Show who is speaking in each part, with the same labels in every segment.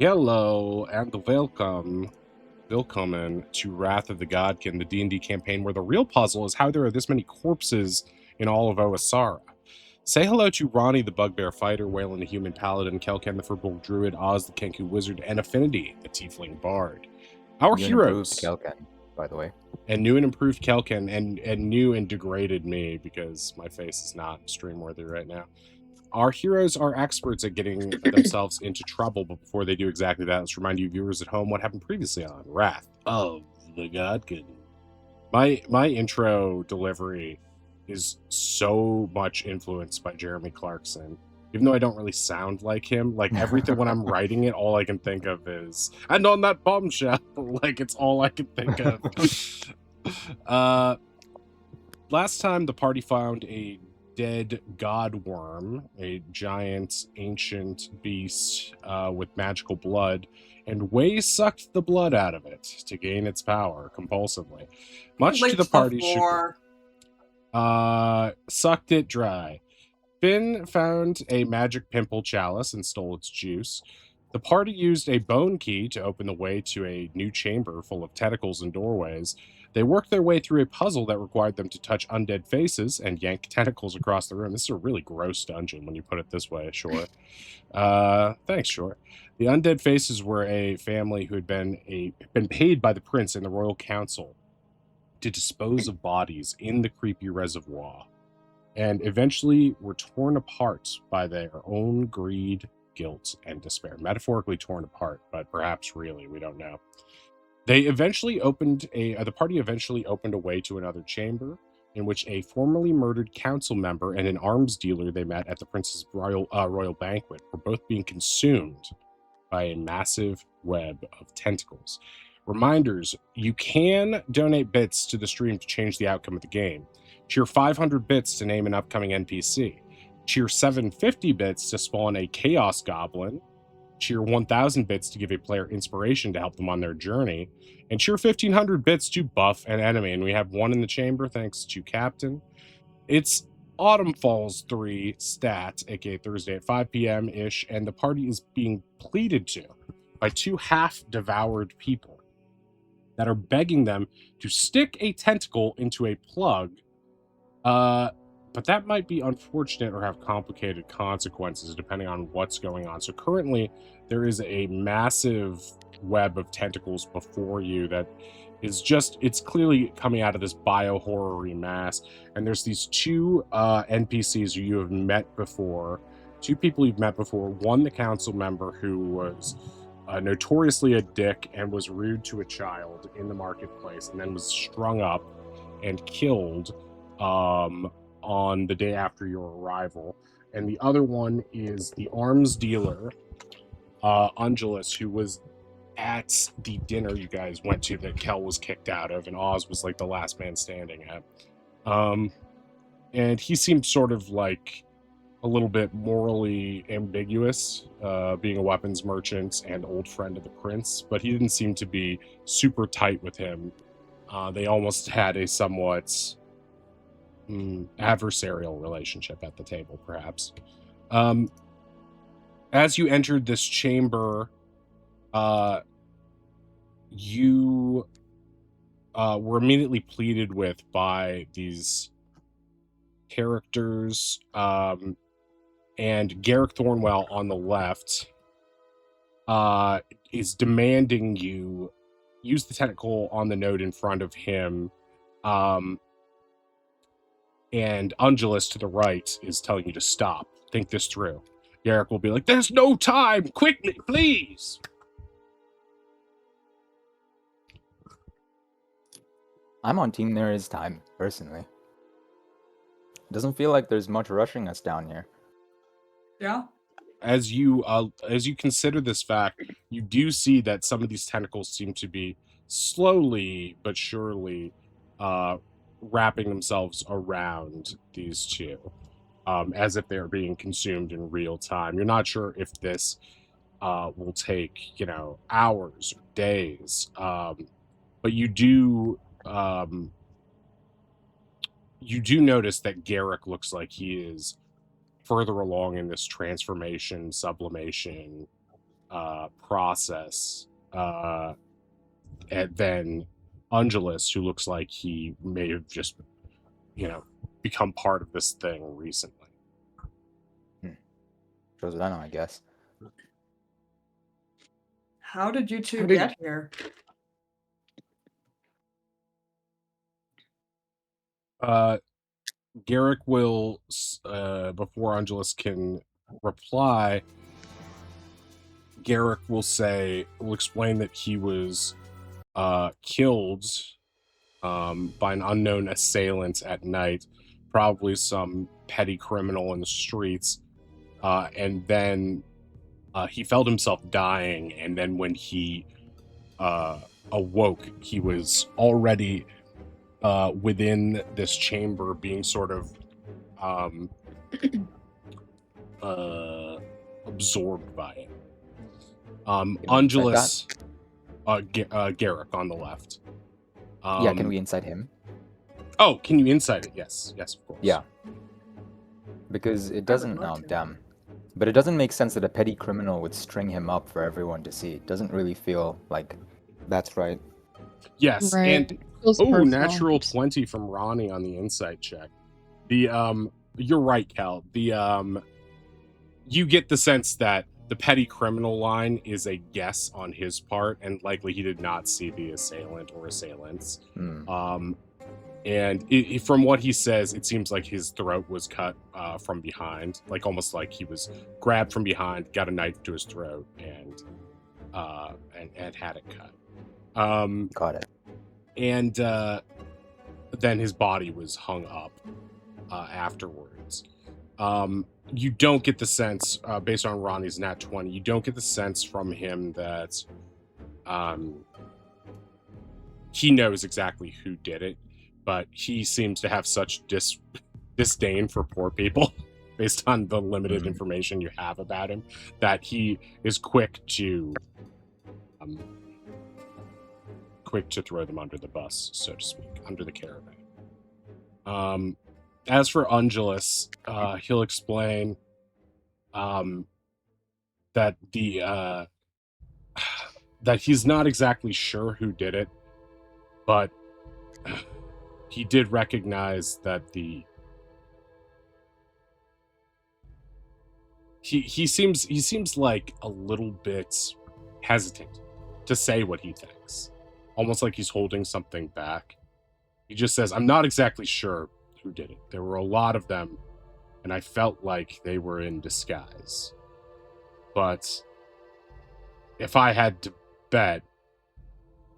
Speaker 1: Hello and welcome to Wrath of the Godkin, the D&D campaign where the real puzzle is how there are this many corpses in all of Oasara. Say hello to Ronnie the Bugbear Fighter, Waylon the Human Paladin, Kelken the Firbolg Druid, Oz the Kenku Wizard, and Affinity the Tiefling Bard. Our
Speaker 2: New and improved
Speaker 1: heroes,
Speaker 2: Kelken, by the way.
Speaker 1: and new and improved Kelken, and new and degraded me because my face is not stream worthy right now. Our heroes are experts at getting themselves into trouble, but before they do exactly that, let's remind you viewers at home what happened previously on Wrath of the Godkin. My intro delivery is so much influenced by Jeremy Clarkson. Even though I don't really sound like him, like everything when I'm writing it, all I can think of is, and on that bombshell, like it's all I can think of. Last time the party found a dead god worm, a giant ancient beast with magical blood, and Wei sucked the blood out of it to gain its power compulsively. Much to the party's chagrin, sucked it dry. Finn found a magic pimple chalice and stole its juice. The party used a bone key to open the way to a new chamber full of tentacles and doorways. They worked their way through a puzzle that required them to touch undead faces and yank tentacles across the room. This is a really gross dungeon when you put it this way, Shore. Thanks, Shore. The undead faces were a family who had been paid by the prince and the royal council to dispose of bodies in the creepy reservoir, and eventually were torn apart by their own greed, guilt, and despair. Metaphorically torn apart, but perhaps really, we don't know. The party eventually opened a way to another chamber in which a formerly murdered council member and an arms dealer they met at the prince's royal banquet were both being consumed by a massive web of tentacles. Reminders, you can donate bits to the stream to change the outcome of the game. Cheer 500 bits to name an upcoming NPC. Cheer 750 bits to spawn a Chaos Goblin. Cheer 1,000 bits to give a player inspiration to help them on their journey. And cheer 1,500 bits to buff an enemy. And we have one in the chamber, thanks to Captain. It's Autumn Falls 3 stat, aka Thursday at 5 p.m.-ish, and the party is being pleaded to by two half-devoured people that are begging them to stick a tentacle into a plug. But that might be unfortunate or have complicated consequences depending on what's going on. So currently, there is a massive web of tentacles before you that is it's clearly coming out of this bio-horror-y mass. And there's these two NPCs who you have met before, two people you've met before. One, the council member who was notoriously a dick and was rude to a child in the marketplace and then was strung up and killed on the day after your arrival. And the other one is the arms dealer, Angelus, who was at the dinner you guys went to that Kel was kicked out of and Oz was like the last man standing at. And he seemed sort of like a little bit morally ambiguous, being a weapons merchant and old friend of the prince, but he didn't seem to be super tight with him. They almost had a somewhat adversarial relationship at the table, perhaps. As you entered this chamber, you were immediately pleaded with by these characters, and Garrick Thornwell on the left is demanding you use the tentacle on the node in front of him, and Angelus to the right is telling you to stop. Think this through. Garrick will be like, there's no time! Quickly, please!
Speaker 2: I'm on team there is time, personally. It doesn't feel like there's much rushing us down here.
Speaker 3: Yeah.
Speaker 1: As you consider this fact, you do see that some of these tentacles seem to be slowly but surely wrapping themselves around these two, as if they're being consumed in real time. You're not sure if this will take, hours or days, but you do notice that Garrick looks like he is further along in this transformation, sublimation process. And then Angelus, who looks like he may have just, become part of this thing recently.
Speaker 2: Shows what I know, I guess.
Speaker 3: How did you two get here?
Speaker 1: Garrick will, before Angelus can reply, Garrick will explain that he was killed by an unknown assailant at night, probably some petty criminal in the streets, and then he felt himself dying, and then when he awoke, he was already within this chamber, being sort of absorbed by it. Angelus, Garrick on the left.
Speaker 2: Yeah, can we insight him?
Speaker 1: Oh, can you insight it? Yes, of course.
Speaker 2: Yeah. Because it doesn't,
Speaker 3: love to.
Speaker 2: damn. But it doesn't make sense that a petty criminal would string him up for everyone to see. It doesn't really feel like that's right.
Speaker 1: Yes,
Speaker 4: Right.
Speaker 1: and
Speaker 4: Feels personal.
Speaker 1: natural 20 from Ronnie on the insight check. You're right, Cal. You get the sense that the petty criminal line is a guess on his part, and likely he did not see the assailant or assailants. And from what he says, it seems like his throat was cut from behind, like almost like he was grabbed from behind, got a knife to his throat, and had it cut.
Speaker 2: Got it.
Speaker 1: And then his body was hung up afterwards. You don't get the sense, based on Ronnie's nat 20, you don't get the sense from him that he knows exactly who did it, but he seems to have such disdain for poor people based on the limited information you have about him, that he is quick to throw them under the bus, so to speak, under the caravan. As for Angelus, he'll explain that that he's not exactly sure who did it, but he did recognize that he seems like a little bit hesitant to say what he thinks, almost like he's holding something back. He just says, "I'm not exactly sure who did it. There were a lot of them, and I felt like they were in disguise. But if I had to bet,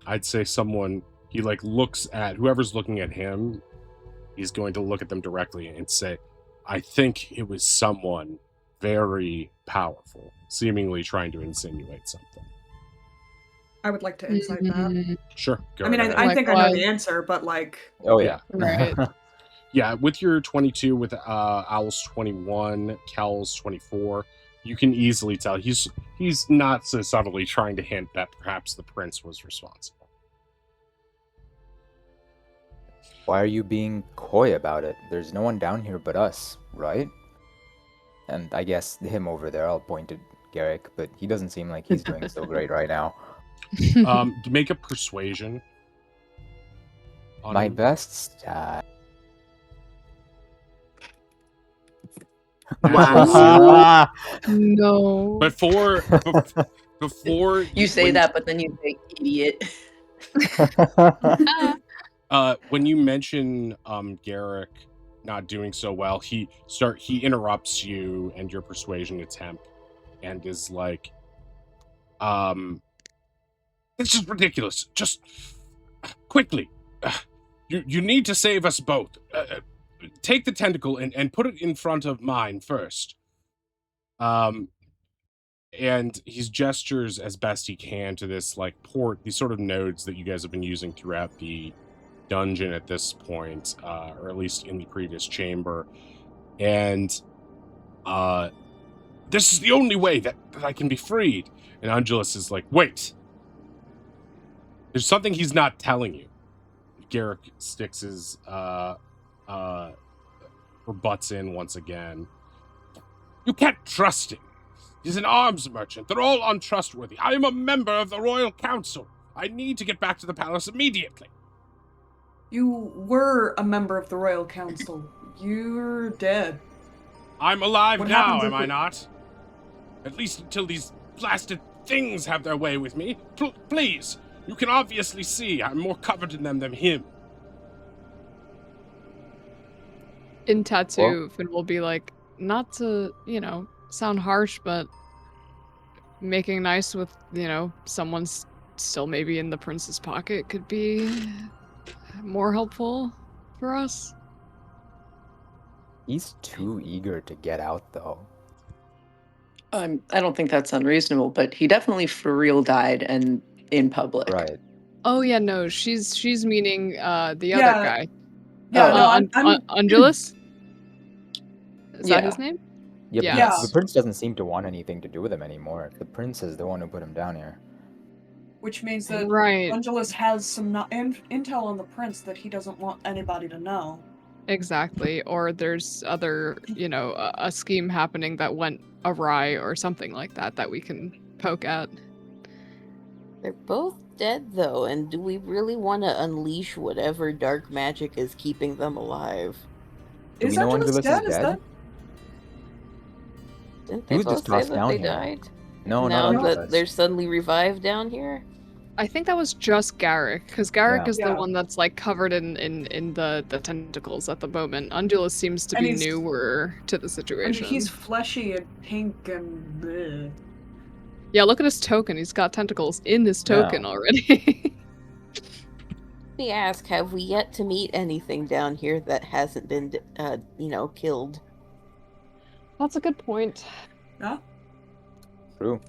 Speaker 1: I'd say someone." He looks at whoever's looking at him. He's going to look at them directly and say, "I think it was someone very powerful," seemingly trying to insinuate something.
Speaker 3: I would like to insight that.
Speaker 1: Sure. Go
Speaker 3: I mean,
Speaker 1: ahead.
Speaker 3: I think I know
Speaker 4: Likewise.
Speaker 3: the answer, but
Speaker 2: Oh yeah.
Speaker 4: Right.
Speaker 1: Yeah, with your 22, with Owl's 21, Cal's 24, you can easily tell he's not so subtly trying to hint that perhaps the prince was responsible.
Speaker 2: Why are you being coy about it? There's no one down here but us, right? And I guess him over there, I'll point at Garrick, but he doesn't seem like he's doing so great right now.
Speaker 1: Make a persuasion.
Speaker 2: My best stat.
Speaker 4: No.
Speaker 1: Before
Speaker 5: You say that, but then you say idiot.
Speaker 1: when you mention Garrick not doing so well, he interrupts you and your persuasion attempt and is like, "This is ridiculous. Just quickly, you need to save us both. Take the tentacle and put it in front of mine first." And he gestures as best he can to this port, these sort of nodes that you guys have been using throughout the dungeon at this point, or at least in the previous chamber. And "This is the only way that I can be freed." And Angelus is like, "Wait. There's something he's not telling you." Garrick sticks his or butts in once again. "You can't trust him. He's an arms merchant. They're all untrustworthy. I am a member of the Royal Council. I need to get back to the palace immediately.
Speaker 3: You were a member of the Royal Council. You're dead.
Speaker 1: I'm alive
Speaker 3: What
Speaker 1: now,
Speaker 3: happens
Speaker 1: am
Speaker 3: if
Speaker 1: I
Speaker 3: we-
Speaker 1: not? At least until these blasted things have their way with me. Please, you can obviously see I'm more covered in them than him.
Speaker 4: In Tattoo, Finn will be like, not to, sound harsh, but making nice with, someone's still maybe in the prince's pocket could be more helpful for us.
Speaker 2: He's too eager to get out, though.
Speaker 5: I don't think that's unreasonable, but he definitely for real died and in public.
Speaker 2: Right.
Speaker 4: Oh yeah, no, she's meaning the
Speaker 3: Yeah.
Speaker 4: other guy.
Speaker 3: Yeah, no, I'm
Speaker 4: Angelus? Is that his
Speaker 5: Yeah.
Speaker 4: name?
Speaker 2: Yeah,
Speaker 4: Yeah.
Speaker 2: but
Speaker 3: Yeah.
Speaker 2: the prince doesn't seem to want anything to do with him anymore. The prince is the one who put him down here.
Speaker 3: which means that
Speaker 4: Right.
Speaker 3: Angelus has some intel on the prince that he doesn't want anybody to know.
Speaker 4: Exactly. Or there's other, a scheme happening that went awry or something like that we can poke at.
Speaker 6: They're both dead, though, and do we really want to unleash whatever dark magic is keeping them alive?
Speaker 2: Do we
Speaker 3: Is
Speaker 2: know
Speaker 3: Angelus
Speaker 2: Angelus
Speaker 3: dead?
Speaker 2: is
Speaker 3: Is
Speaker 2: dead?
Speaker 3: that?
Speaker 6: Didn't
Speaker 2: He
Speaker 6: they
Speaker 2: was
Speaker 6: both
Speaker 2: just
Speaker 6: say
Speaker 2: tossed
Speaker 6: that
Speaker 2: down
Speaker 6: they
Speaker 2: here.
Speaker 6: died?
Speaker 2: No,
Speaker 6: now
Speaker 2: not
Speaker 6: that
Speaker 2: Angelus.
Speaker 6: they're suddenly revived down here?
Speaker 4: I think that was just Garrick, because Garrick
Speaker 2: Yeah.
Speaker 4: is the
Speaker 3: Yeah.
Speaker 4: one that's like covered in the tentacles at the moment. Angelus seems to
Speaker 3: And
Speaker 4: be
Speaker 3: he's-
Speaker 4: newer to the
Speaker 3: And
Speaker 4: situation.
Speaker 3: he's fleshy and pink and bleh.
Speaker 4: Yeah, look at his token. He's got tentacles in his
Speaker 2: Yeah.
Speaker 4: token already.
Speaker 6: Let me ask, have we yet to meet anything down here that hasn't been, killed?
Speaker 4: That's a good point.
Speaker 3: Yeah.
Speaker 2: True.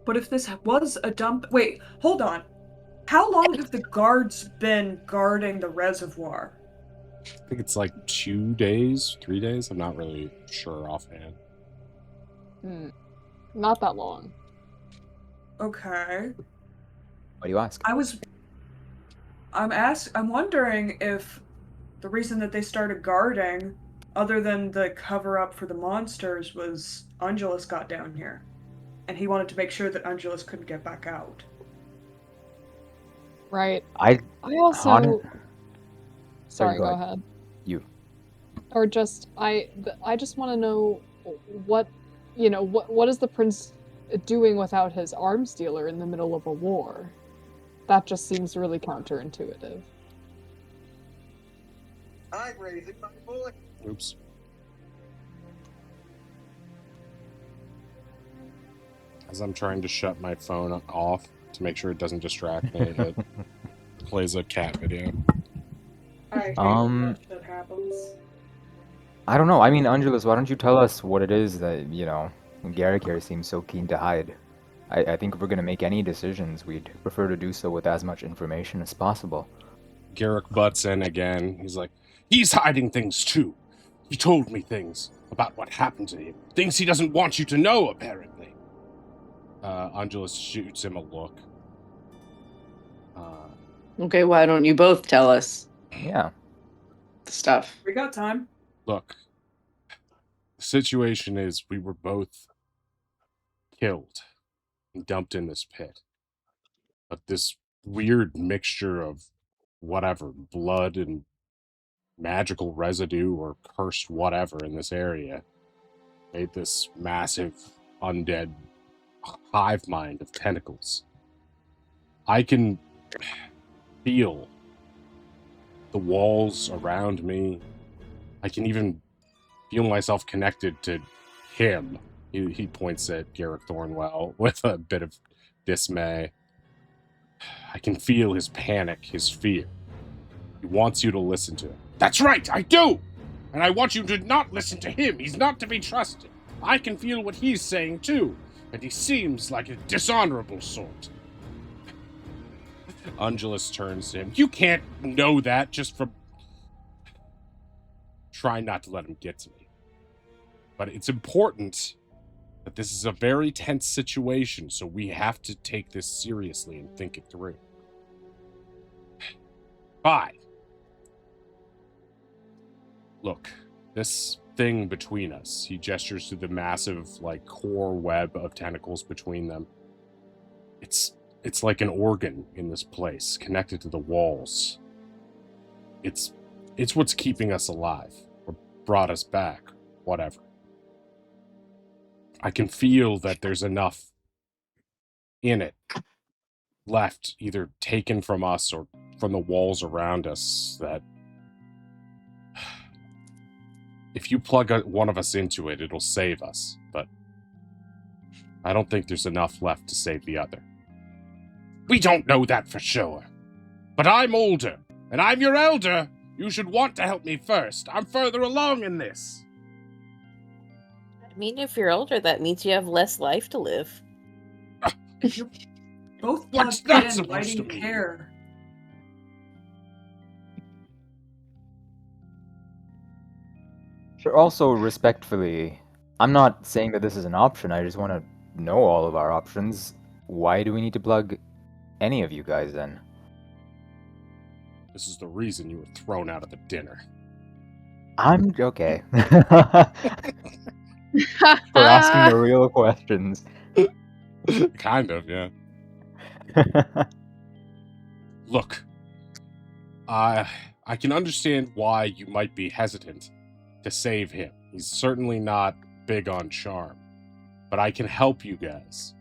Speaker 3: But if this was a dump, wait, hold on. How long have the guards been guarding the reservoir?
Speaker 1: I think it's like 2 days, 3 days. I'm not really sure offhand.
Speaker 4: Not that long.
Speaker 3: Okay.
Speaker 2: Why do you ask?
Speaker 3: I'm wondering if the reason that they started guarding, other than the cover up for the monsters, was Angelus got down here. And he wanted to make sure that Angelus couldn't get back out.
Speaker 4: Right.
Speaker 2: I
Speaker 4: I also.
Speaker 2: Hon-
Speaker 4: Sorry,
Speaker 2: go
Speaker 4: go
Speaker 2: ahead.
Speaker 4: ahead.
Speaker 2: You.
Speaker 4: Or just I just want to know what what is the prince doing without his arms dealer in the middle of a war? That just seems really counterintuitive.
Speaker 7: I'm raising my voice.
Speaker 1: Oops. As I'm trying to shut my phone off to make sure it doesn't distract me, it plays a cat video.
Speaker 3: I hate
Speaker 2: Um,
Speaker 3: when that shit happens.
Speaker 2: I don't know. I mean, Angelus, why don't you tell us what it is that, Garrick here seems so keen to hide? I think if we're going to make any decisions, we'd prefer to do so with as much information as possible.
Speaker 1: Garrick butts in again. He's like, he's hiding things too. He told me things about what happened to him. Things he doesn't want you to know, apparently. Angelus shoots him a look.
Speaker 5: Okay, why don't you both tell us
Speaker 2: Yeah.
Speaker 5: the stuff?
Speaker 3: We got time.
Speaker 1: Look, the situation is we were both killed and dumped in this pit. But this weird mixture of whatever, blood and magical residue or cursed whatever in this area made this massive undead hive mind of tentacles. I can feel the walls around me. I can even feel myself connected to him. He points at Garrick Thornwell with a bit of dismay. I can feel his panic, his fear. He wants you to listen to him. That's right, I do! And I want you to not listen to him. He's not to be trusted. I can feel what he's saying too, and he seems like a dishonorable sort. Angelus turns to him. You can't know that just from... Try not to let him get to me. But it's important that this is a very tense situation, so we have to take this seriously and think it through. 5. Look, This thing between us. He gestures to the massive, like, core web of tentacles between them. It's like an organ in this place, connected to the walls. It's what's keeping us alive, or brought us back, whatever. I can feel that there's enough in it left, either taken from us or from the walls around us, that if you plug one of us into it, it'll save us, but I don't think there's enough left to save the other. We don't know that for sure, but I'm older, and I'm your elder. You should want to help me first. I'm further along in this.
Speaker 6: I mean, if you're older, that means you have less life to live.
Speaker 3: If you're both
Speaker 1: What's
Speaker 3: plugged
Speaker 1: that
Speaker 3: in,
Speaker 1: supposed
Speaker 3: why do
Speaker 1: to
Speaker 3: you
Speaker 1: mean?
Speaker 3: care?
Speaker 2: But also, respectfully, I'm not saying that this is an option. I just want to know all of our options. Why do we need to plug any of you guys in?
Speaker 1: This is the reason you were thrown out of the dinner.
Speaker 2: I'm okay. For asking the real questions.
Speaker 1: Kind of, yeah. Look, I can understand why you might be hesitant to save him. He's certainly not big on charm, but I can help you guys.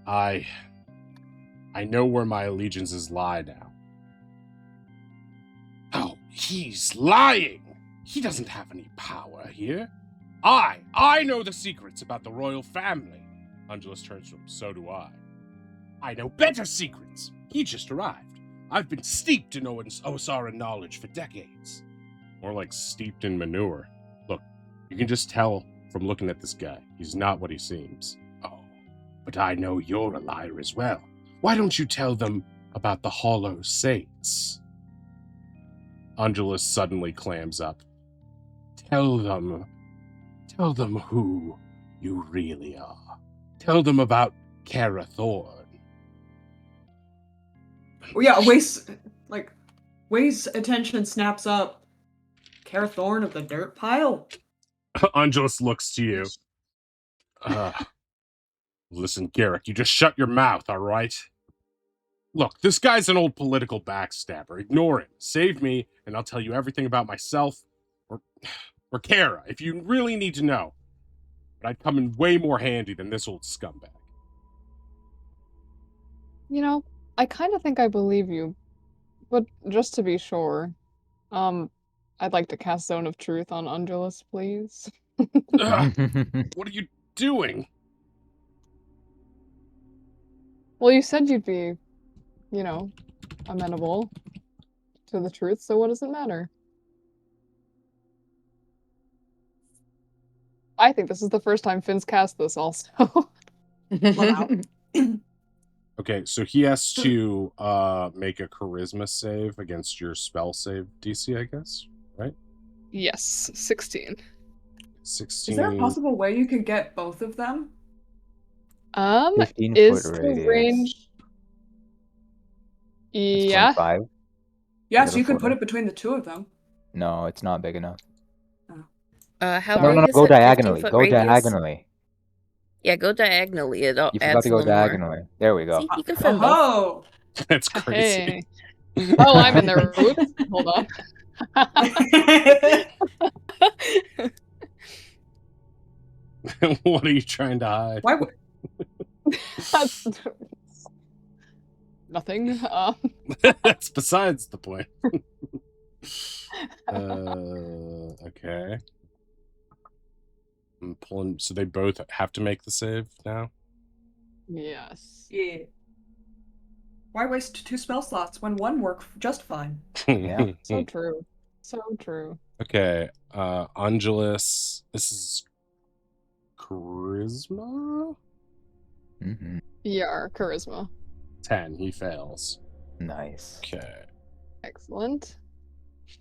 Speaker 1: I know where my allegiances lie now. Oh, he's lying! He doesn't have any power here. I know the secrets about the royal family. Angelus turns to him. So do I. I know better secrets. He just arrived. I've been steeped in Osara knowledge for decades. More like steeped in manure. Look, you can just tell from looking at this guy. He's not what he seems. Oh, but I know you're a liar as well. Why don't you tell them about the Hollow Saints? Angelus suddenly clams up. Tell them who you really are. Tell them about Kara Thorne.
Speaker 3: Oh yeah, Way's attention snaps up. Kara Thorne of the dirt pile?
Speaker 1: Angelus looks to you. Listen, Garrick, you just shut your mouth, all right? Look, this guy's an old political backstabber. Ignore him. Save me, and I'll tell you everything about myself, or Kara, if you really need to know. But I'd come in way more handy than this old scumbag.
Speaker 4: You know, I kind of think I believe you, but just to be sure, I'd like to cast Zone of Truth on Angelus, please.
Speaker 1: What are you doing?
Speaker 4: Well, you said you'd be, amenable to the truth, so what does it matter? I think this is the first time Finn's cast this also.
Speaker 3: Wow.
Speaker 1: Okay, so he has to make a charisma save against your spell save DC, I guess, right?
Speaker 4: Yes, 16.
Speaker 1: 16.
Speaker 3: Is there a possible way you could get both of them?
Speaker 2: 15
Speaker 4: Is
Speaker 2: foot
Speaker 4: the
Speaker 2: radius.
Speaker 4: range...
Speaker 2: It's
Speaker 4: Yeah,
Speaker 2: 25.
Speaker 3: Yeah,
Speaker 2: Is
Speaker 3: so
Speaker 2: it
Speaker 3: you
Speaker 2: a
Speaker 3: could put
Speaker 2: footer?
Speaker 3: it between the two of them.
Speaker 2: No, it's not big enough.
Speaker 6: How
Speaker 2: No,
Speaker 6: big is
Speaker 2: go
Speaker 6: that 15
Speaker 2: diagonally.
Speaker 6: foot
Speaker 2: Go
Speaker 6: radius?
Speaker 2: diagonally.
Speaker 6: Yeah, go diagonally. It
Speaker 2: You forgot
Speaker 6: adds
Speaker 2: to
Speaker 6: a
Speaker 2: go
Speaker 6: little more.
Speaker 2: diagonally. There we go.
Speaker 6: See, you can fit both.
Speaker 3: Oh!
Speaker 1: That's crazy.
Speaker 4: hey. Oh, I'm in there. Oops, hold on.
Speaker 1: What are you trying to hide?
Speaker 3: Why would...
Speaker 4: That's... Nothing.
Speaker 1: That's besides the point. Okay. I'm pulling. So they both have to make the save now?
Speaker 4: Yes.
Speaker 3: Yeah. Why waste 2 spell slots when one worked just fine?
Speaker 2: Yeah.
Speaker 4: So true. So true.
Speaker 1: Okay. Angelus. This is charisma?
Speaker 2: Mm-hmm.
Speaker 4: ER, charisma.
Speaker 1: 10. He fails.
Speaker 2: Nice.
Speaker 1: Okay.
Speaker 4: Excellent.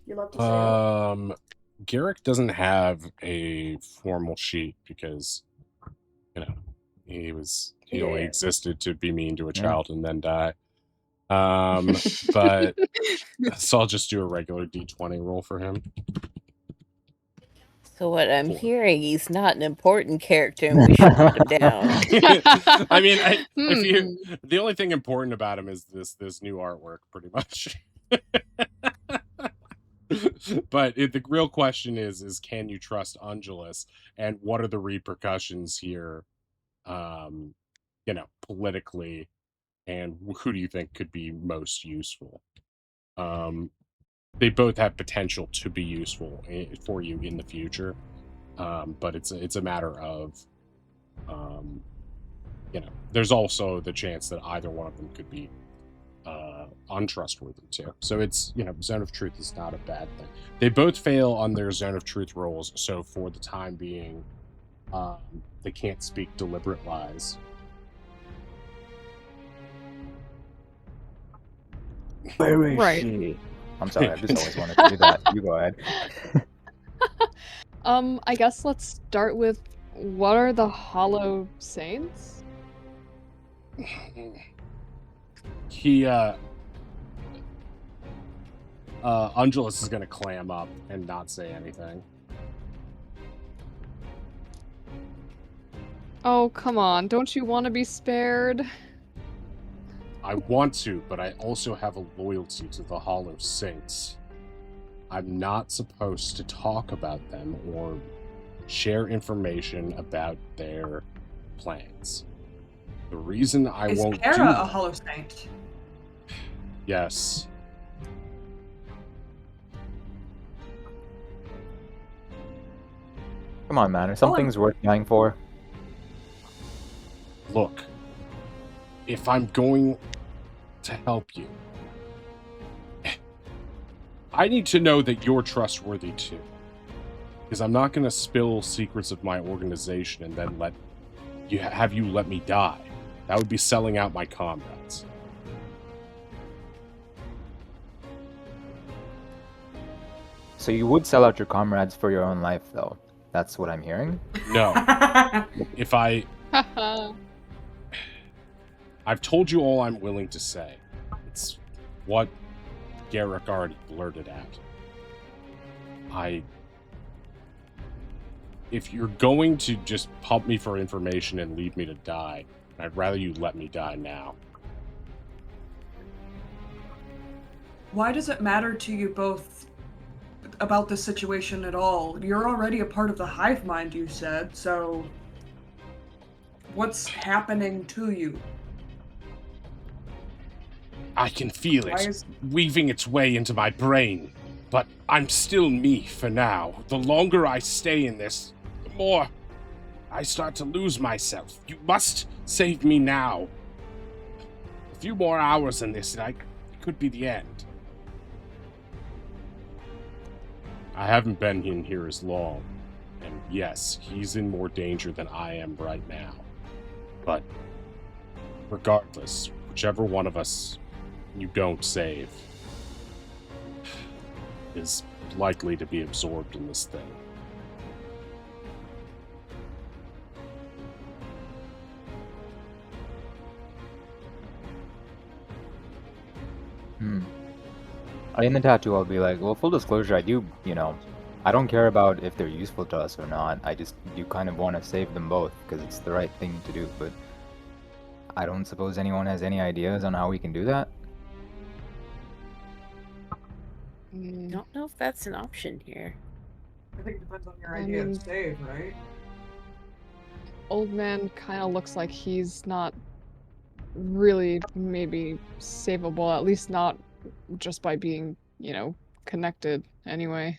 Speaker 3: You love to say
Speaker 1: Garrick doesn't have a formal sheet because, he only
Speaker 3: Yeah.
Speaker 1: existed to be mean to a
Speaker 2: Yeah.
Speaker 1: child and then die. But so I'll just do a regular D20 roll for him.
Speaker 6: So what I'm
Speaker 1: 4.
Speaker 6: hearing, he's not an important character and we should put him down.
Speaker 1: I mean, if you,
Speaker 4: Hmm.
Speaker 1: the only thing important about him is this new artwork, pretty much. But the real question is can you trust Angelus, and what are the repercussions here, politically, and who do you think could be most useful? They both have potential to be useful for you in the future, but it's a matter of, there's also the chance that either one of them could be untrustworthy too. So it's, zone of truth is not a bad thing. They both fail on their zone of truth rolls, so for the time being, they can't speak deliberate lies.
Speaker 2: Where is
Speaker 4: Right.
Speaker 2: she? I'm sorry, I've just always wanted to do that. You go ahead.
Speaker 4: I guess let's start with, what are the Hollow Saints?
Speaker 1: He Angelus is gonna clam up and not say anything.
Speaker 4: Oh, come on. Don't you want to be spared?
Speaker 1: I want to, but I also have a loyalty to the Hollow Saints. I'm not supposed to talk about them or share information about their plans. The reason I
Speaker 3: Is
Speaker 1: won't
Speaker 3: Kara
Speaker 1: do
Speaker 3: a
Speaker 1: that,
Speaker 3: Hollow Saint?
Speaker 1: yes.
Speaker 2: Come on, man. Are some things worth dying for?
Speaker 1: Look, if I'm going to help you, I need to know that you're trustworthy too. Because I'm not going to spill secrets of my organization and then let me die. That would be selling out my comrades.
Speaker 2: So you would sell out your comrades for your own life, though. That's what I'm hearing.
Speaker 1: No. If I've told you all I'm willing to say. It's what Garrick already blurted out. If you're going to just pump me for information and leave me to die, I'd rather you let me die now.
Speaker 3: Why does it matter to you both about this situation at all? You're already a part of the hive mind, you said, so what's happening to you?
Speaker 1: I can feel it weaving its way into my brain, but I'm still me for now. The longer I stay in this, the more I start to lose myself. You must save me now. A few more hours in this, and it could be the end. I haven't been in here as long, and yes, he's in more danger than I am right now. But regardless, whichever one of us you don't save is likely to be absorbed in this thing.
Speaker 2: In the tattoo, I'll be like, well, full disclosure, I do, I don't care about if they're useful to us or not. I just do kind of want to save them both because it's the right thing to do. But I don't suppose anyone has any ideas on how we can do that.
Speaker 6: I don't know if that's an option here.
Speaker 3: I think it depends on your idea of save, right?
Speaker 4: Old man kind of looks like he's not really maybe savable, at least not just by being, connected anyway.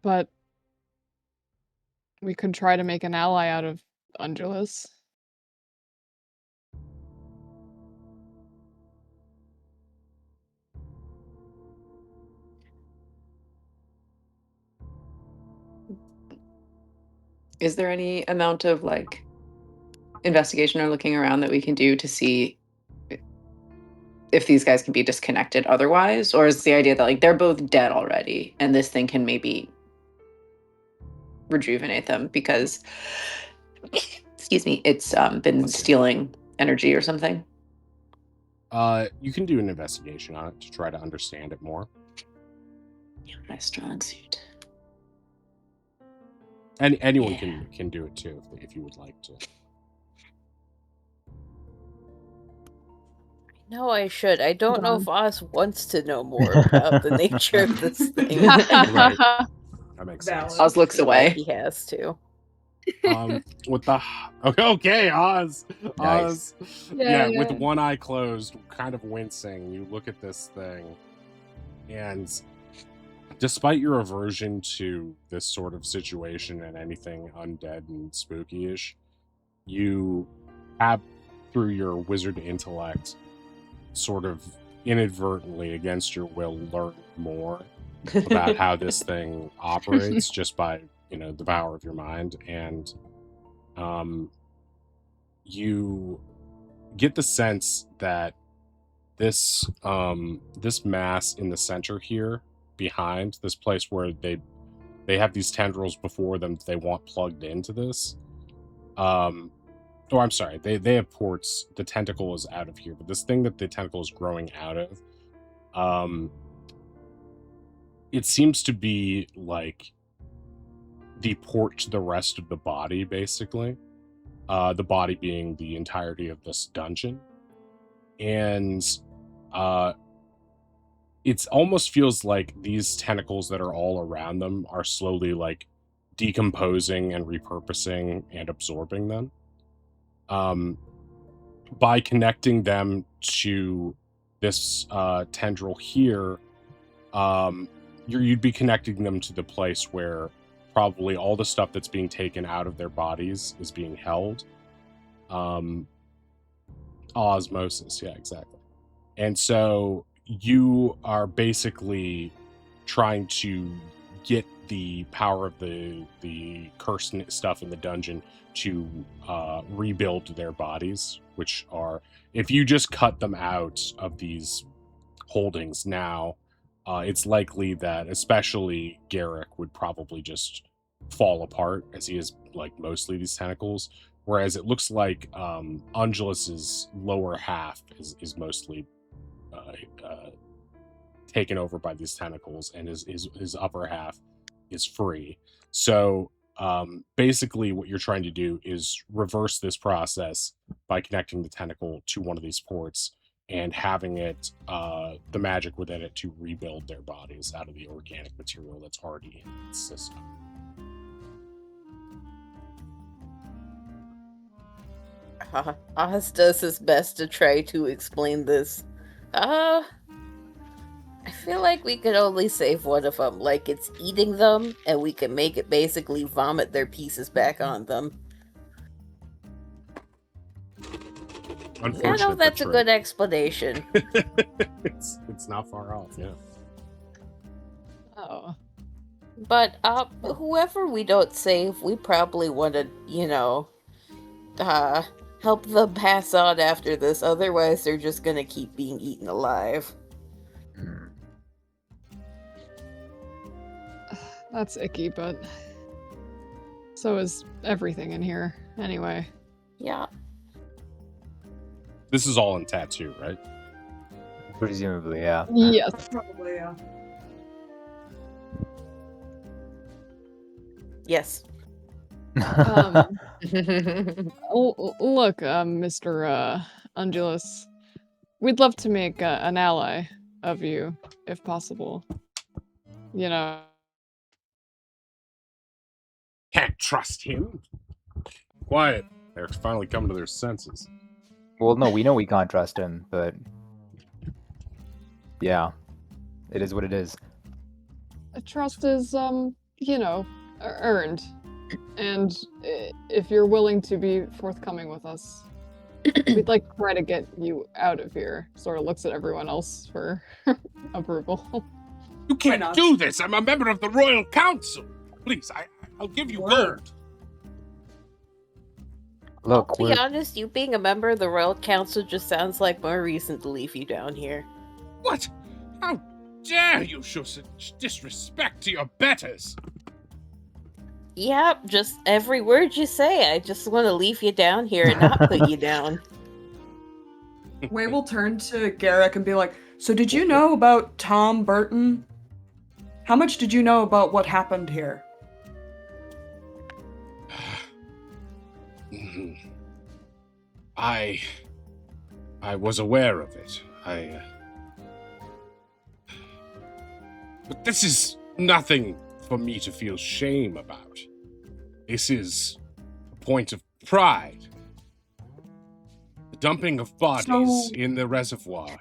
Speaker 4: But we could try to make an ally out of Angelus.
Speaker 5: Is there any amount of investigation or looking around that we can do to see if these guys can be disconnected otherwise? Or is the idea that they're both dead already and this thing can maybe rejuvenate them because excuse me, it's been stealing energy or something?
Speaker 1: You can do an investigation on it to try to understand it more.
Speaker 5: My strong suit.
Speaker 1: And anyone
Speaker 5: Yeah.
Speaker 1: can do it too if you would like to.
Speaker 6: No, I should. I don't know
Speaker 3: Hold
Speaker 6: if Oz wants to know more about the nature of this thing.
Speaker 1: Right. That makes sense.
Speaker 3: Valid.
Speaker 5: Oz looks
Speaker 6: Feel like
Speaker 5: away.
Speaker 6: he has to.
Speaker 1: What the? Okay, Oz.
Speaker 2: Nice.
Speaker 1: Oz. Yeah,
Speaker 4: Yeah.
Speaker 1: with one eye closed, kind of wincing, you look at this thing, and despite your aversion to this sort of situation and anything undead and spooky-ish, you have, through your wizard intellect, sort of inadvertently, against your will, learn more about how this thing operates just by the power of your mind, and you get the sense that this this mass in the center here, behind this place where they have these tendrils before them that they want plugged into this, I'm sorry, they have ports. The tentacle is out of here, but this thing that the tentacle is growing out of, it seems to be like the port to the rest of the body, basically. The body being the entirety of this dungeon. And it almost feels like these tentacles that are all around them are slowly like decomposing and repurposing and absorbing them. By connecting them to this tendril here, you'd be connecting them to the place where probably all the stuff that's being taken out of their bodies is being held. Osmosis, yeah, exactly. And so you are basically trying to get the power of the cursed stuff in the dungeon to rebuild their bodies, which are, if you just cut them out of these holdings now, it's likely that especially Garrick would probably just fall apart, as he is like mostly these tentacles, whereas it looks like Angelus's lower half is mostly taken over by these tentacles, and his upper half is free. So basically what you're trying to do is reverse this process by connecting the tentacle to one of these ports and having it, the magic within it, to rebuild their bodies out of the organic material that's already in its system.
Speaker 6: Oz does his best to try to explain this. I feel like we could only save one of them, like it's eating them, and we can make it basically vomit their pieces back on them. I know that's a good explanation.
Speaker 1: It's not far off, yeah.
Speaker 4: Oh.
Speaker 6: But whoever we don't save, we probably want to, help them pass on after this. Otherwise, they're just gonna keep being eaten alive.
Speaker 4: That's icky, but so is everything in here, anyway.
Speaker 6: Yeah.
Speaker 1: This is all in tattoo, right?
Speaker 2: Presumably, yeah.
Speaker 4: Yes.
Speaker 3: Probably, yeah.
Speaker 6: Yes.
Speaker 4: Look, Mr. Angelus, we'd love to make an ally of you, if possible. You know.
Speaker 1: Can't trust him. Quiet. They're finally coming to their senses.
Speaker 2: Well, no, we know we can't trust him, but yeah, it is what it is.
Speaker 4: Trust is, earned. And if you're willing to be forthcoming with us, we'd like to try to get you out of here. Sort of looks at everyone else for approval.
Speaker 1: You can't do this. I'm a member of the Royal Council. Please, I'll give you gold.
Speaker 2: Look,
Speaker 6: to be honest, you being a member of the Royal Council just sounds like more reason to leave you down here.
Speaker 1: What? How dare you show such disrespect to your betters?
Speaker 6: Yep, just every word you say. I just want to leave you down here and not put you down.
Speaker 3: Way will turn to Garrick and be like, so did you know about Tom Burton? How much did you know about what happened here?
Speaker 1: I was aware of it. But this is nothing for me to feel shame about. This is a point of pride. The dumping of bodies in the reservoir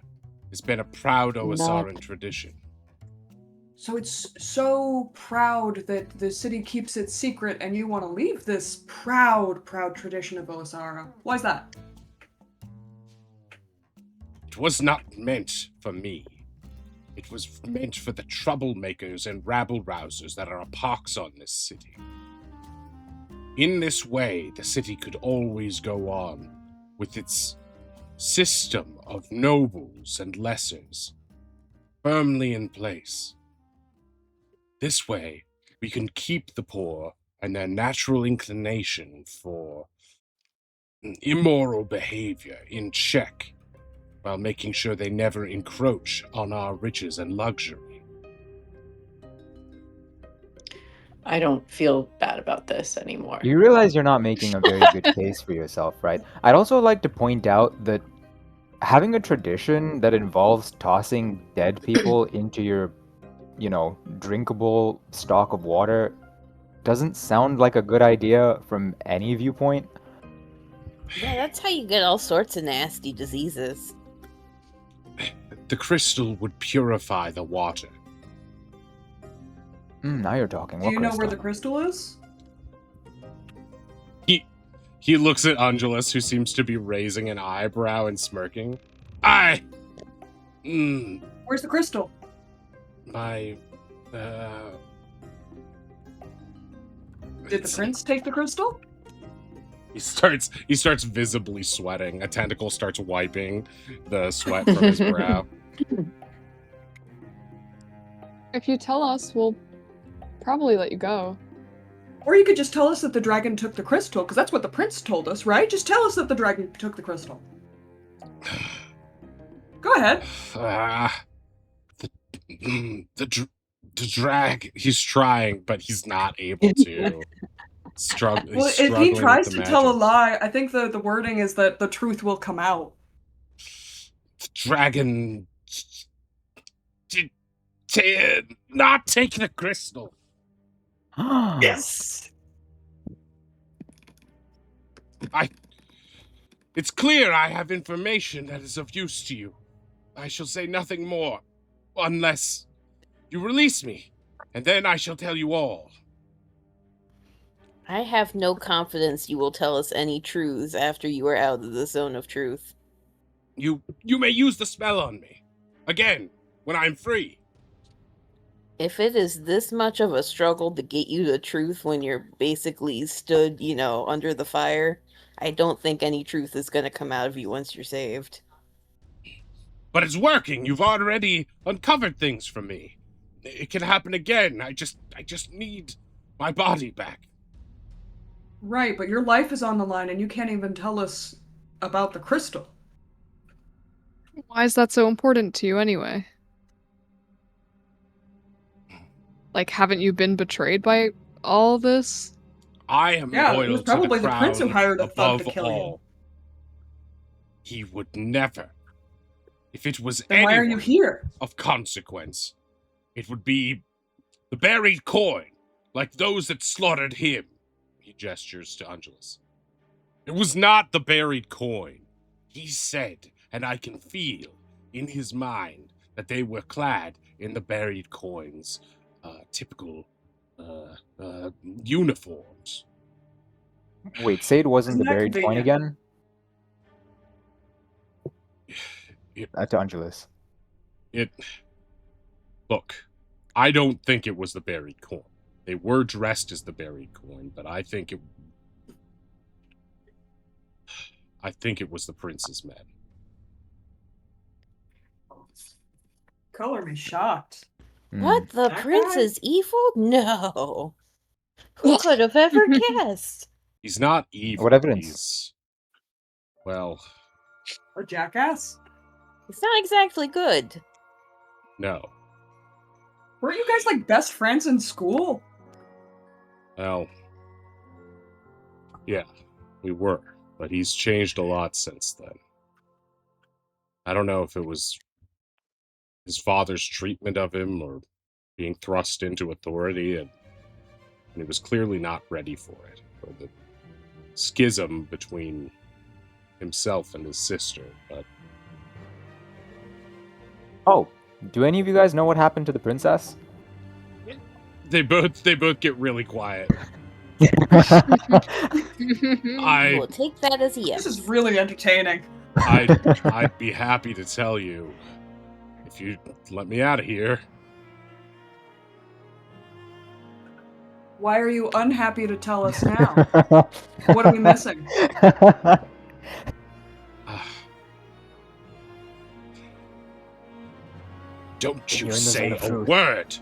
Speaker 1: has been a proud Oasaran tradition.
Speaker 3: So it's so proud that the city keeps it secret, and you want to leave this proud tradition of Osara. Why is that?
Speaker 1: It was not meant for me. It was meant for the troublemakers and rabble-rousers that are a pox on this city. In this way, the city could always go on with its system of nobles and lessers firmly in place. This way, we can keep the poor and their natural inclination for immoral behavior in check, while making sure they never encroach on our riches and luxury.
Speaker 5: I don't feel bad about this anymore.
Speaker 2: You realize you're not making a very good case for yourself, right? I'd also like to point out that having a tradition that involves tossing dead people into your, drinkable stock of water doesn't sound like a good idea from any viewpoint.
Speaker 6: Yeah, that's how you get all sorts of nasty diseases.
Speaker 1: The crystal would purify the water.
Speaker 2: Now you're talking.
Speaker 3: Do you know where the crystal is?
Speaker 1: He looks at Angelus, who seems to be raising an eyebrow and smirking.
Speaker 3: Where's the crystal?
Speaker 1: My,
Speaker 3: Did the prince take the crystal?
Speaker 1: He starts visibly sweating. A tentacle starts wiping the sweat from his brow.
Speaker 4: If you tell us, we'll probably let you go.
Speaker 3: Or you could just tell us that the dragon took the crystal, because that's what the prince told us, right? Just tell us that the dragon took the crystal. Go ahead.
Speaker 1: The drag. He's trying, but he's not able to.
Speaker 3: Well, if he tries to tell a lie, I think the wording is that the truth will come out.
Speaker 1: The dragon did not take the crystal.
Speaker 3: Yes.
Speaker 1: It's clear I have information that is of use to you. I shall say nothing more, unless you release me, and then I shall tell you all.
Speaker 6: I have no confidence you will tell us any truths after you are out of the zone of truth.
Speaker 1: You may use the spell on me. Again, when I'm free.
Speaker 6: If it is this much of a struggle to get you the truth when you're basically stood, under the fire, I don't think any truth is going to come out of you once you're saved.
Speaker 1: But it's working. You've already uncovered things from me. It can happen again. I just need my body back.
Speaker 3: Right, but your life is on the line and you can't even tell us about the crystal.
Speaker 4: Why is that so important to you anyway? Like, haven't you been betrayed by all this?
Speaker 1: I am
Speaker 3: Yeah, it
Speaker 1: loyal
Speaker 3: was
Speaker 1: to
Speaker 3: probably
Speaker 1: the
Speaker 3: the prince who
Speaker 1: crown
Speaker 3: hired a thug
Speaker 1: above
Speaker 3: to kill you.
Speaker 1: all. He would never. If it was
Speaker 3: Then why are you
Speaker 1: anyone
Speaker 3: here?
Speaker 1: of consequence, it would be the buried coin, like those that slaughtered him. He gestures to Angelus. It was not the buried coin. He said, and I can feel in his mind, that they were clad in the buried coin's typical uniforms.
Speaker 2: Wait, say it wasn't
Speaker 3: Isn't
Speaker 2: the
Speaker 3: that
Speaker 2: buried coin
Speaker 3: convenient?
Speaker 2: again? To Angelus.
Speaker 1: Look, I don't think it was the buried coin. They were dressed as the buried coin, but I think it was the prince's men.
Speaker 3: Color me shocked.
Speaker 6: What? The
Speaker 3: That
Speaker 6: prince
Speaker 3: guy?
Speaker 6: is evil? No. Who could have ever guessed?
Speaker 1: He's not evil.
Speaker 2: What evidence?
Speaker 1: He's, well,
Speaker 3: A jackass?
Speaker 6: It's not exactly good.
Speaker 1: no.
Speaker 3: Weren't you guys like best friends in school?
Speaker 1: Well, yeah, we were, but he's changed a lot since then. I don't know if it was his father's treatment of him or being thrust into authority, and he was clearly not ready for it, or the schism between himself and his sister, but
Speaker 2: Oh, do any of you guys know what happened to the princess?
Speaker 1: they both get really quiet.
Speaker 6: We'll
Speaker 1: I
Speaker 6: take that as a yes.
Speaker 3: This is really entertaining.
Speaker 1: I'd be happy to tell you if you let me out of here.
Speaker 3: Why are you unhappy to tell us now? What are we missing?
Speaker 1: Don't you
Speaker 2: You're in the
Speaker 1: say
Speaker 2: zone of
Speaker 1: a
Speaker 2: truth.
Speaker 1: word.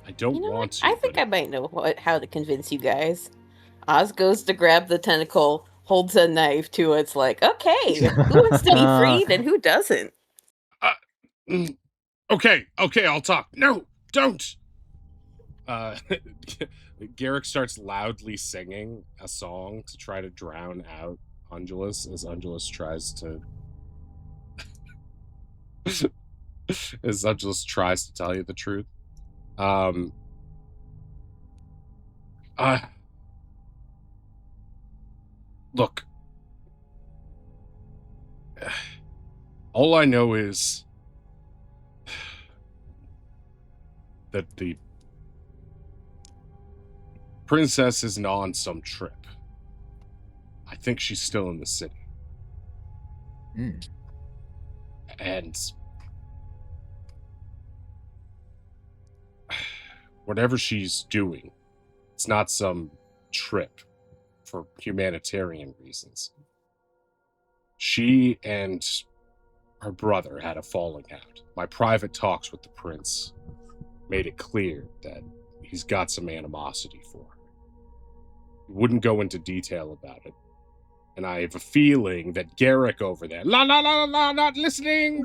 Speaker 1: I don't
Speaker 6: You know
Speaker 1: want
Speaker 6: what?
Speaker 1: to.
Speaker 6: I think
Speaker 1: but
Speaker 6: I might know how to convince you guys. Oz goes to grab the tentacle, holds a knife to it. It's like, okay, who wants to be freed and who doesn't?
Speaker 1: Okay, I'll talk. No, don't. Garrick starts loudly singing a song to try to drown out Ungulus as Ungulus tries to tell you the truth. Look, all I know is that the princess isn't on some trip. I think she's still in the city. And whatever she's doing, it's not some trip for humanitarian reasons. She and her brother had a falling out. My private talks with the prince made it clear that he's got some animosity for her. He wouldn't go into detail about it. And I have a feeling that Garrick over there, not listening,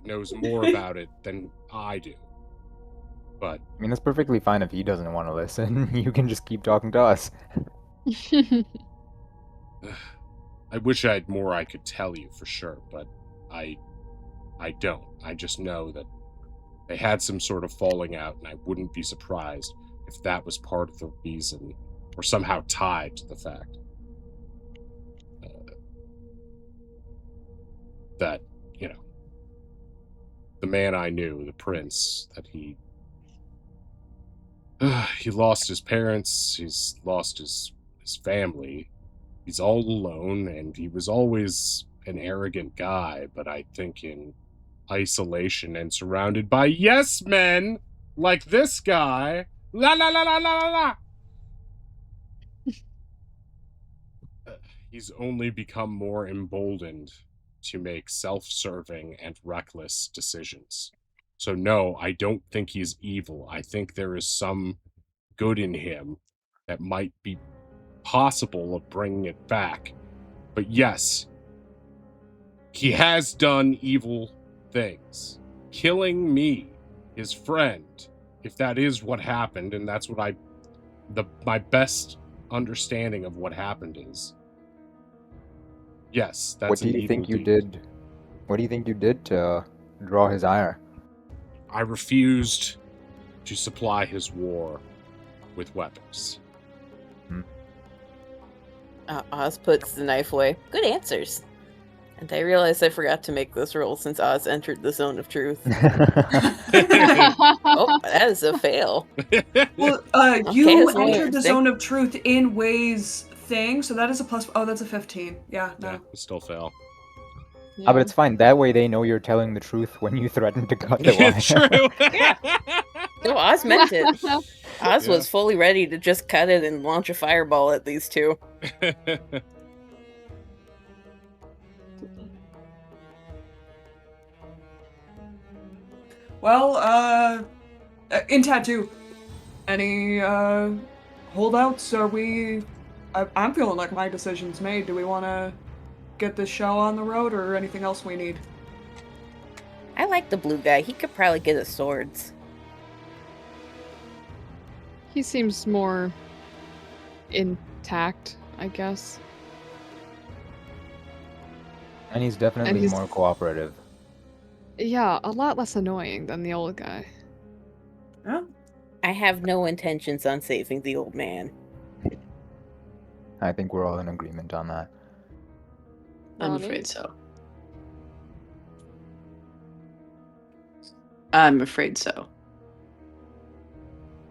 Speaker 1: knows more about it than I do. But
Speaker 2: I mean, it's perfectly fine if he doesn't want to listen. You can just keep talking to us.
Speaker 1: I wish I had more I could tell you for sure, but I don't. I just know that they had some sort of falling out, and I wouldn't be surprised if that was part of the reason, or somehow tied to the fact that, the man I knew, the prince, that he lost his parents, he's lost his family, he's all alone, and he was always an arrogant guy, but I think in isolation and surrounded by yes men like this guy, he's only become more emboldened to make self-serving and reckless decisions. So no, I don't think he's evil. I think there is some good in him that might be possible of bringing it back. But yes, he has done evil things. Killing me, his friend, if that is what happened, and that's what my best understanding of what happened is. Yes, that's
Speaker 2: What do you think you did? What do you think you did to draw his ire?
Speaker 1: I refused to supply his war with weapons.
Speaker 6: Oz puts the knife away. Good answers. And I realize I forgot to make this roll since Oz entered the zone of truth. Oh, that is a fail.
Speaker 3: Well,
Speaker 6: Okay,
Speaker 3: you
Speaker 6: that's really
Speaker 3: entered the
Speaker 6: interesting.
Speaker 3: zone of truth in Way's thing, so that is a plus. Oh, that's a 15. Yeah, no.
Speaker 1: Yeah, still fail.
Speaker 2: Ah, but it's fine. That way they know you're telling the truth when you threaten to cut the wire.
Speaker 1: It's true.
Speaker 6: Yeah. No, Oz meant it. Oz
Speaker 1: Yeah.
Speaker 6: was fully ready to just cut it and launch a fireball at these two.
Speaker 3: Well, in Tattoo, any holdouts? Are we? I'm feeling like my decision's made. Do we want to get this show on the road, or anything else we need?
Speaker 6: I like the blue guy. He could probably get us swords.
Speaker 4: He seems more intact, I guess.
Speaker 2: And he's definitely
Speaker 4: he's-
Speaker 2: more cooperative.
Speaker 4: Yeah, a lot less annoying than the old guy.
Speaker 3: Huh?
Speaker 6: I have no intentions on saving the old man.
Speaker 2: I think we're all in agreement on that.
Speaker 5: I'm
Speaker 4: Ronnie?
Speaker 5: afraid so. I'm afraid so.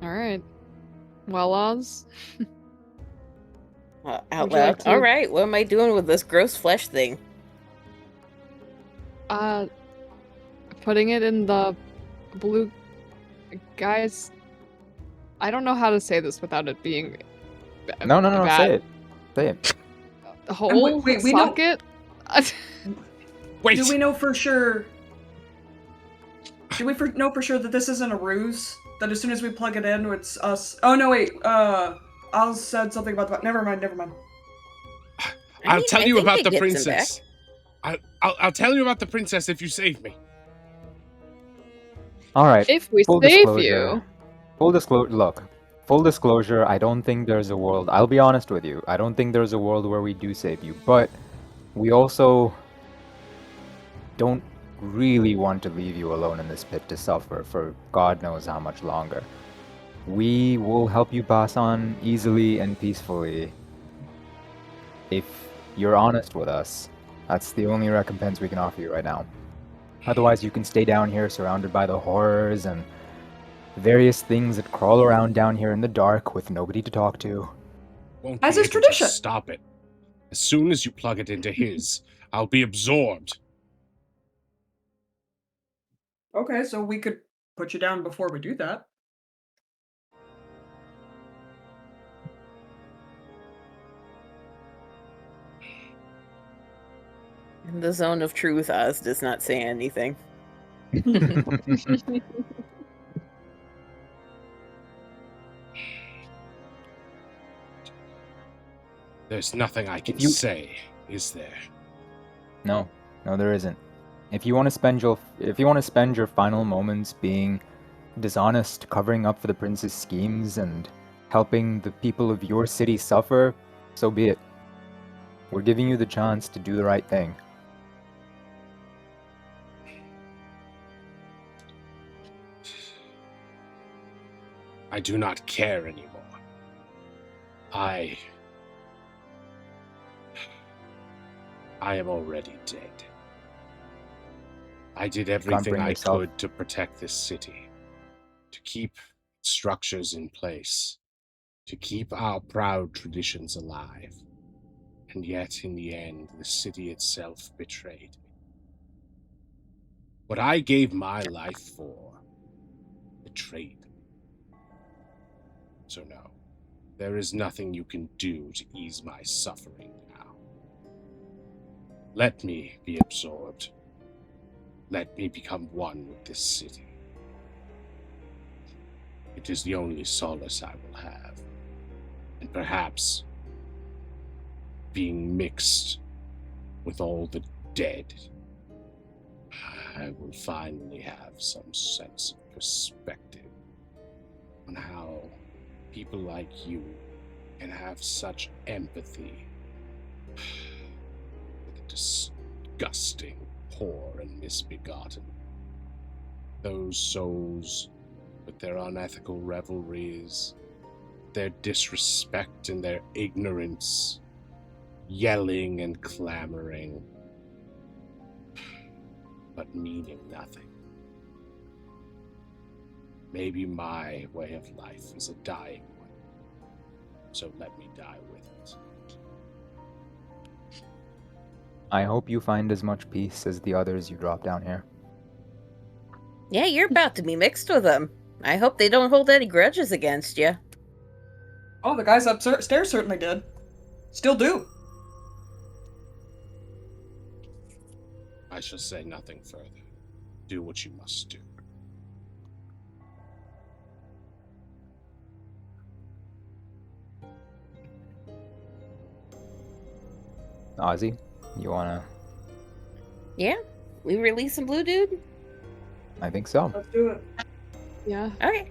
Speaker 4: All right. Well, Oz,
Speaker 6: Out
Speaker 4: Would you
Speaker 6: loud.
Speaker 4: like to-
Speaker 6: All right, what am I doing with this gross flesh thing?
Speaker 4: putting it in the blue guys. I don't know how to say this without it being
Speaker 2: No,
Speaker 4: bad.
Speaker 2: say it. Say it.
Speaker 4: Hole
Speaker 3: wait, we know-
Speaker 4: socket.
Speaker 1: Wait!
Speaker 3: Do we know for sure? Do we know for sure that this isn't a ruse? That as soon as we plug it in, it's us. Oh no, wait. Oz said something about that. Never mind.
Speaker 1: I'll tell
Speaker 6: I
Speaker 1: you
Speaker 6: think
Speaker 1: about
Speaker 6: it
Speaker 1: the
Speaker 6: gets him
Speaker 1: princess. I'll tell you about the princess if you save me.
Speaker 2: All right.
Speaker 4: If we
Speaker 2: Full
Speaker 4: save
Speaker 2: disclosure.
Speaker 4: you,
Speaker 2: Full disclosure. Look. Full disclosure. I don't think there's a world. I'll be honest with you. I don't think there's a world where we do save you. But we also don't really want to leave you alone in this pit to suffer for God knows how much longer. We will help you pass on easily and peacefully if you're honest with us. That's the only recompense we can offer you right now. Otherwise, you can stay down here surrounded by the horrors and various things that crawl around down here in the dark with nobody to talk to.
Speaker 1: Won't
Speaker 3: As
Speaker 1: be
Speaker 3: is
Speaker 1: able to
Speaker 3: tradition.
Speaker 1: stop it. As soon as you plug it into his, I'll be absorbed.
Speaker 3: Okay, so we could put you down before we do that.
Speaker 6: In the zone of truth, Oz does not say anything.
Speaker 1: There's nothing I can
Speaker 2: If you-
Speaker 1: say, is there?
Speaker 2: No, there isn't. If you want to spend your final moments being dishonest, covering up for the prince's schemes and helping the people of your city suffer, so be it. We're giving you the chance to do the right thing.
Speaker 1: I do not care anymore. I am already dead. I did everything
Speaker 2: bring
Speaker 1: I
Speaker 2: yourself-
Speaker 1: could to protect this city, to keep structures in place, to keep our proud traditions alive. And yet, in the end, the city itself betrayed me. What I gave my life for betrayed me. So no, there is nothing you can do to ease my suffering now. Let me be absorbed. Let me become one with this city. It is the only solace I will have. And perhaps being mixed with all the dead, I will finally have some sense of perspective on how people like you can have such empathy for the disgusting, poor, and misbegotten. Those souls with their unethical revelries, their disrespect and their ignorance, yelling and clamoring, but meaning nothing. Maybe my way of life is a dying one, so let me die with it.
Speaker 2: I hope you find as much peace as the others you drop down here.
Speaker 6: Yeah, you're about to be mixed with them. I hope they don't hold any grudges against you.
Speaker 3: Oh, the guys upstairs certainly did. Still do.
Speaker 1: I shall say nothing further. Do what you must do.
Speaker 2: Ozzy, you wanna?
Speaker 6: Yeah, we release some blue dude.
Speaker 2: I think so.
Speaker 3: Let's do it.
Speaker 4: Yeah.
Speaker 6: Okay.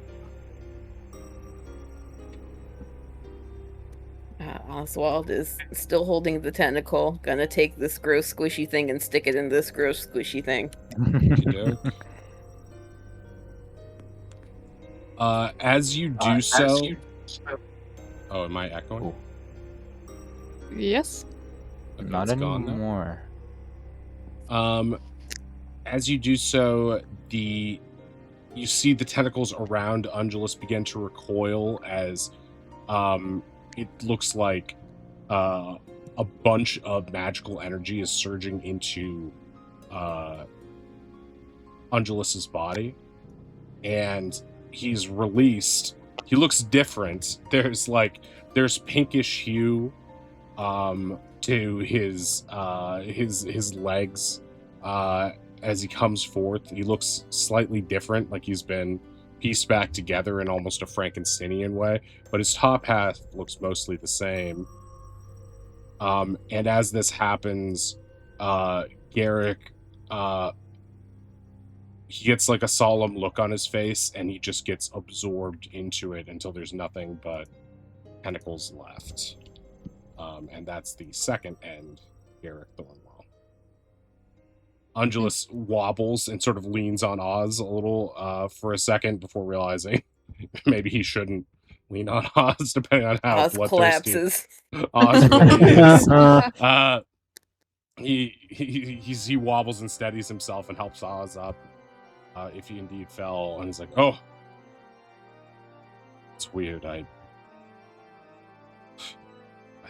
Speaker 6: Oswald is still holding the tentacle. Gonna take this gross squishy thing and stick it in this gross squishy thing.
Speaker 1: Okey-doke. As you do so... Oh, am I echoing?
Speaker 2: Oh.
Speaker 4: Yes.
Speaker 1: Okay,
Speaker 2: Not
Speaker 1: it's gone now.
Speaker 2: anymore.
Speaker 1: As you do so, you see the tentacles around Ungulus begin to recoil as it looks like a bunch of magical energy is surging into Ungulus's body, and he's released. He looks different. There's pinkish hue to his legs as he comes forth. He looks slightly different, like he's been pieced back together in almost a Frankensteinian way, but his top half looks mostly the same. And as this happens, Garrick, he gets like a solemn look on his face, and he just gets absorbed into it until there's nothing but tentacles left. And that's the second end, Garrick Thornwell. Ungulus wobbles and sort of leans on Oz a little for a second before realizing maybe he shouldn't lean on Oz, depending on how
Speaker 6: Oz
Speaker 1: bloodthirsty
Speaker 6: collapses.
Speaker 1: Oz really is. He wobbles and steadies himself and helps Oz up if he indeed fell, and he's like, "Oh, it's weird. I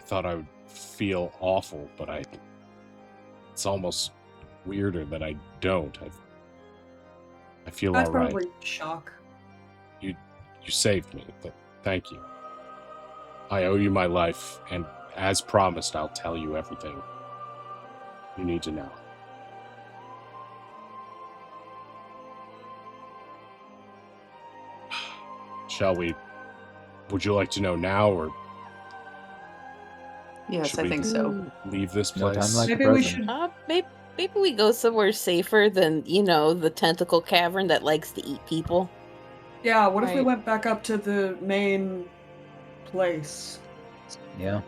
Speaker 1: thought I would feel awful, but it's almost weirder that I don't. I feel
Speaker 3: That's
Speaker 1: all right.
Speaker 3: probably shock.
Speaker 1: You saved me. Thank you. I owe you my life, and as promised, I'll tell you everything you need to know." Shall we? Would you like to know now, or
Speaker 5: Yes,
Speaker 1: should
Speaker 5: I
Speaker 1: we
Speaker 5: think so.
Speaker 1: leave this
Speaker 2: No
Speaker 1: place?
Speaker 2: time like
Speaker 3: Maybe
Speaker 2: the
Speaker 3: we
Speaker 2: present.
Speaker 3: should.
Speaker 6: Maybe we go somewhere safer than, the tentacle cavern that likes to eat people.
Speaker 3: Yeah, what if we
Speaker 4: Right.
Speaker 3: went back up to the main place?
Speaker 2: Yeah.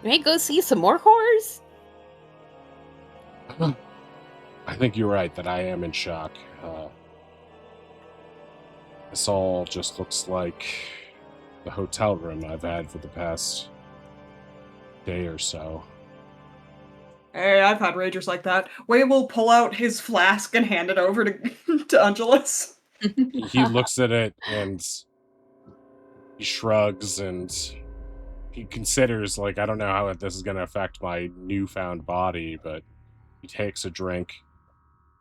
Speaker 6: May go see some more horrors?
Speaker 1: I think you're right that I am in shock. This all just looks like the hotel room I've had for the past day or so.
Speaker 3: Hey, I've had ragers like that. Wade will pull out his flask and hand it over to to Ungulus.
Speaker 1: He looks at it and he shrugs and he considers, like, I don't know how this is going to affect my newfound body, but he takes a drink,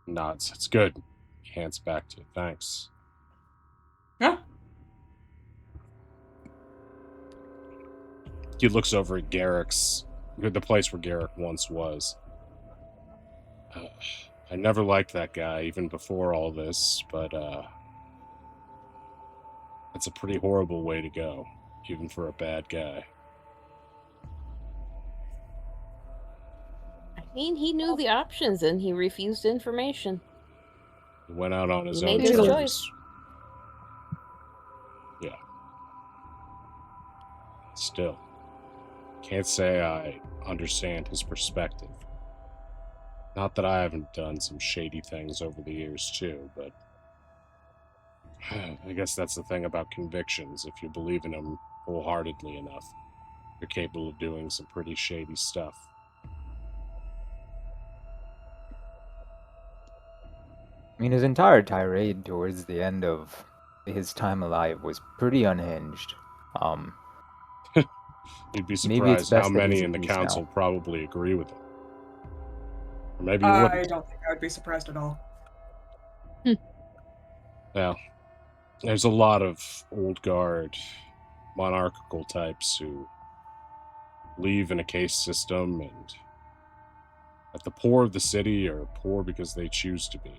Speaker 1: nods. It's good. He hands it back to you. Thanks.
Speaker 3: Yeah.
Speaker 1: He looks over at Garrick's, the place where Garrick once was. I never liked that guy, even before all this, but that's a pretty horrible way to go, even for a bad guy.
Speaker 6: I mean, he knew the options and he refused information.
Speaker 1: He went out on his
Speaker 6: He
Speaker 1: own
Speaker 6: made his
Speaker 1: terms.
Speaker 6: choice.
Speaker 1: Yeah. Still, can't say I understand his perspective. Not that I haven't done some shady things over the years too, but I guess that's the thing about convictions. If you believe in them wholeheartedly enough, you're capable of doing some pretty shady stuff.
Speaker 2: I mean, his entire tirade towards the end of his time alive was pretty unhinged.
Speaker 1: You'd be
Speaker 2: Maybe it's
Speaker 1: surprised
Speaker 2: best
Speaker 1: how
Speaker 2: that
Speaker 1: many
Speaker 2: he's
Speaker 1: in the
Speaker 2: at peace now.
Speaker 1: council probably agree with him. Or maybe you
Speaker 3: I
Speaker 1: wouldn't.
Speaker 3: don't think I would be surprised at all.
Speaker 1: Well, there's a lot of old guard, monarchical types who believe in a caste system and that the poor of the city are poor because they choose to be.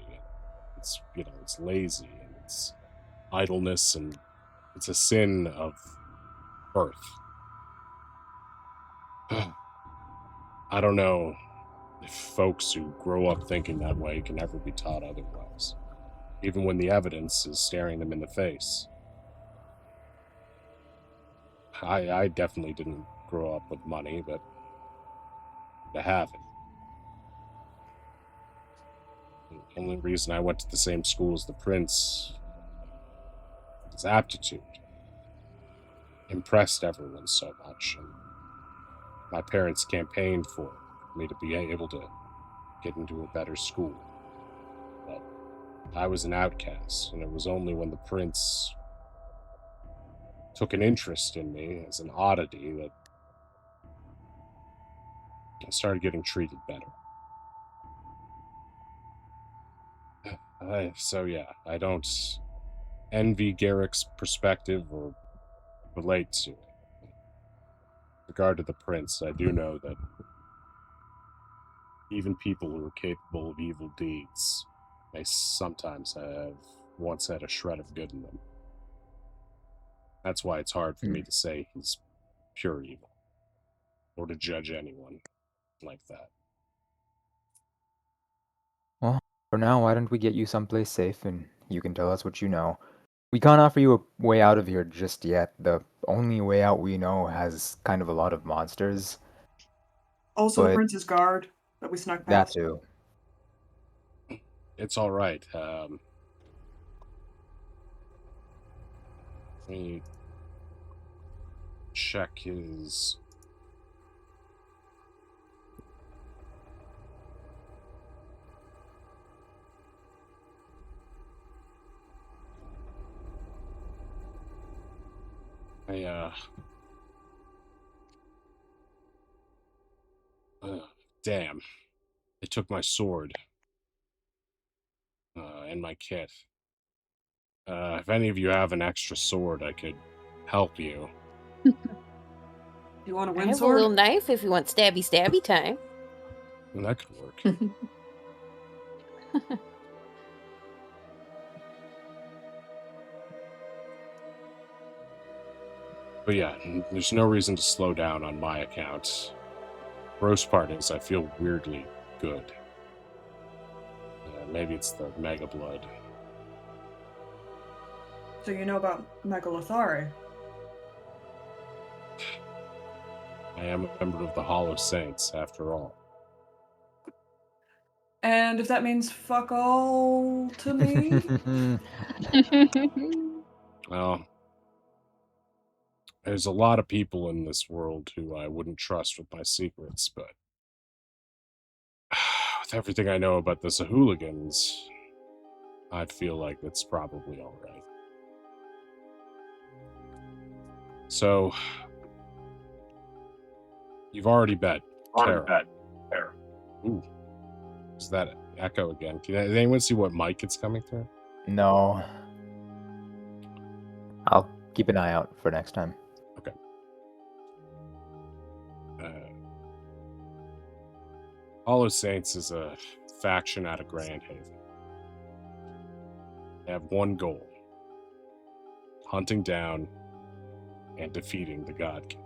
Speaker 1: It's, it's lazy and it's idleness and it's a sin of birth. I don't know if folks who grow up thinking that way can ever be taught otherwise. even when the evidence is staring them in the face. I definitely didn't grow up with money, but I have it. The only reason I went to the same school as the prince is aptitude. Impressed everyone so much, and my parents campaigned for me to be able to get into a better school. But I was an outcast, and it was only when the prince took an interest in me as an oddity that I started getting treated better. So yeah, I don't envy Garrick's perspective or relate to it. With regard to the prince, I do know that even people who are capable of evil deeds may sometimes have once had a shred of good in them. That's why it's hard for me to say he's pure evil, or to judge anyone like that.
Speaker 2: Well, for now, why don't we get you someplace safe and you can tell us what you know? We can't offer you a way out of here just yet. The only way out we know has kind of a lot of monsters.
Speaker 3: Also, the
Speaker 2: But
Speaker 3: Prince's Guard that we snuck
Speaker 2: that
Speaker 3: past.
Speaker 2: too.
Speaker 1: It's all right. Let me check his... damn. They took my sword. And my kit. If any of you have an extra sword, I could help you.
Speaker 3: You want a
Speaker 6: I have a
Speaker 3: windsword?
Speaker 6: little knife if you want stabby time.
Speaker 1: Well, that could work. But yeah, there's no reason to slow down on my account. Gross part is I feel weirdly good. Maybe it's the mega blood.
Speaker 3: So you know about Megalothari?
Speaker 1: I am a member of the Hollow Saints, after all.
Speaker 3: And if that means fuck all to me?
Speaker 1: Well, there's a lot of people in this world who I wouldn't trust with my secrets, but with everything I know about the Sahouligans, I feel like it's probably all right. So, you've already bet Kara. Ooh, is that echo again? Can anyone see what mic it's coming through?
Speaker 2: No. I'll keep an eye out for next time.
Speaker 1: Okay. Hollow Saints is a faction out of Grand Haven. They have one goal: hunting down and defeating the God King.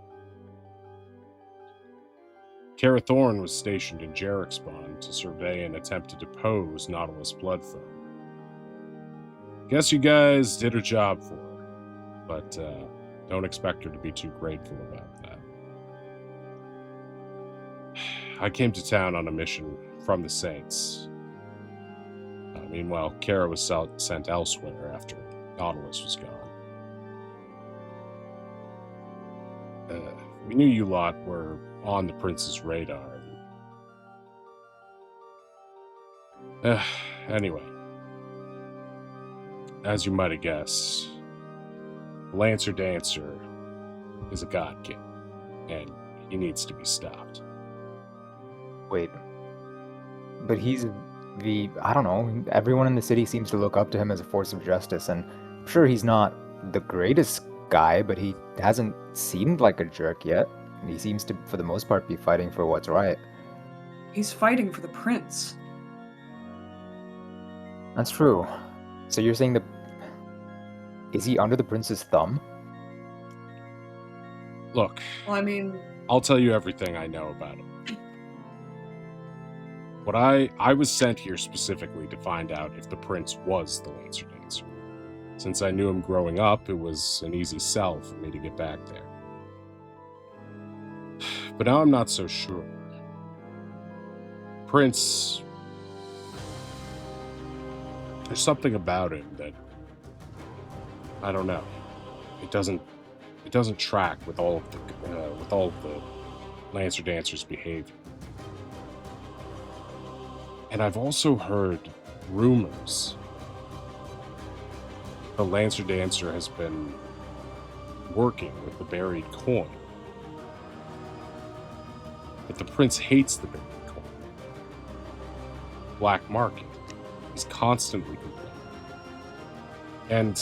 Speaker 1: Kara Thorne was stationed in Jarrickspawn to survey and attempt to depose Nautilus Bloodfoam. Guess you guys did her job for her, but don't expect her to be too grateful about that. I came to town on a mission from the Saints. Meanwhile, Kara was sent elsewhere after Nautilus was gone. We knew you lot were on the Prince's radar. Anyway, as you might have guessed, Lancer Dancer is a god king, and he needs to be stopped.
Speaker 2: Wait. But he's I don't know, everyone in the city seems to look up to him as a force of justice, and I'm sure he's not the greatest guy, but he hasn't seemed like a jerk yet. He seems to, for the most part, be fighting for what's right.
Speaker 3: He's fighting for the prince.
Speaker 2: That's true. So you're saying is he under the prince's thumb?
Speaker 1: Look,
Speaker 3: Well, I mean,
Speaker 1: I'll tell you everything I know about him. But I was sent here specifically to find out if the prince was the Lancer Dancer. Since I knew him growing up, it was an easy sell for me to get back there. But now I'm not so sure. Prince... There's something about him that... I don't know. It doesn't track with all of the Lancer Dancer's behavior. And I've also heard rumors the Lancer Dancer has been working with the buried coin. But the prince hates the buried coin. Black market. He's constantly complaining. And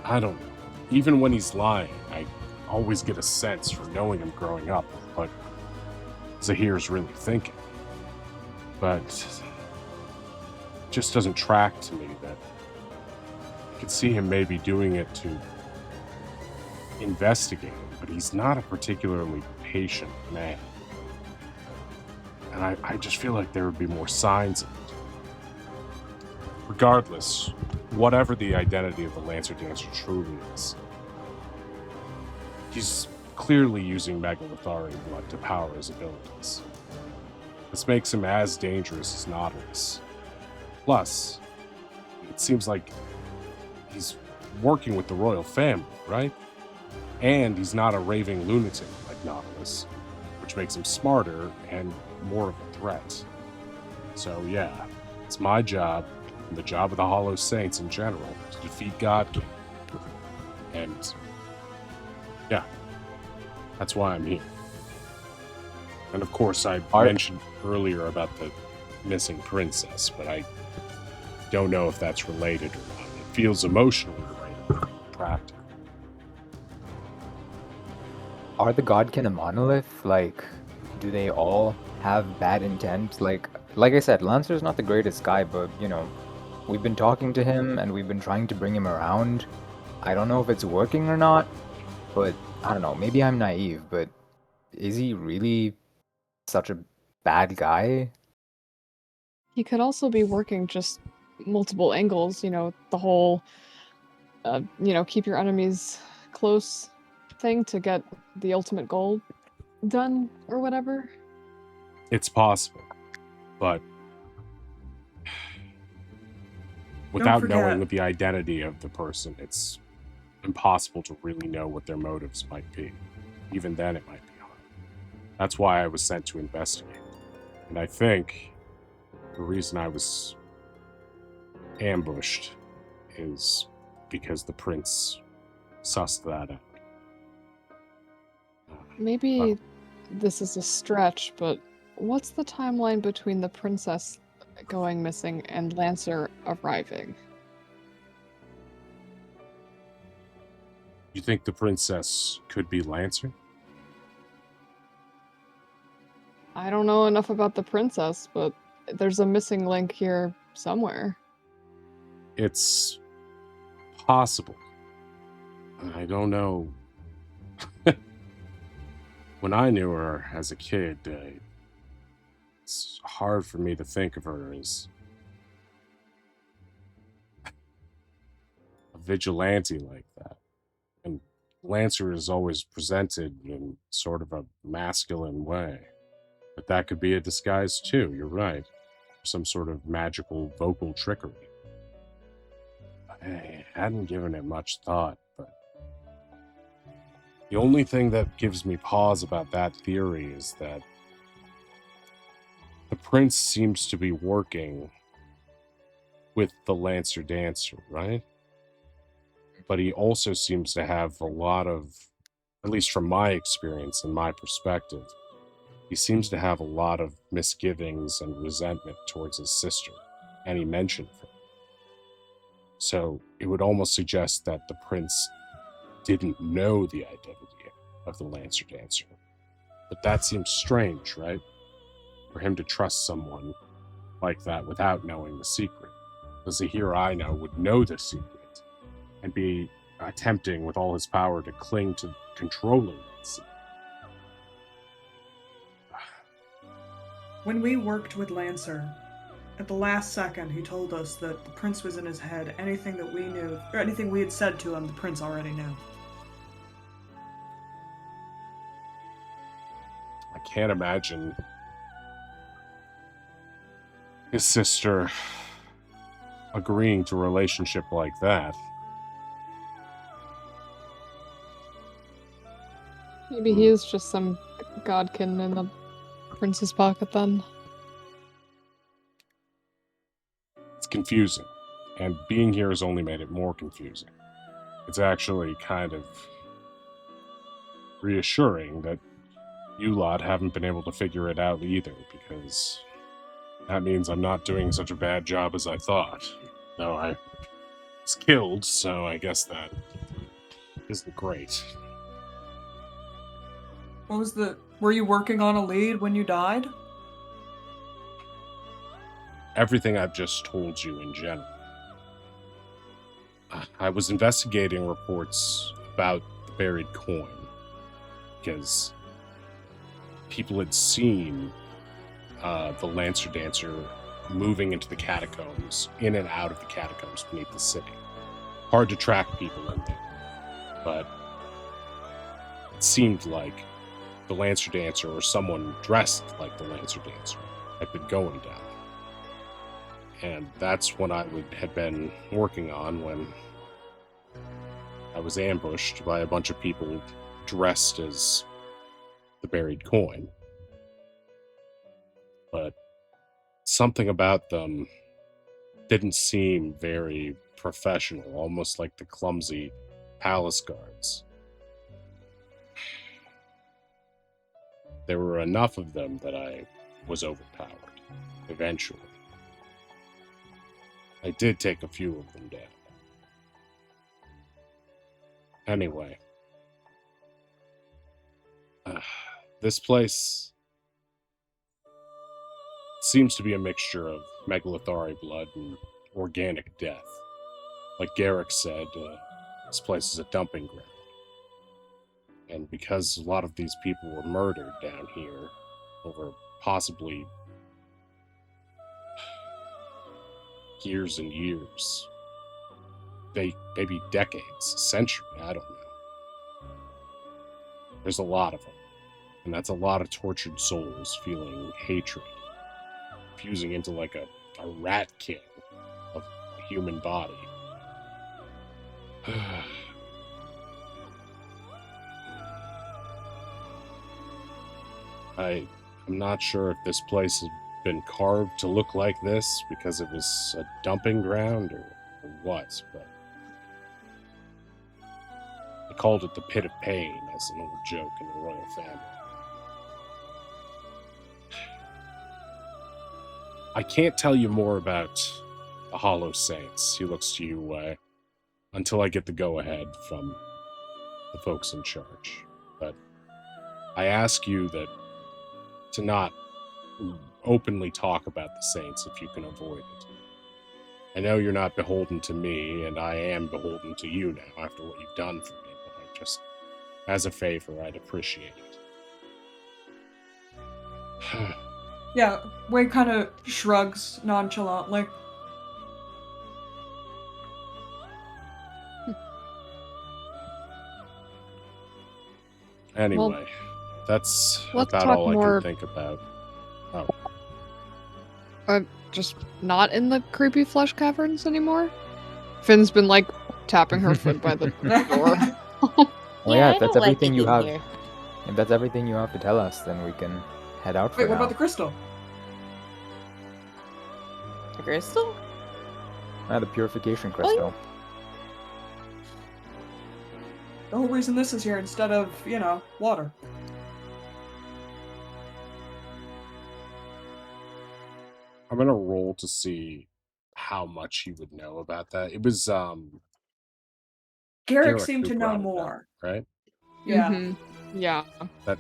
Speaker 1: I don't know. Even when he's lying, I always get a sense from knowing him growing up what Zahir's really thinking. But it just doesn't track to me that I could see him maybe doing it to investigate him, but he's not a particularly patient man. And I just feel like there would be more signs of it. Regardless, whatever the identity of the Lancer Dancer truly is, he's clearly using Megalitharan blood to power his abilities. This makes him as dangerous as Nautilus. Plus, it seems like he's working with the royal family, right? And he's not a raving lunatic like Nautilus, which makes him smarter and more of a threat. So yeah, it's my job, and the job of the Hollow Saints in general, to defeat God King. And yeah, that's why I'm here. And of course, I mentioned earlier about the missing princess, but I don't know if that's related or not. It feels emotionally related, practically.
Speaker 2: Are the Godkin a monolith? Like, do they all have bad intent? Like I said, Lancer's not the greatest guy, but, you know, we've been talking to him and we've been trying to bring him around. I don't know if it's working or not, but I don't know. Maybe I'm naive, but is he really such a bad guy?
Speaker 4: He could also be working just multiple angles, the whole, keep your enemies close thing to get the ultimate goal done or whatever.
Speaker 1: It's possible, but without knowing the identity of the person, it's impossible to really know what their motives might be. Even then, it might be hard. That's why I was sent to investigate. And I think the reason I was ambushed is because the prince sussed that out.
Speaker 4: Maybe this is a stretch, but what's the timeline between the princess going missing and Lancer arriving?
Speaker 1: You think the princess could be Lancer?
Speaker 4: I don't know enough about the princess, but there's a missing link here somewhere.
Speaker 1: It's possible. I don't know. When I knew her as a kid, it's hard for me to think of her as a vigilante like that. And Lancer is always presented in sort of a masculine way. But that could be a disguise too, you're right. Some sort of magical vocal trickery. I hadn't given it much thought, but the only thing that gives me pause about that theory is that the prince seems to be working with the Lancer Dancer, right? But he also seems to have a lot of, at least from my experience and my perspective, he seems to have a lot of misgivings and resentment towards his sister, and he mentioned her. So it would almost suggest that the prince didn't know the identity of the Lancer Dancer. But that seems strange, right? For him to trust someone like that without knowing the secret. The Zahir I know would know the secret and be attempting with all his power to cling to controlling that secret.
Speaker 3: When we worked with Lancer, at the last second, he told us that the prince was in his head. Anything that we knew, or anything we had said to him, the prince already knew.
Speaker 1: I can't imagine his sister agreeing to a relationship like that.
Speaker 4: Maybe he is just some godkin in the prince's pocket then.
Speaker 1: It's confusing, and being here has only made it more confusing. It's actually kind of reassuring that you lot haven't been able to figure it out either, because that means I'm not doing such a bad job as I thought. Though I was killed, so I guess that isn't great.
Speaker 3: What was the... Were you working on a lead when you died?
Speaker 1: Everything I've just told you in general. I was investigating reports about the buried coin, because people had seen the Lancer Dancer moving into the catacombs, in and out of the catacombs beneath the city. Hard to track people in there, but it seemed like the Lancer Dancer, or someone dressed like the Lancer Dancer, had been going down. And that's what I had been working on when I was ambushed by a bunch of people dressed as the buried coin. But something about them didn't seem very professional, almost like the clumsy palace guards. There were enough of them that I was overpowered, eventually. I did take a few of them down. Anyway. This place seems to be a mixture of Megalothari blood and organic death. Like Garrick said, this place is a dumping ground. And because a lot of these people were murdered down here over possibly years and years, maybe decades, a century, I don't know. There's a lot of them. And that's a lot of tortured souls feeling hatred, fusing into like a rat king of a human body. I'm not sure if this place has been carved to look like this because it was a dumping ground or what, but they called it the Pit of Pain as an old joke in the royal family. I can't tell you more about the Hollow Saints. He looks to you until I get the go-ahead from the folks in charge. But I ask you to not openly talk about the Saints if you can avoid it. I know you're not beholden to me, and I am beholden to you now after what you've done for me, but I just, as a favor, I'd appreciate it.
Speaker 3: Yeah, Wade kind of shrugs nonchalantly.
Speaker 1: Anyway, that's
Speaker 4: let's
Speaker 1: about
Speaker 4: talk
Speaker 1: all I
Speaker 4: more-
Speaker 1: can think about. Oh.
Speaker 4: Just not in the creepy flesh caverns anymore? Finn's been like tapping her foot by the door.
Speaker 2: Well, yeah,
Speaker 6: I
Speaker 2: if that's
Speaker 6: don't like
Speaker 2: everything
Speaker 6: it
Speaker 2: you
Speaker 6: in
Speaker 2: have,
Speaker 6: here.
Speaker 2: if that's everything you have to tell us, then we can head out for
Speaker 3: Wait, what
Speaker 2: now.
Speaker 3: about the crystal?
Speaker 6: The crystal?
Speaker 2: The purification crystal.
Speaker 3: The whole reason this is here instead of, water.
Speaker 1: I'm gonna roll to see how much he would know about that. It was
Speaker 3: Garrick
Speaker 1: Garrick
Speaker 3: seemed
Speaker 1: who
Speaker 3: to know
Speaker 1: brought it up,
Speaker 3: more.
Speaker 1: right?
Speaker 3: Yeah.
Speaker 4: Mhm. Yeah.
Speaker 1: That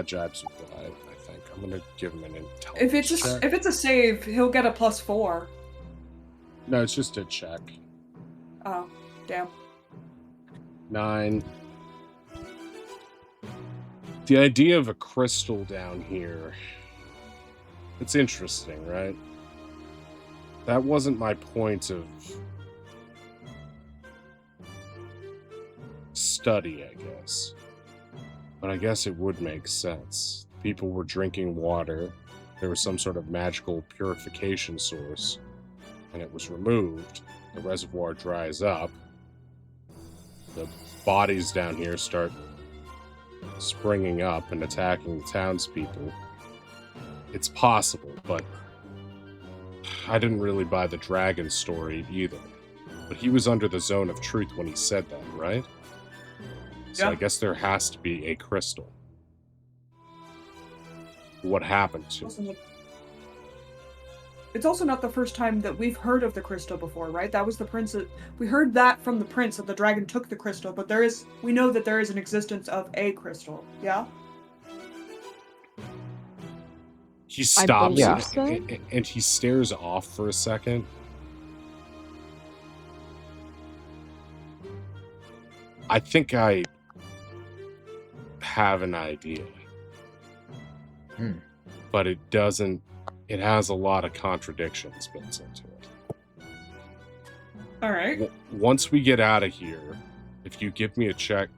Speaker 1: jibes with what I think. I'm gonna give him an intelligence check.
Speaker 3: If it's a save, he'll get a +4.
Speaker 1: No, it's just a check.
Speaker 3: Oh, damn.
Speaker 1: 9. The idea of a crystal down here It's interesting, right? That wasn't my point of study, I guess. But I guess it would make sense. People were drinking water. There was some sort of magical purification source, and it was removed. The reservoir dries up. The bodies down here start springing up and attacking the townspeople. It's possible, but I didn't really buy the dragon story either. But he was under the zone of truth when he said that, right? So
Speaker 3: Yeah.
Speaker 1: I guess there has to be a crystal. What happened to it?
Speaker 3: It's also not the first time that we've heard of the crystal before, right? That was the prince. We heard that from the prince that the dragon took the crystal, but we know that there is an existence of a crystal. Yeah.
Speaker 1: He stops
Speaker 4: believe so.
Speaker 1: and he stares off for a second. I think I have an idea. But it doesn't. It has a lot of contradictions built into it.
Speaker 3: All right.
Speaker 1: Once we get out of here, if you give me a check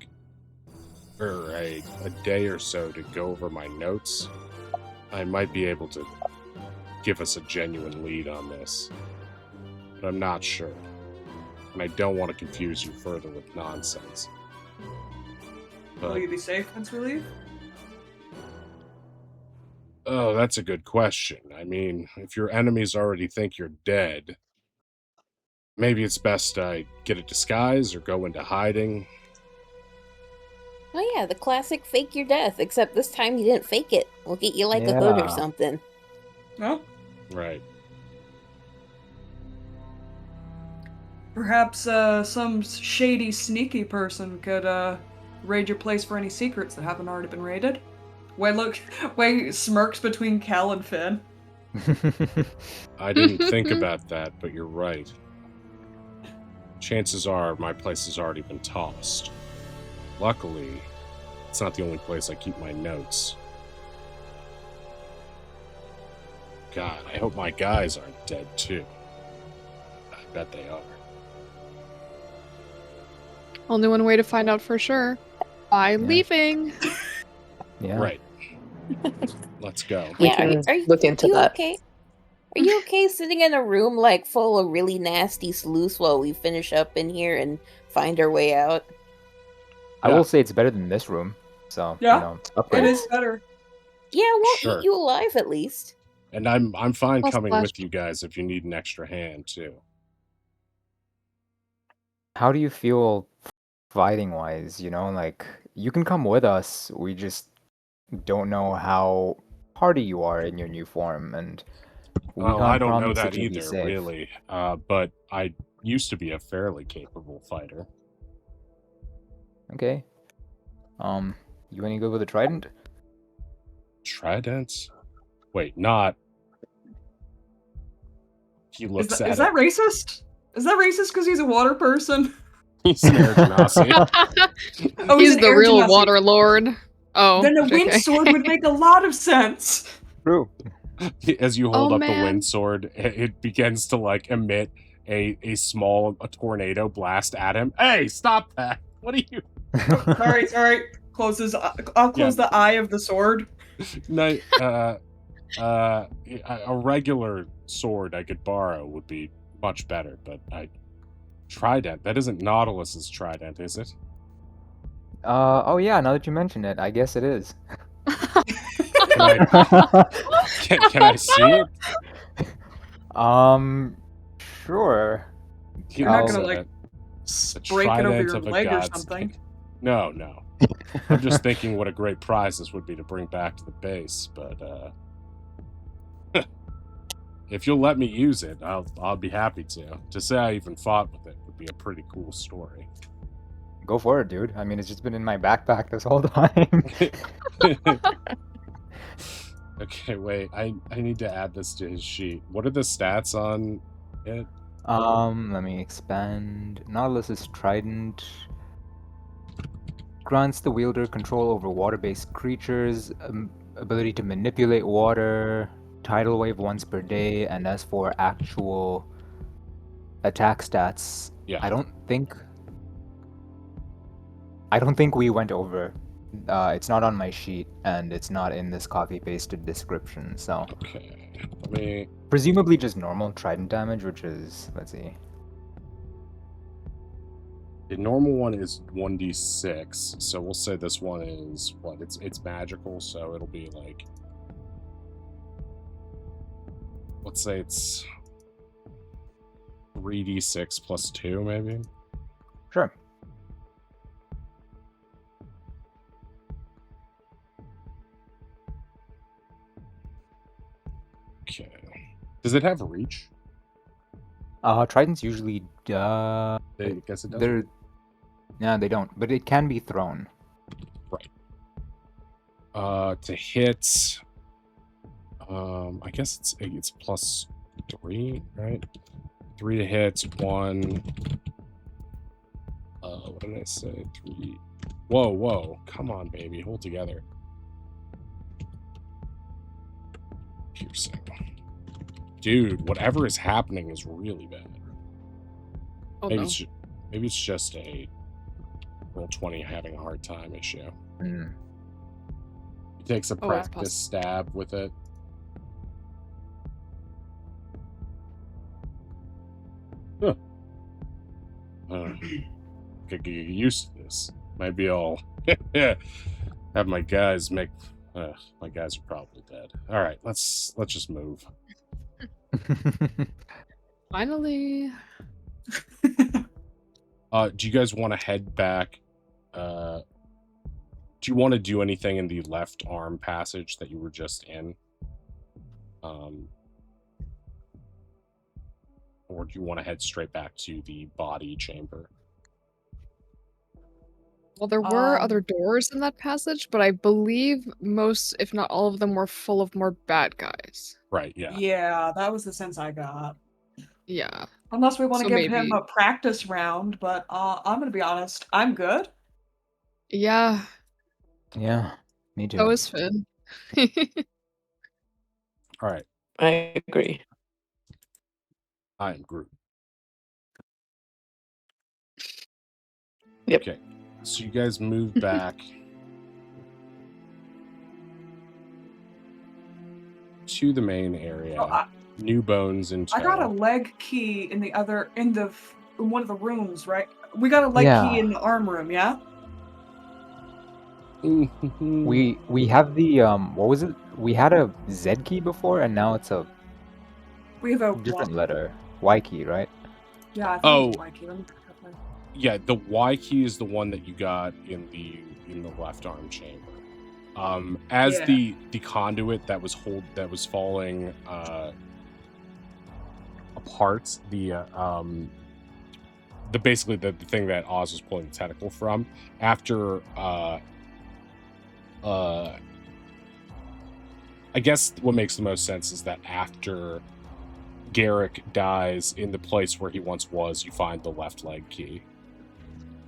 Speaker 1: or a day or so to go over my notes, I might be able to give us a genuine lead on this. But I'm not sure. And I don't want to confuse you further with nonsense.
Speaker 3: Will you be safe once we leave?
Speaker 1: Oh, that's a good question. I mean, if your enemies already think you're dead, maybe it's best I get a disguise or go into hiding.
Speaker 6: Oh yeah, the classic fake your death, except this time you didn't fake it. We'll get you like a hood or
Speaker 2: Yeah.
Speaker 6: something.
Speaker 3: No.
Speaker 1: Right.
Speaker 3: Perhaps some shady, sneaky person could raid your place for any secrets that haven't already been raided. Way smirks between Cal and Finn.
Speaker 1: I didn't think about that, but you're right. Chances are my place has already been tossed. Luckily, it's not the only place I keep my notes. God, I hope my guys aren't dead too. I bet they are.
Speaker 4: Only one way to find out for sure. By leaving.
Speaker 2: Yeah.
Speaker 1: Right. Let's go.
Speaker 5: We
Speaker 6: Yeah,
Speaker 5: can
Speaker 6: are you,
Speaker 5: look into
Speaker 6: you
Speaker 5: that.
Speaker 6: okay? Are you okay sitting in a room like full of really nasty sleuths while we finish up in here and find our way out?
Speaker 2: I
Speaker 1: Yeah.
Speaker 2: will say it's better than this room. So,
Speaker 3: Yeah,
Speaker 2: you know,
Speaker 3: It
Speaker 2: upgrades.
Speaker 3: is better.
Speaker 6: Yeah, it won't
Speaker 1: Sure.
Speaker 6: eat you alive at least.
Speaker 1: And I'm fine
Speaker 4: Plus
Speaker 1: coming
Speaker 4: flash.
Speaker 1: with you guys if you need an extra hand too.
Speaker 2: How do you feel fighting wise? You know, like you can come with us. We just don't know how hardy you are in your new form, and we
Speaker 1: Oh,
Speaker 2: can't
Speaker 1: I don't know
Speaker 2: promise
Speaker 1: that
Speaker 2: you'll be
Speaker 1: either,
Speaker 2: safe.
Speaker 1: really. But I used to be a fairly capable fighter.
Speaker 2: Okay. You any good with a trident?
Speaker 1: Tridents? Wait, not. He
Speaker 3: Is
Speaker 1: looks
Speaker 3: that,
Speaker 1: at
Speaker 3: is
Speaker 1: it.
Speaker 3: that racist? Is that racist because he's a water person?
Speaker 1: He's an air genasi.
Speaker 3: Oh,
Speaker 4: He's
Speaker 3: an
Speaker 4: the
Speaker 3: air
Speaker 4: real
Speaker 3: genasi.
Speaker 4: water lord. Oh,
Speaker 3: Then a
Speaker 4: JK.
Speaker 3: wind sword would make a lot of sense.
Speaker 2: True.
Speaker 1: As you hold
Speaker 4: Oh,
Speaker 1: up the
Speaker 4: man.
Speaker 1: wind sword, it begins to like emit a tornado blast at him. Hey, stop that! What are you?
Speaker 3: Sorry. I'll close the eye of the sword.
Speaker 1: No, a regular sword I could borrow would be much better, but trident. That isn't Nautilus's trident, is it?
Speaker 2: Oh yeah, now that you mention it, I guess it is.
Speaker 1: Can I see it?
Speaker 2: Sure.
Speaker 3: You're not
Speaker 2: I'll-
Speaker 3: gonna like break it over
Speaker 1: trident
Speaker 3: your
Speaker 1: of a
Speaker 3: leg or
Speaker 1: god's
Speaker 3: something.
Speaker 1: king. No. I'm just thinking what a great prize this would be to bring back to the base, but if you'll let me use it, I'll be happy to. To say I even fought with it would be a pretty cool story.
Speaker 2: Go for it, dude. I mean, it's just been in my backpack this whole time.
Speaker 1: Okay, wait. I need to add this to his sheet. What are the stats on it?
Speaker 2: Let me expand. Nautilus's trident grants the wielder control over water-based creatures, ability to manipulate water, tidal wave once per day, and as for actual attack stats,
Speaker 1: Yeah.
Speaker 2: I don't think we went over. It's not on my sheet, and it's not in this copy-pasted description, so
Speaker 1: Okay. Let me.
Speaker 2: presumably just normal trident damage, which is, let's see.
Speaker 1: The normal one is 1d6, so we'll say this one is what? It's magical, so it'll be like, let's say it's 3d6 plus 2, maybe.
Speaker 2: Sure.
Speaker 1: Okay. Does it have reach?
Speaker 2: Tridents usually
Speaker 1: I guess it doesn't.
Speaker 2: they're no, they don't, but it can be thrown.
Speaker 1: To hit, I guess it's plus 3, right? 3 to hit, 1. What did I say? 3. Whoa! Come on, baby, hold together. Piercing, dude. Whatever is happening is really bad.
Speaker 4: Oh
Speaker 1: Maybe
Speaker 4: no.
Speaker 1: maybe it's just a roll 20 having a hard time issue.
Speaker 2: Mm.
Speaker 1: He takes a
Speaker 4: Oh, that's
Speaker 1: practice stab with it. Huh. Could get used to this. Maybe I'll have my guys make. My guys are probably dead. All right, let's just move.
Speaker 4: Finally.
Speaker 1: Do you guys want to head back? Do you want to do anything in the left arm passage that you were just in? Or do you want to head straight back to the body chamber?
Speaker 4: Well, there were other doors in that passage, but I believe most, if not all of them, were full of more bad guys.
Speaker 1: Right, yeah.
Speaker 3: Yeah, that was the sense I got.
Speaker 4: Yeah.
Speaker 3: Unless we want to
Speaker 4: So
Speaker 3: give him
Speaker 4: maybe-
Speaker 3: a practice round, but I'm gonna be honest, I'm good.
Speaker 4: Yeah.
Speaker 2: Yeah, me too.
Speaker 4: That was Finn.
Speaker 1: All right,
Speaker 5: I agree.
Speaker 1: I am Groot.
Speaker 5: Yep.
Speaker 1: Okay, so you guys move back to the main area.
Speaker 3: Oh,
Speaker 1: New bones in tow.
Speaker 3: I got a leg key in in one of the rooms, right? We got a leg
Speaker 2: Yeah.
Speaker 3: key in the arm room, yeah?
Speaker 2: We have the what was it? We had a Z key before, and now it's a
Speaker 3: We have a
Speaker 2: different letter. Y key, right?
Speaker 3: Yeah, I think
Speaker 1: Oh.
Speaker 3: it's a Y key. Let me pick up my...
Speaker 1: Yeah, the Y key is the one that you got in the left arm chamber. As
Speaker 3: Yeah.
Speaker 1: the conduit that was falling apart, basically the thing that Oz was pulling the tentacle from, after I guess what makes the most sense is that after Garrick dies in the place where he once was, you find the left leg key.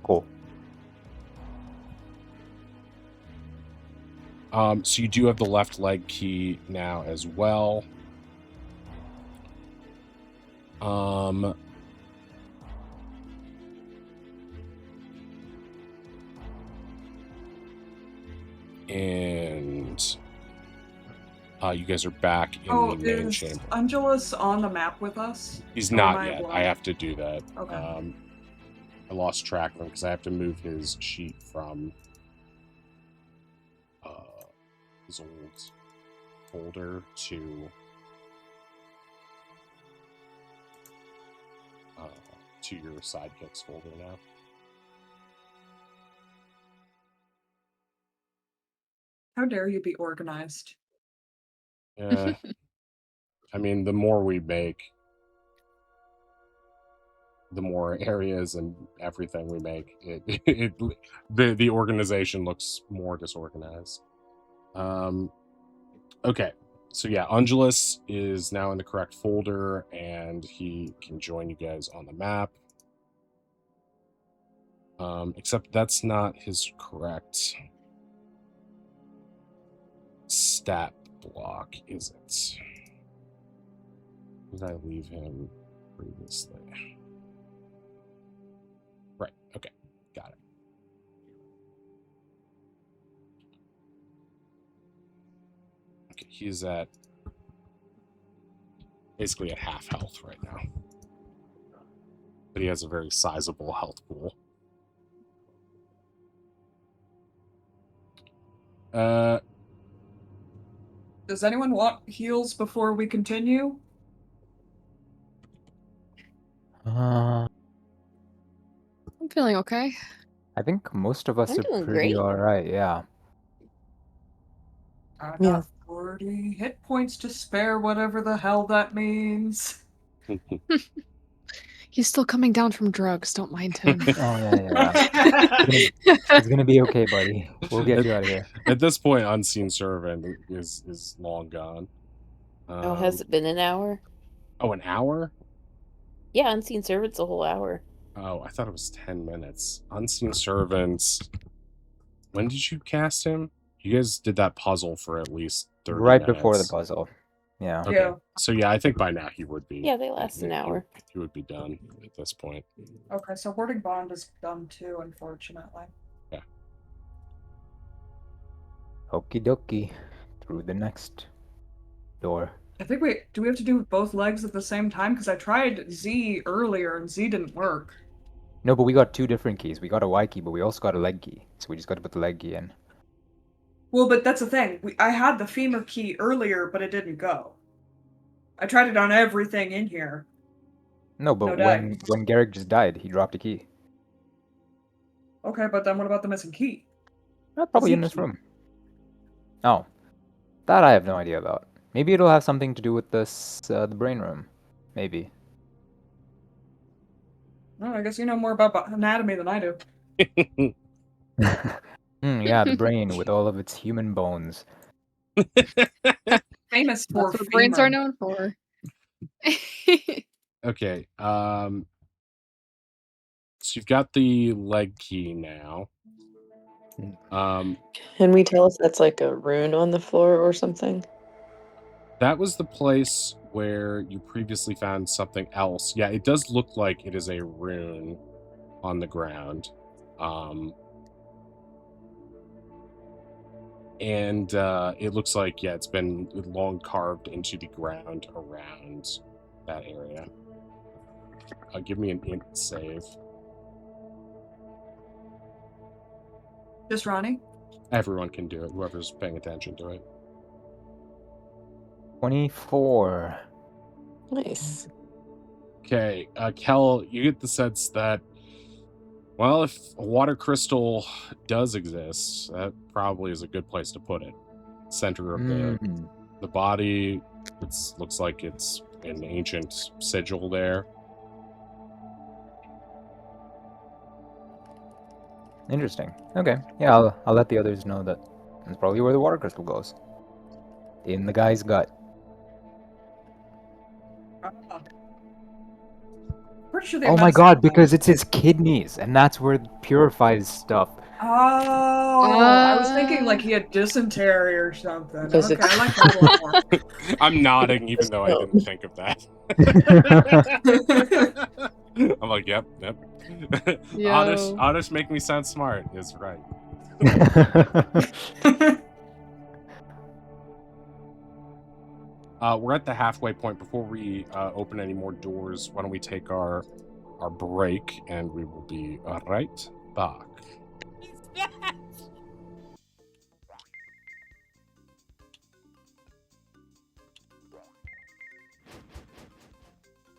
Speaker 2: Cool.
Speaker 1: So you do have the left leg key now as well. And you guys are back in
Speaker 3: Oh,
Speaker 1: the main
Speaker 3: is
Speaker 1: chamber.
Speaker 3: Angelus on the map with us?
Speaker 1: He's
Speaker 3: Or
Speaker 1: not
Speaker 3: am I
Speaker 1: yet. I
Speaker 3: blind?
Speaker 1: have to do that.
Speaker 3: Okay.
Speaker 1: I lost track of him because I have to move his sheet from his old folder to your sidekicks folder now.
Speaker 3: How dare you be organized?
Speaker 1: Yeah. I mean, the more we make, the more areas and everything we make, the organization looks more disorganized. Okay, so yeah, Angelus is now in the correct folder, and he can join you guys on the map. Except that's not his correct stat block, is it? Did I leave him previously? Right. Okay. Got it. Okay. He's at basically at half health right now. But he has a very sizable health pool.
Speaker 3: Does anyone want heals before we continue?
Speaker 2: Uh,
Speaker 4: I'm feeling okay.
Speaker 2: I think most of us
Speaker 6: I'm
Speaker 2: are
Speaker 6: doing
Speaker 2: pretty
Speaker 6: great.
Speaker 2: alright, yeah.
Speaker 3: I
Speaker 5: Yeah.
Speaker 3: got 40 hit points to spare, whatever the hell that means.
Speaker 4: He's still coming down from drugs. Don't mind him.
Speaker 2: Oh, yeah. It's gonna be okay, buddy. We'll get you out of here.
Speaker 1: At this point, Unseen Servant is long gone.
Speaker 6: Oh, has it been an hour?
Speaker 1: Oh, an hour?
Speaker 6: Yeah, Unseen Servant's a whole hour.
Speaker 1: Oh, I thought it was 10 minutes. Unseen Servants. When did you cast him? You guys did that puzzle for at least 30
Speaker 2: Right
Speaker 1: minutes.
Speaker 2: before the puzzle. Yeah.
Speaker 1: Okay.
Speaker 3: Yeah.
Speaker 1: So yeah, I think by now he would be.
Speaker 6: Yeah, they last an hour.
Speaker 1: He would be done at this point.
Speaker 3: Okay, so Hoarding Bond is done too, unfortunately.
Speaker 2: Okie dokie. Through the next door.
Speaker 3: I think do we have to do both legs at the same time? Because I tried Z earlier and Z didn't work.
Speaker 2: No, but we got two different keys. We got a Y key, but we also got a leg key. So we just got to put the leg key in.
Speaker 3: Well, but that's the thing. I had the femur key earlier, but it didn't go. I tried it on everything in here.
Speaker 2: No, but
Speaker 3: No
Speaker 2: when Garrick just died, he dropped a key.
Speaker 3: Okay, but then what about the missing key?
Speaker 2: Probably in this room. Oh. That I have no idea about. Maybe it'll have something to do with this, the brain room. Maybe.
Speaker 3: Oh, I guess you know more about anatomy than I do.
Speaker 2: Yeah, the brain with all of its human bones.
Speaker 3: Famous for
Speaker 4: That's what brains
Speaker 3: femur.
Speaker 4: are known for.
Speaker 1: Okay. So you've got the leg key now.
Speaker 5: Can we tell if that's like a rune on the floor or something?
Speaker 1: That was the place where you previously found something else. Yeah, it does look like it is a rune on the ground. And it looks like, yeah, it's been long carved into the ground around that area. Give me an int save.
Speaker 3: Just Ronnie?
Speaker 1: Everyone can do it, whoever's paying attention to it.
Speaker 2: 24.
Speaker 5: Nice.
Speaker 1: Okay, Kel, you get the sense that, well, if a water crystal does exist, that probably is a good place to put it. Center of the body, looks like it's an ancient sigil there.
Speaker 2: Interesting. Okay. Yeah, I'll let the others know that that's probably where the water crystal goes. In the guy's gut.
Speaker 3: Pretty sure they
Speaker 2: Oh my
Speaker 3: messed
Speaker 2: god,
Speaker 3: up.
Speaker 2: because it's his kidneys, and that's where it purifies stuff.
Speaker 3: Oh, I was thinking like he had dysentery or something.
Speaker 5: Because
Speaker 3: Okay, I like that a lot more.
Speaker 1: I'm nodding, even though I didn't think of that. I'm like, yep.
Speaker 4: Yo.
Speaker 1: Honest make me sound smart is right. We're at the halfway point. Before we open any more doors, why don't we take our break, and we will be right back.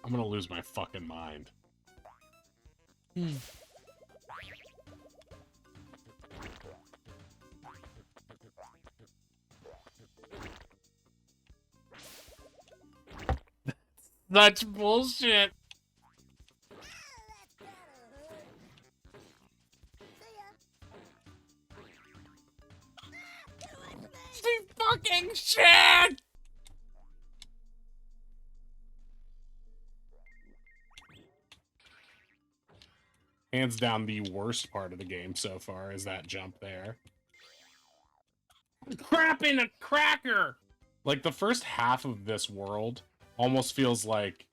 Speaker 1: I'm gonna lose my fucking mind. That's bullshit. See fucking shit. Hands down, the worst part of the game so far is that jump there. Crap in a cracker! Like, the first half of this world almost feels like,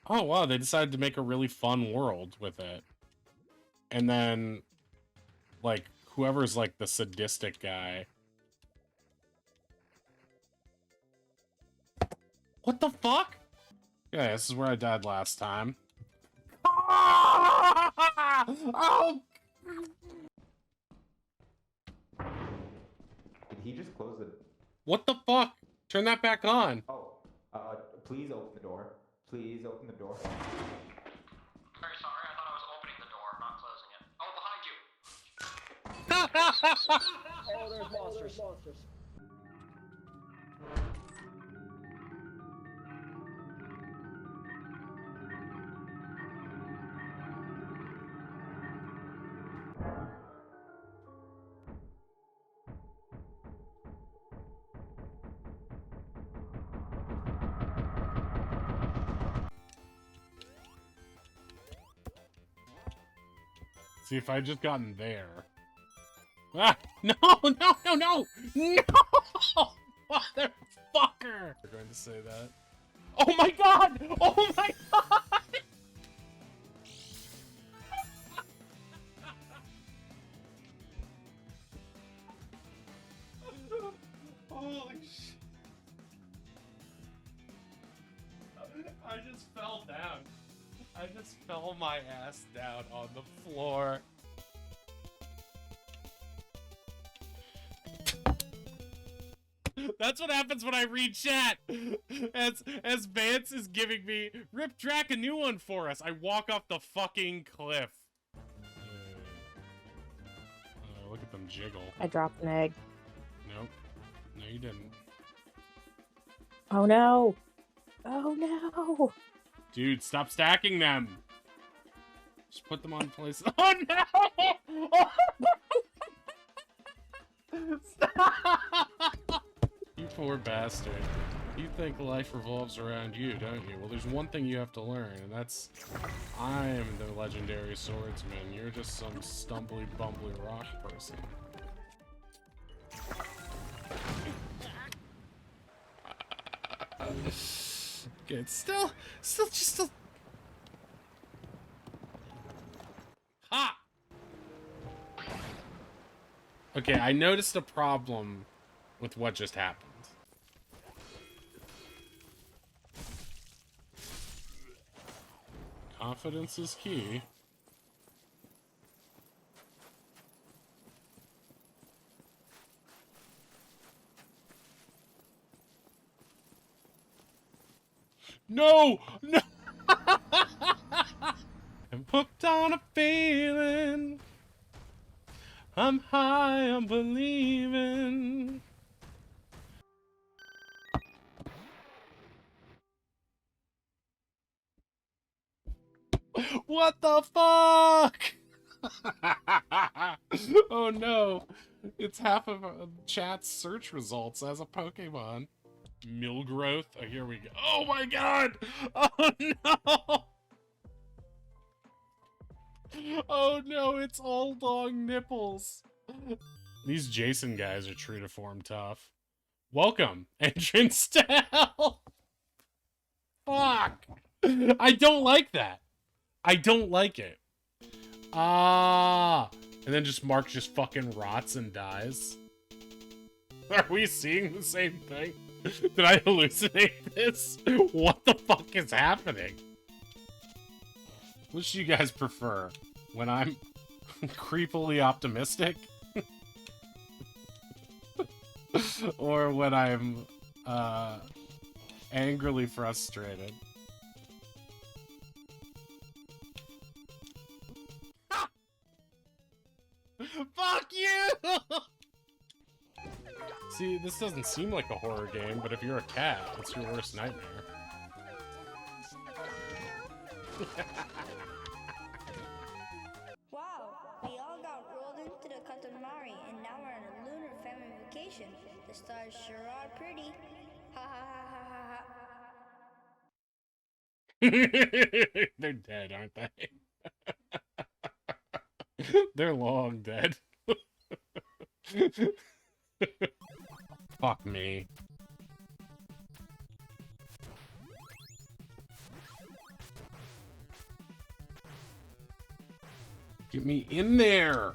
Speaker 1: oh wow, they decided to make a really fun world with it. And then, like, whoever's like the sadistic guy. What the fuck? Yeah, this is where I died last time. Oh!
Speaker 2: Did he just close the...
Speaker 1: What the fuck? Turn that back on.
Speaker 2: Oh, please open the door. Please open the door.
Speaker 8: Very sorry, I thought I was opening the door, not closing it. Oh, behind you!
Speaker 9: Oh, there's monsters.
Speaker 1: See, if I just gotten there. Ah! No! No! No! No! No! Motherfucker! We're going to say that. Oh my god! Oh my god! Holy shit. I just fell down. I just fell my ass down on the floor. That's what happens when I read chat. As Vance is giving me, Rip Drac a new one for us. I walk off the fucking cliff. Look at them jiggle.
Speaker 10: I dropped an egg.
Speaker 1: Nope. No, you didn't.
Speaker 10: Oh no! Oh no!
Speaker 1: Dude, stop stacking them. Just put them on place. Oh no! Stop! You poor bastard. You think life revolves around you, don't you? Well, there's one thing you have to learn, and that's I am the legendary swordsman. You're just some stumbly, bumbly rock person. Okay, it's still just a... Ha! Okay, I noticed a problem with what just happened. Confidence is key. No! No! I'm hooked on a feeling. I'm high, I'm believing. What the fuck? Oh no. It's half of chat's search results as a Pokemon. Millgrowth. Oh, here we go. Oh my god! Oh no! Oh no, it's all long nipples. These Jason guys are true to form tough. Welcome, entrance to hell! Fuck! I don't like that. I don't like it. Ah! And then just Mark just fucking rots and dies. Are we seeing the same thing? Did I hallucinate this? What the fuck is happening? Which do you guys prefer? When I'm creepily optimistic? Or when I'm angrily frustrated? Fuck you! See, this doesn't seem like a horror game, but if you're a cat, it's your worst nightmare.
Speaker 11: Wow, we all got rolled into the Katamari, and now we're on a lunar family vacation. The stars sure are pretty. Ha ha ha ha ha.
Speaker 1: They're dead, aren't they? They're long dead. Fuck me. Get me in there!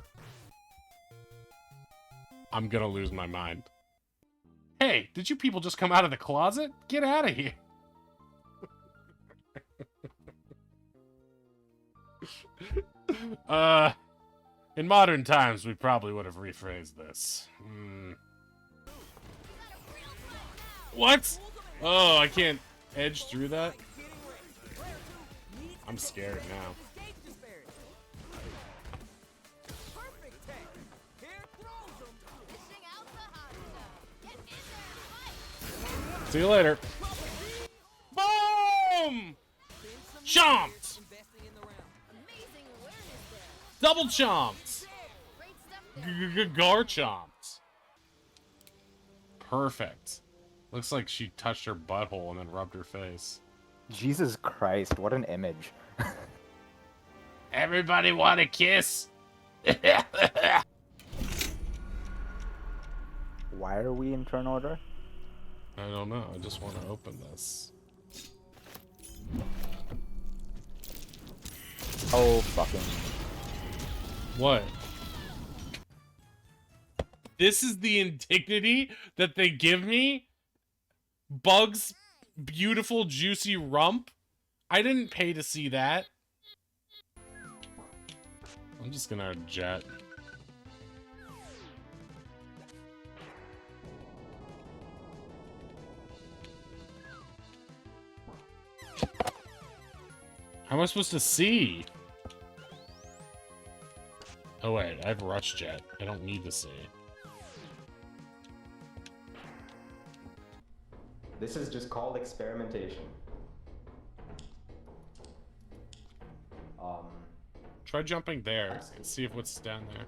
Speaker 1: I'm gonna lose my mind. Hey, did you people just come out of the closet? Get out of here! In modern times, we probably would have rephrased this. What? Oh, I can't edge through that? I'm scared now. See you later. Boom! Chomped! Double chomped! Gar chomped. Perfect. Looks like she touched her butthole and then rubbed her face.
Speaker 2: Jesus Christ, what an image.
Speaker 1: Everybody want a kiss?
Speaker 2: Why are we in turn order?
Speaker 1: I don't know. I just want to open this.
Speaker 2: Oh, fucking...
Speaker 1: What? This is the indignity that they give me? Bug's beautiful, juicy rump? I didn't pay to see that. I'm just gonna jet. How am I supposed to see? Oh wait, I have rush jet. I don't need to see.
Speaker 2: This is just called experimentation.
Speaker 1: Try jumping there and see if what's down there.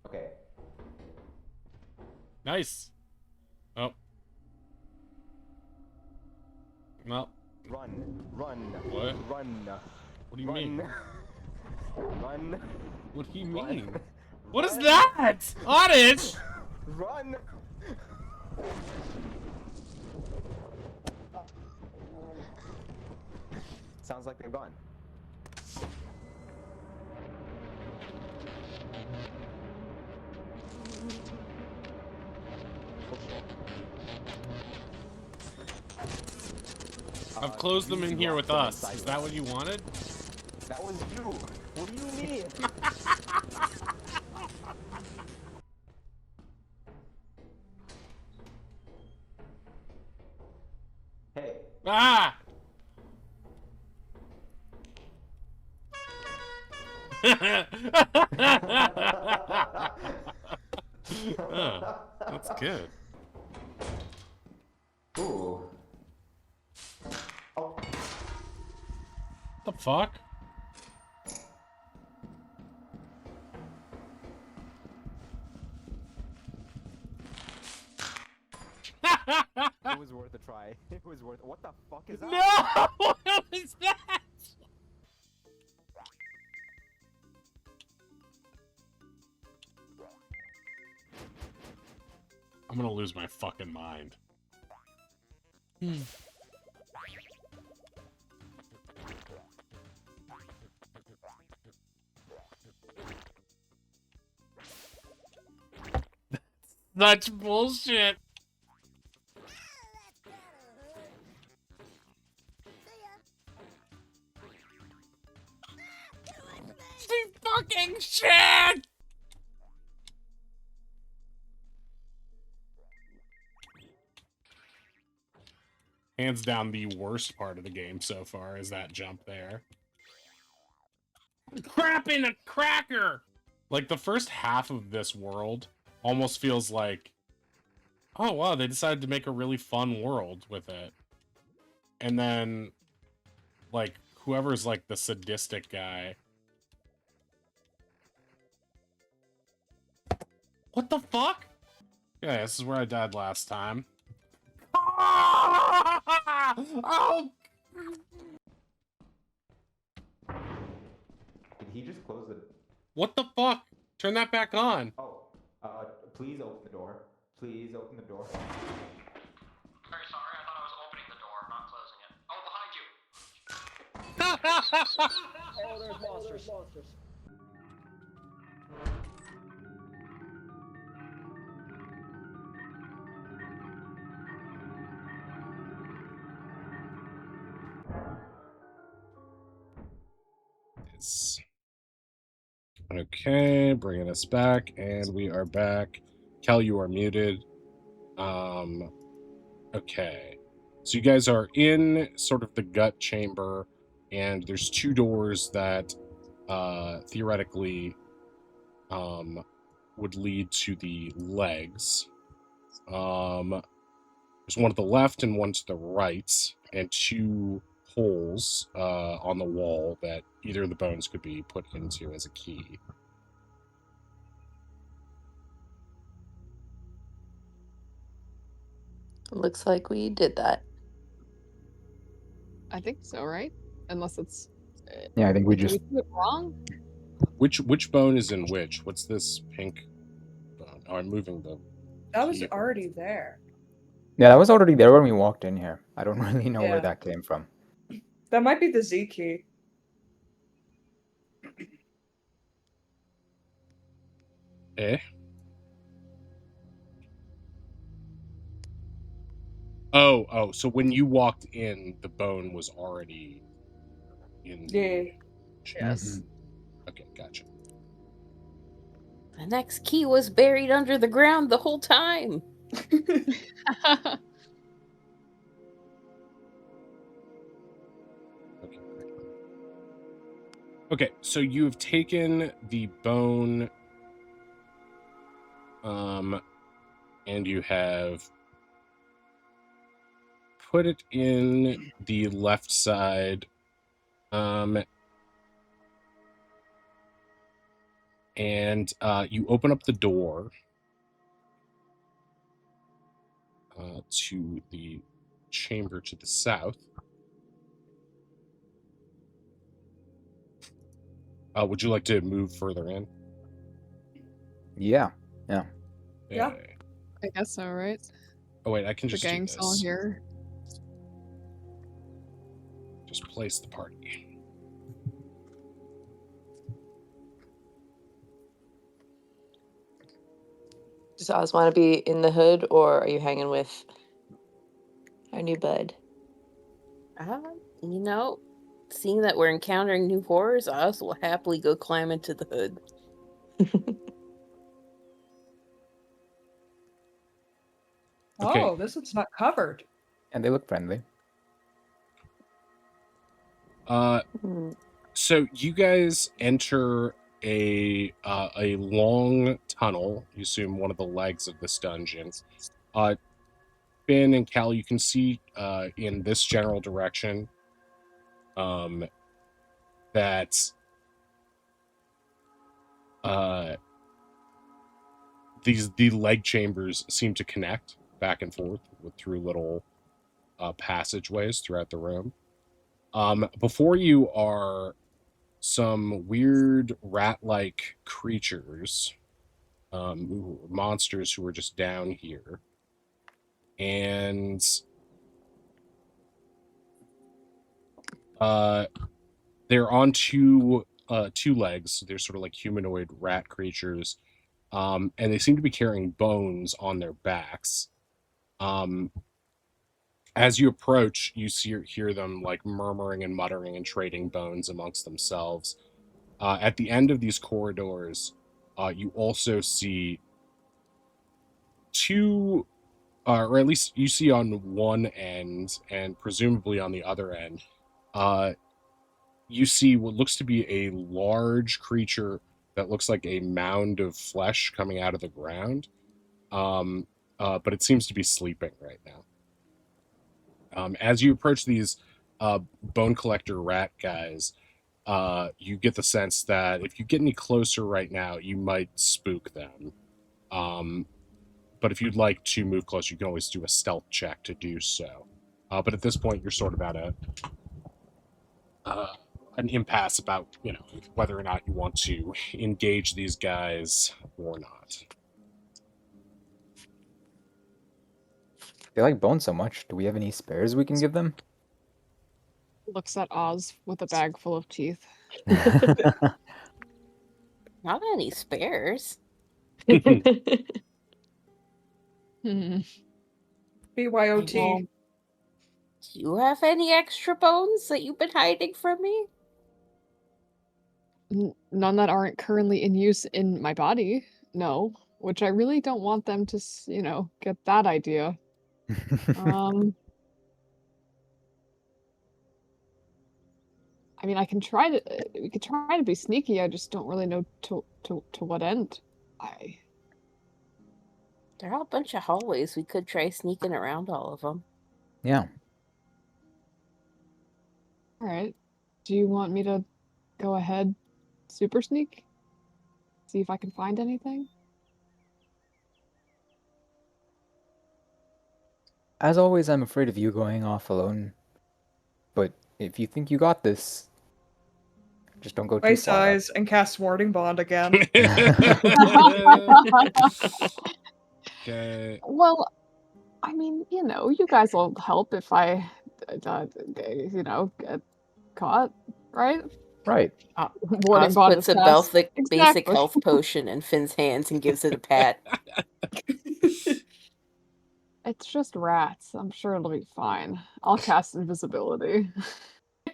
Speaker 2: Okay.
Speaker 1: Nice. Oh. No.
Speaker 2: Run.
Speaker 1: What?
Speaker 2: Run.
Speaker 1: What do you mean?
Speaker 2: Run.
Speaker 1: What do you
Speaker 2: Run.
Speaker 1: mean? What is that? Oddish!
Speaker 2: Run! Sounds like they've gone.
Speaker 1: I've closed them in here with us. Is that what you wanted?
Speaker 2: That was you. What do you mean? Hey.
Speaker 1: Ah! Oh, that's good.
Speaker 2: Ooh. Oh.
Speaker 1: The fuck?
Speaker 2: It was worth a try. It was worth. What the fuck is that?
Speaker 1: No! What is that? I'm gonna lose my fucking mind. That's bullshit. Fucking shit! Hands down, the worst part of the game so far is that jump there. Crap in a cracker! Like, the first half of this world almost feels like, oh wow, they decided to make a really fun world with it. And then, like, whoever's like the sadistic guy. What the fuck? Yeah, this is where I died last time. Oh!
Speaker 2: Did he just close the...
Speaker 1: What the fuck? Turn that back on.
Speaker 2: Oh, please open the door. Please open the door.
Speaker 8: Very sorry, I thought I was opening the door, not closing it. Oh, behind you!
Speaker 7: Oh, there's monsters.
Speaker 1: Okay, bringing us back, and we are back. Cal, you are muted. Okay. So you guys are in sort of the gut chamber, and there's two doors that theoretically would lead to the legs. There's one to the left and one to the right, and two holes on the wall that either of the bones could be put into as a key.
Speaker 5: Looks like we did that.
Speaker 4: I think so, right? Unless it's.
Speaker 2: Yeah, I think we
Speaker 4: Did
Speaker 2: just.
Speaker 4: we do it wrong?
Speaker 1: Which bone is in which? What's this pink bone? Oh, I'm moving the
Speaker 3: That was
Speaker 1: key.
Speaker 3: already there.
Speaker 2: Yeah, that was already there when we walked in here. I don't really know where
Speaker 3: Yeah.
Speaker 2: that came from.
Speaker 3: That might be the Z key.
Speaker 1: Eh? Oh, so when you walked in, the bone was already in the
Speaker 3: Yeah.
Speaker 4: Yes.
Speaker 1: Okay, gotcha.
Speaker 6: The next key was buried under the ground the whole time.
Speaker 1: Okay, so you have taken the bone, and you have put it in the left side, and you open up the door to the chamber to the south. Would you like to move further in?
Speaker 2: Yeah.
Speaker 3: Yeah.
Speaker 1: Okay.
Speaker 4: I guess so, right?
Speaker 1: Oh wait, I can
Speaker 4: The
Speaker 1: just do
Speaker 4: gang's all
Speaker 1: this.
Speaker 4: here.
Speaker 1: Just place the party.
Speaker 5: Does Oz want to be in the hood, or are you hanging with our new bud?
Speaker 6: You know, seeing that we're encountering new horrors, I also will happily go climb into the hood.
Speaker 1: Okay.
Speaker 3: Oh, this one's not covered.
Speaker 2: And they look friendly.
Speaker 1: So you guys enter a long tunnel. You assume one of the legs of this dungeon. Finn and Cal, you can see in this general direction that the leg chambers seem to connect back and forth through little passageways throughout the room. Before you are some weird rat-like creatures, monsters who are just down here, and they're on two legs. They're sort of like humanoid rat creatures, and they seem to be carrying bones on their backs. As you approach, you hear them like murmuring and muttering and trading bones amongst themselves. At the end of these corridors, you also see two, or at least you see on one end, and presumably on the other end, you see what looks to be a large creature that looks like a mound of flesh coming out of the ground. But it seems to be sleeping right now. As you approach these bone collector rat guys, you get the sense that if you get any closer right now, you might spook them. But if you'd like to move closer, you can always do a stealth check to do so. But at this point, you're sort of at an impasse about, whether or not you want to engage these guys or not.
Speaker 2: They like bones so much. Do we have any spares we can give them?
Speaker 4: Looks at Oz with a bag full of teeth.
Speaker 6: Not any spares.
Speaker 4: Hmm.
Speaker 3: BYOT.
Speaker 4: Well,
Speaker 6: Do you have any extra bones that you've been hiding from me?
Speaker 4: none that aren't currently in use in my body. No, which I really don't want them to, get that idea. Um, I mean, I can try to. We could try to be sneaky. I just don't really know to what end.
Speaker 6: There are a bunch of hallways. We could try sneaking around all of them.
Speaker 2: Yeah.
Speaker 4: All right. Do you want me to go ahead, super sneak? See if I can find anything?
Speaker 2: As always, I'm afraid of you going off alone. But if you think you got this, just don't go too
Speaker 3: Race
Speaker 2: far.
Speaker 3: eyes and cast warding bond again.
Speaker 1: Okay.
Speaker 4: Well, I mean, you guys will help if I, get caught, right?
Speaker 2: Right.
Speaker 4: Warding
Speaker 6: Oz
Speaker 4: bond
Speaker 6: puts
Speaker 4: is
Speaker 6: a
Speaker 4: cast.
Speaker 6: basic
Speaker 4: Exactly.
Speaker 6: health potion in Finn's hands and gives it a pat.
Speaker 4: It's just rats. I'm sure it'll be fine. I'll cast invisibility.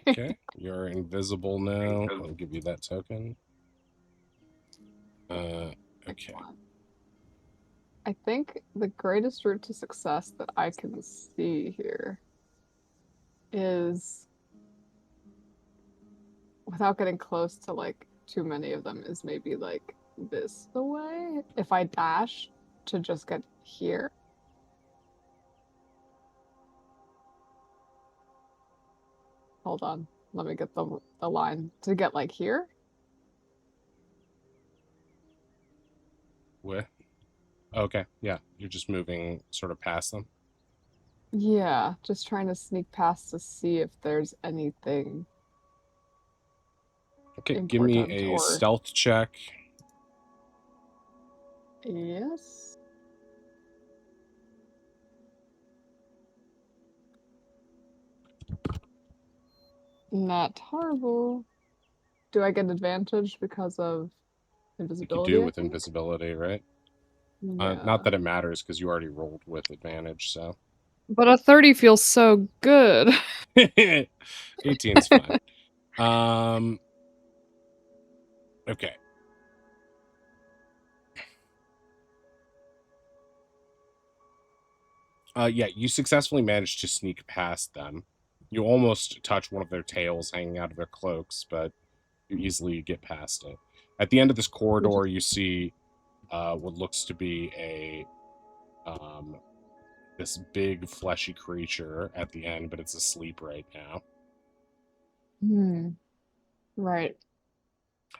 Speaker 1: Okay. You're invisible now. I'll give you that token. Okay.
Speaker 4: Excellent. I think the greatest route to success that I can see here is, without getting close to like too many of them, is maybe like this the way. If I dash to just get here. Hold on. Let me get the line to get like here.
Speaker 1: Where? Okay. Yeah. You're just moving sort of past them.
Speaker 4: Yeah, just trying to sneak past to see if there's anything
Speaker 1: Okay. Give me
Speaker 4: important
Speaker 1: a
Speaker 4: or...
Speaker 1: stealth check.
Speaker 4: Yes. Not horrible. Do I get advantage because of invisibility?
Speaker 1: You do with invisibility, right?
Speaker 4: Yeah.
Speaker 1: Not that it matters because you already rolled with advantage, so.
Speaker 4: But a 30 feels so good.
Speaker 1: 18's fine. Okay. Yeah, you successfully managed to sneak past them. You almost touch one of their tails hanging out of their cloaks, but you easily get past it. At the end of this corridor, you see what looks to be this big fleshy creature at the end, but it's asleep right now.
Speaker 4: Right.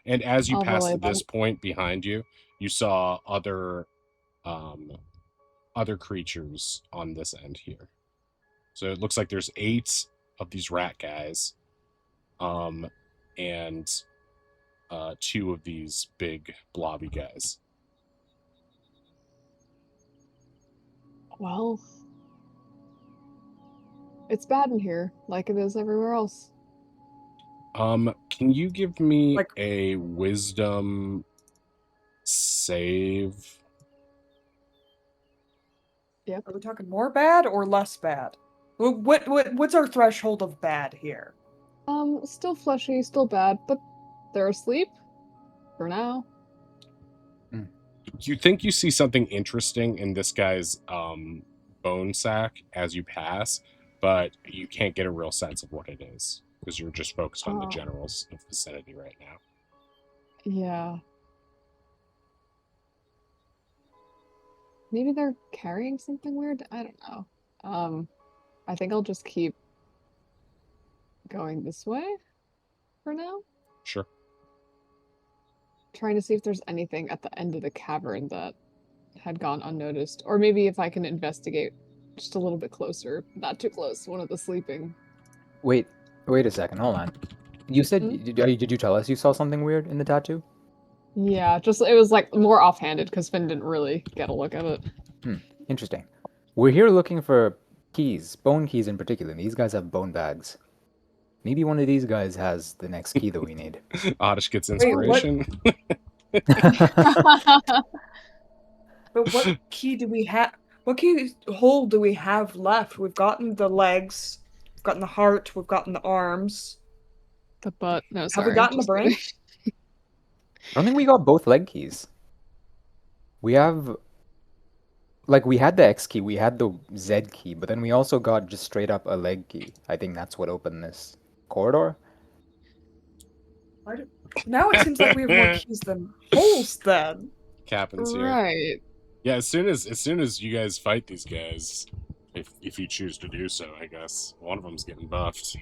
Speaker 1: And as you
Speaker 4: I'll
Speaker 1: pass
Speaker 4: relay
Speaker 1: this
Speaker 4: that.
Speaker 1: point behind you, you saw other creatures on this end here. So it looks like there's 8 of these rat guys, and 2 of these big blobby guys.
Speaker 4: Well, it's bad in here, like it is everywhere else.
Speaker 1: Can you give me
Speaker 3: Like-
Speaker 1: a wisdom save?
Speaker 4: Yep.
Speaker 3: Are we talking more bad or less bad? What's our threshold of bad here?
Speaker 4: Still fleshy, still bad, but they're asleep for now.
Speaker 1: You think you see something interesting in this guy's bone sack as you pass, but you can't get a real sense of what it is because you're just focused on the general vicinity right now.
Speaker 4: Yeah. Maybe they're carrying something weird? I don't know. I think I'll just keep going this way for now.
Speaker 1: Sure.
Speaker 4: Trying to see if there's anything at the end of the cavern that had gone unnoticed. Or maybe if I can investigate just a little bit closer. Not too close, one of the sleeping.
Speaker 2: Wait a second. Hold on. You said, did you tell us you saw something weird in the tattoo?
Speaker 4: Yeah, it was like more offhanded because Finn didn't really get a look at it.
Speaker 2: Interesting. We're here looking for keys, bone keys in particular. These guys have bone bags. Maybe one of these guys has the next key that we need.
Speaker 1: Oddish gets inspiration.
Speaker 3: But what key do we have? What key hole do we have left? We've gotten the legs, we've gotten the heart, we've gotten the arms.
Speaker 4: The butt. No,
Speaker 3: Have
Speaker 4: sorry.
Speaker 3: we gotten the
Speaker 4: just
Speaker 3: brain?
Speaker 4: kidding.
Speaker 2: I don't think we got both leg keys. We have, like, we had the X key, we had the Z key, but then we also got just straight up a leg key. I think that's what opened this corridor.
Speaker 3: Now it seems like we have more keys than holes then.
Speaker 1: Captain's here.
Speaker 4: Right.
Speaker 1: Yeah, as soon as you guys fight these guys, if you choose to do so, I guess one of them's getting buffed.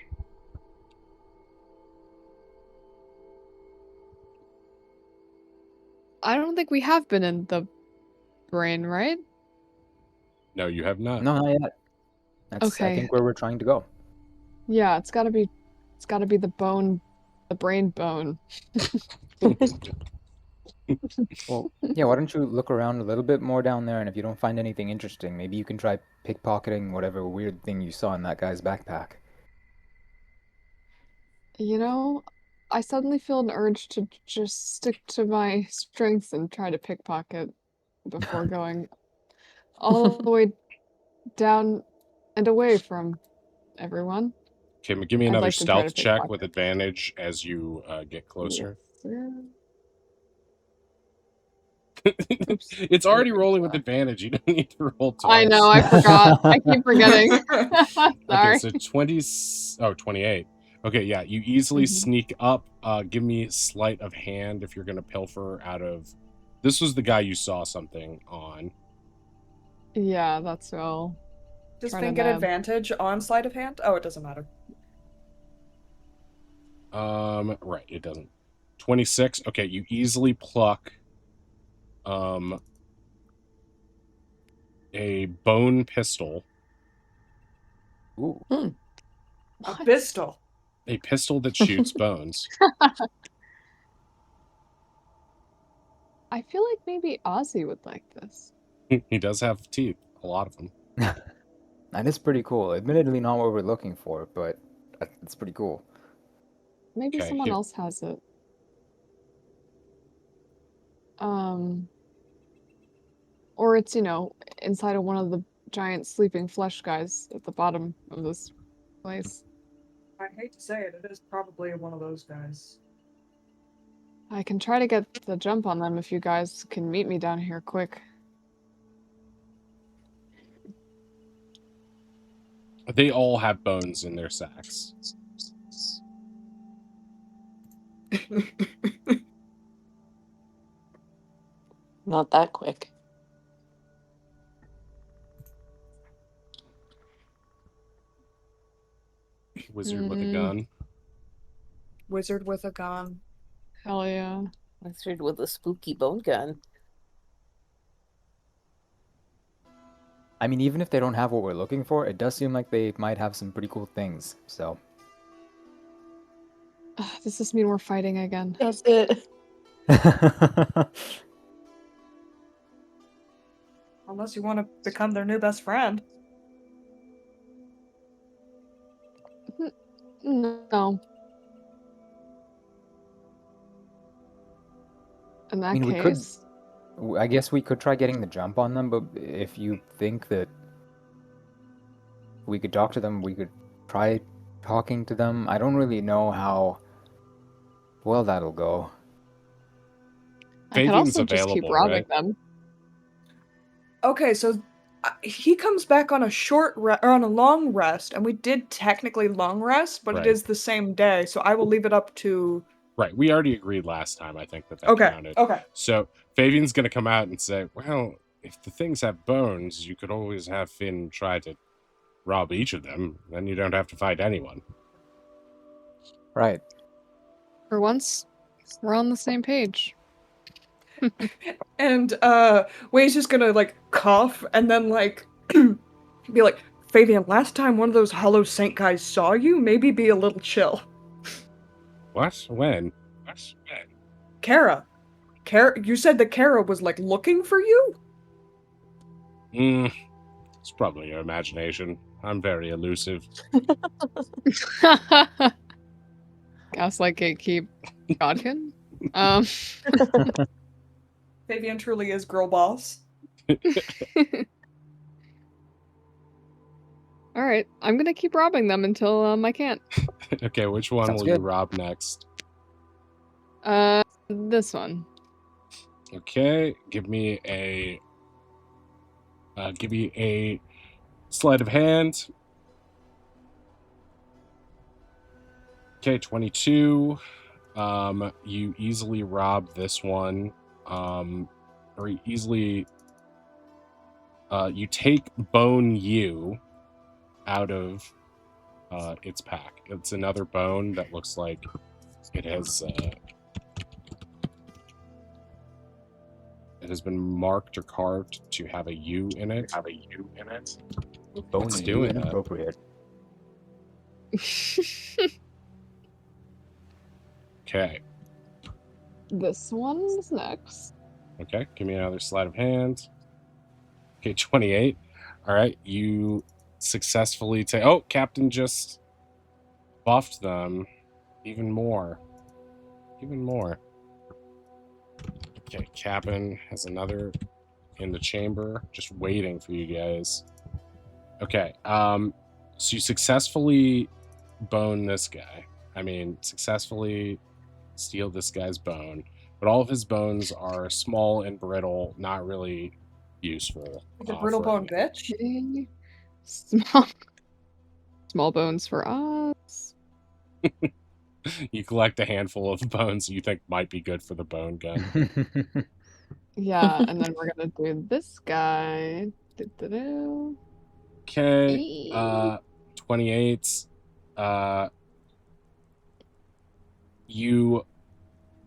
Speaker 4: I don't think we have been in the brain, right?
Speaker 1: No, you have not.
Speaker 2: No, not yet. That's, I
Speaker 4: Okay.
Speaker 2: think, where we're trying to go.
Speaker 4: Yeah, it's gotta be the bone, the brain bone.
Speaker 2: Well, yeah, why don't you look around a little bit more down there, and if you don't find anything interesting, maybe you can try pickpocketing whatever weird thing you saw in that guy's backpack.
Speaker 4: You know, I suddenly feel an urge to just stick to my strengths and try to pickpocket before going all the way down and away from everyone.
Speaker 1: Okay, give me
Speaker 4: I'd
Speaker 1: another
Speaker 4: like to try to
Speaker 1: stealth check with
Speaker 4: pickpocket.
Speaker 1: advantage as you get closer.
Speaker 4: Yes, sir.
Speaker 1: It's already rolling with advantage. You don't need to roll twice.
Speaker 4: I know, I forgot. I keep forgetting. Sorry.
Speaker 1: Okay, so 28. Okay, yeah, you easily sneak up. Give me sleight of hand if you're going to pilfer out of... This was the guy you saw something on.
Speaker 4: Yeah, that's all.
Speaker 3: Does
Speaker 4: Trying to
Speaker 3: Finn get
Speaker 4: nab.
Speaker 3: advantage on sleight of hand? Oh, it doesn't matter.
Speaker 1: Right, it doesn't. 26. Okay, you easily pluck a bone pistol.
Speaker 2: Ooh.
Speaker 3: A pistol.
Speaker 1: A pistol that shoots bones.
Speaker 4: I feel like maybe Ozzy would like this.
Speaker 1: He does have teeth, a lot of them.
Speaker 2: That is pretty cool. Admittedly not what we're looking for, but it's pretty cool.
Speaker 4: Maybe
Speaker 1: Okay,
Speaker 4: someone
Speaker 1: here.
Speaker 4: else has it. Or it's, inside of one of the giant sleeping flesh guys at the bottom of this place.
Speaker 3: I hate to say it, it is probably one of those guys.
Speaker 4: I can try to get the jump on them if you guys can meet me down here quick.
Speaker 1: They all have bones in their sacks.
Speaker 5: Not that quick.
Speaker 1: Wizard with a gun.
Speaker 3: Wizard with a gun.
Speaker 4: Hell yeah.
Speaker 6: Wizard with a spooky bone gun.
Speaker 2: I mean, even if they don't have what we're looking for, it does seem like they might have some pretty cool things, so...
Speaker 4: Does this mean we're fighting again?
Speaker 5: That's it.
Speaker 3: Unless you want to become their new best friend.
Speaker 4: No. In that
Speaker 2: we
Speaker 4: case...
Speaker 2: I guess we could try getting the jump on them, but if you think that we could talk to them, we could try talking to them. I don't really know how well that'll go.
Speaker 4: I could also just keep robbing
Speaker 1: right?
Speaker 4: them.
Speaker 3: Okay, so he comes back on a or on a long rest, and we did technically long rest, but
Speaker 1: Right.
Speaker 3: it is the same day, so I will leave it up to...
Speaker 1: Right, we already agreed last time, I think, that
Speaker 3: Okay,
Speaker 1: counted.
Speaker 3: okay.
Speaker 1: So Fabian's going to come out and say, well, if the things have bones, you could always have Finn try to rob each of them. Then you don't have to fight anyone.
Speaker 2: Right.
Speaker 4: For once, we're on the same page.
Speaker 3: And Way's just gonna like cough and then like be like, Fabian, last time one of those Hollow Saint guys saw you, maybe be a little chill.
Speaker 1: What? When?
Speaker 3: Kara, you said that Kara was like looking for you?
Speaker 1: It's probably your imagination. I'm very elusive.
Speaker 4: Gaslight Gatekeep Godkin?
Speaker 3: Fabian truly is girl boss.
Speaker 4: All right, I'm gonna keep robbing them until I can't.
Speaker 1: Okay, which one
Speaker 2: Sounds
Speaker 1: will you
Speaker 2: good.
Speaker 1: rob next?
Speaker 4: This one.
Speaker 1: Okay, give me a sleight of hand. Okay, 22. You easily rob this one. Or easily you take Bone U out of its pack. It's another bone that looks like it has been marked or carved to have a U in it.
Speaker 2: Bone
Speaker 1: It's
Speaker 2: you
Speaker 1: doing that.
Speaker 2: inappropriate.
Speaker 1: Okay.
Speaker 4: This one's next.
Speaker 1: Okay, give me another sleight of hand. Okay, 28. All right, you successfully take. Oh, Captain just buffed them even more. Okay, Captain has another in the chamber, just waiting for you guys. Okay, so you successfully bone this guy. Successfully steal this guy's bone, but all of his bones are small and brittle, not really useful.
Speaker 3: The brittle
Speaker 1: for
Speaker 3: bone
Speaker 1: anything.
Speaker 3: bitch.
Speaker 4: Small bones for us.
Speaker 1: You collect a handful of bones you think might be good for the bone gun.
Speaker 4: Yeah, and then we're gonna do this guy. Do-do-do.
Speaker 1: Okay, 28. You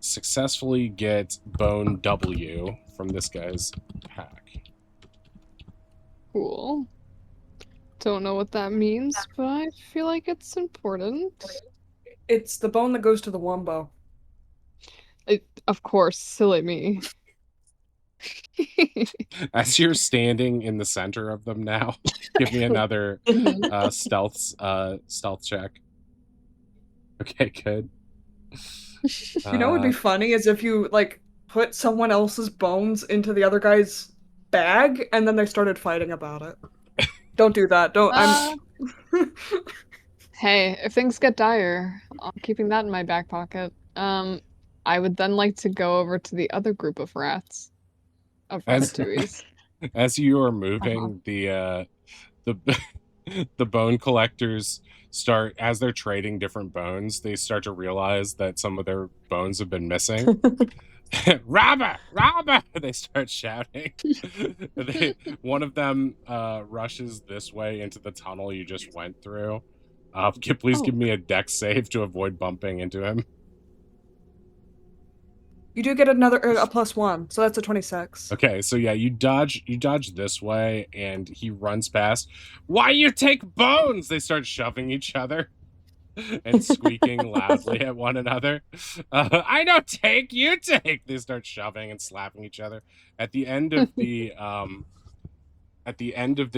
Speaker 1: successfully get bone W from this guy's pack.
Speaker 4: Cool. Don't know what that means, but I feel like it's important.
Speaker 3: It's the bone that goes to the wombo.
Speaker 4: Of course, silly me.
Speaker 1: As you're standing in the center of them now, give me another stealth check. Okay, good.
Speaker 3: You know what would be funny is if you like put someone else's bones into the other guy's bag and then they started fighting about it. Don't do that. Don't.
Speaker 4: Hey, if things get dire, I'm keeping that in my back pocket. I would then like to go over to the other group of rats. Of ratatouilles.
Speaker 1: As you are moving, the the bone collectors start, as they're trading different bones, they start to realize that some of their bones have been missing. Robber! They start shouting. One of them rushes this way into the tunnel you just went through. Please give me a dex save to avoid bumping into him.
Speaker 3: You do get another a +1, so that's a 26.
Speaker 1: Okay, so yeah, you dodge this way, and he runs past. Why you take bones? They start shoving each other and squeaking loudly at one another. I don't take, you take. They start shoving and slapping each other. At the end of the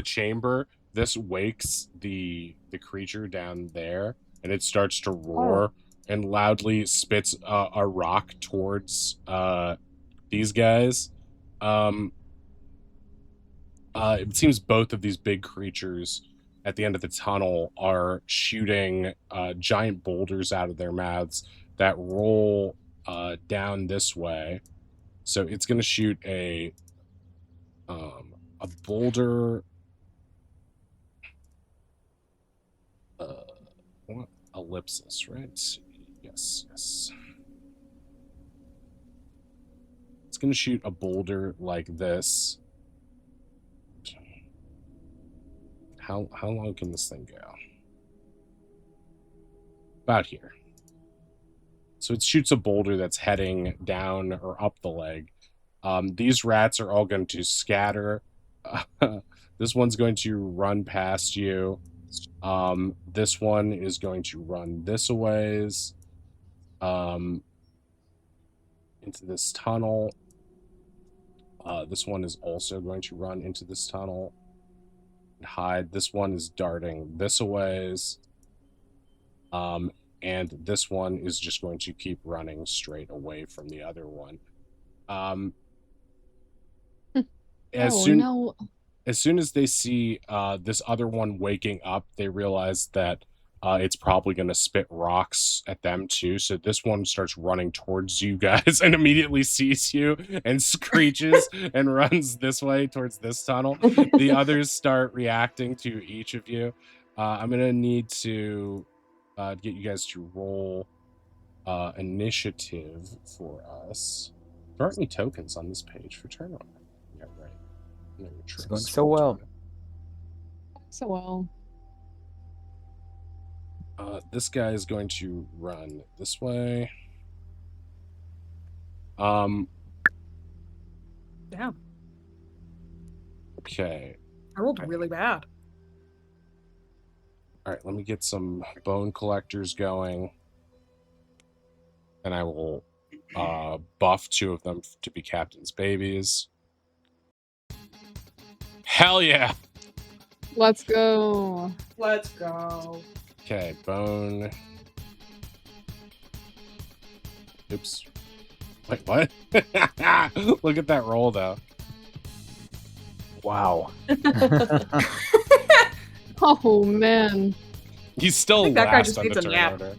Speaker 1: chamber, this wakes the creature down there, and it starts to roar and loudly spits a rock towards these guys. It seems both of these big creatures at the end of the tunnel are shooting giant boulders out of their mouths that roll down this way. So it's going to shoot a boulder. What? Ellipsis, right? Yes. It's going to shoot a boulder like this. How long can this thing go? About here. So it shoots a boulder that's heading down or up the leg. These rats are all going to scatter. This one's going to run past you. This one is going to run this a ways into this tunnel. This one is also going to run into this tunnel and hide. This one is darting this a ways. and this one is just going to keep running straight away from the other one. As soon as they see this other one waking up, they realize that it's probably going to spit rocks at them too. So this one starts running towards you guys and immediately sees you and screeches and runs this way towards this tunnel. The others start reacting to each of you. I'm going to need to get you guys to roll initiative for us. There aren't any tokens on this page for turnover. Yeah, right.
Speaker 2: It's going so well.
Speaker 4: So well.
Speaker 1: This guy is going to run this way.
Speaker 9: Damn.
Speaker 1: Okay.
Speaker 9: I rolled really bad.
Speaker 1: All right, let me get some bone collectors going. And I will buff 2 of them to be captain's babies. Hell yeah!
Speaker 4: Let's go.
Speaker 3: Let's go.
Speaker 1: Okay, bone. Oops. Wait, what? Look at that roll, though.
Speaker 2: Wow.
Speaker 4: Oh, man.
Speaker 1: He's still
Speaker 9: that guy
Speaker 1: last
Speaker 9: just
Speaker 1: on the
Speaker 9: needs a
Speaker 1: turn
Speaker 9: nap.
Speaker 1: order.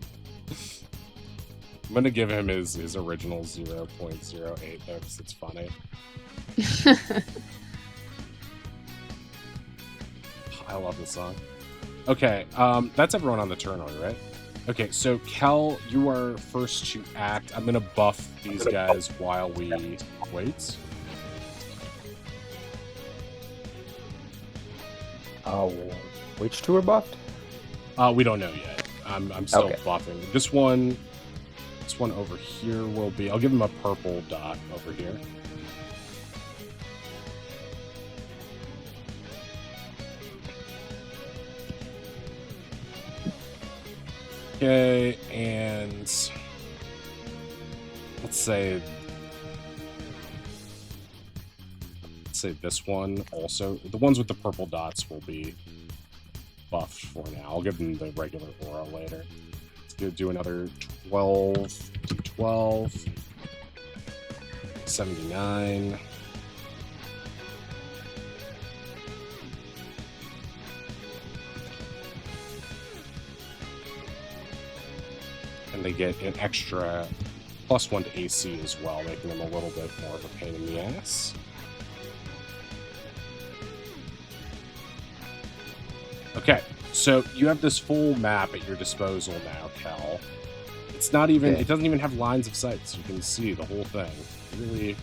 Speaker 1: I'm going to give him his original 0.08, though, because it's funny. I love this song. Okay, that's everyone on the turn order, right? Okay, so Kel, you are first to act. I'm gonna buff these guys while we wait.
Speaker 2: Which 2 are buffed?
Speaker 1: We don't know yet. I'm still
Speaker 2: Okay.
Speaker 1: buffing. This one over here will be. I'll give him a purple dot over here. Okay, and let's say this one also. The ones with the purple dots will be buffed for now. I'll give them the regular aura later. Let's do another 12 to 12. 79. And they get an extra +1 to AC as well, making them a little bit more of a pain in the ass. Okay, so you have this full map at your disposal now, Cal. It's not even, it doesn't even have lines of sight, so you can see the whole thing.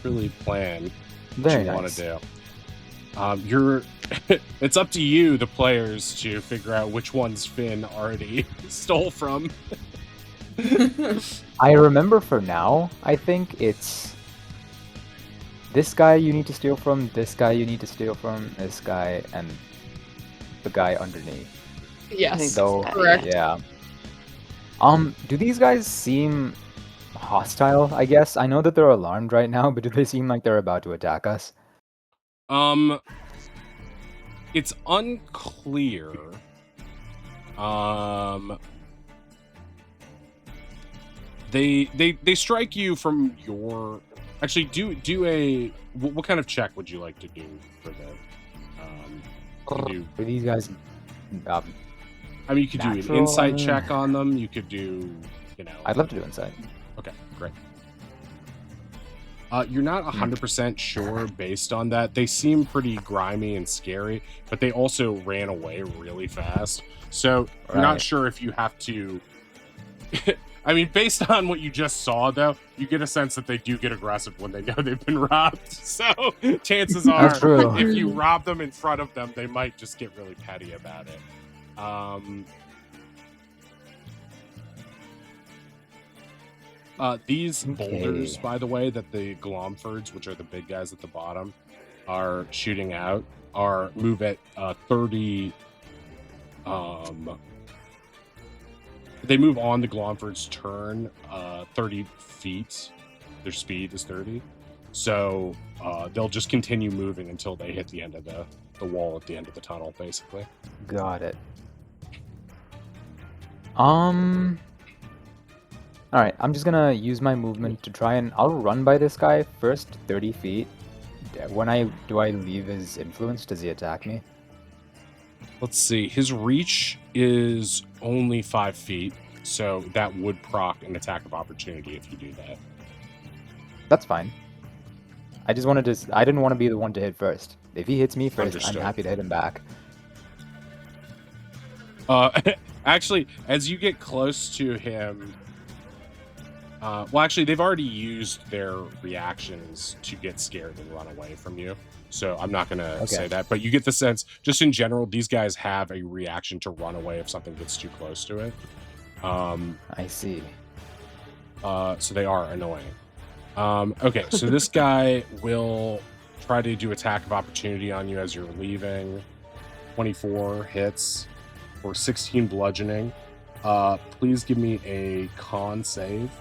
Speaker 1: Really plan what
Speaker 2: Very
Speaker 1: you want
Speaker 2: nice.
Speaker 1: to do. It's up to you, the players, to figure out which ones Finn already stole from.
Speaker 2: I remember for now, I think it's this guy you need to steal from, this guy you need to steal from, this guy, and the guy underneath.
Speaker 4: Yes,
Speaker 2: So,
Speaker 4: correct.
Speaker 2: yeah. Do these guys seem hostile, I guess? I know that they're alarmed right now, but do they seem like they're about to attack us?
Speaker 1: It's unclear. They strike you from your. Actually, do a. What kind of check would you like to do for that?
Speaker 2: For these guys,
Speaker 1: I mean, you could do an
Speaker 2: natural,
Speaker 1: insight check on them. You could do,
Speaker 2: I'd love to do insight.
Speaker 1: Okay, great. You're not 100% sure based on that. They seem pretty grimy and scary, but they also ran away really fast. So you're not sure if you have to. I mean, based on what you just saw, though, you get a sense that they do get aggressive when they know they've been robbed. So chances are,
Speaker 2: That's true.
Speaker 1: if you rob them in front of them, they might just get really petty about it. These boulders, by the way, that the Glomfords, which are the big guys at the bottom, are shooting out, move at 30. They move on the Glomford's turn 30 feet. Their speed is 30. So they'll just continue moving until they hit the end of the wall at the end of the tunnel, basically.
Speaker 2: Got it. All right, I'm just gonna use my movement to try and I'll run by this guy first, 30 feet. When I leave his influence? Does he attack me?
Speaker 1: Let's see. His reach is only 5 feet, so that would proc an attack of opportunity if you do that.
Speaker 2: That's fine. I just wanted to. I didn't want to be the one to hit first. If he hits me first,
Speaker 1: Understood.
Speaker 2: I'm happy to hit him back.
Speaker 1: Actually, as you get close to him, well, actually, they've already used their reactions to get scared and run away from you. So I'm not going to say that, but you get the sense, just in general, these guys have a reaction to run away if something gets too close to it.
Speaker 2: I see.
Speaker 1: So they are annoying. Okay, so this guy will try to do attack of opportunity on you as you're leaving. 24 hits for 16 bludgeoning. Please give me a con save.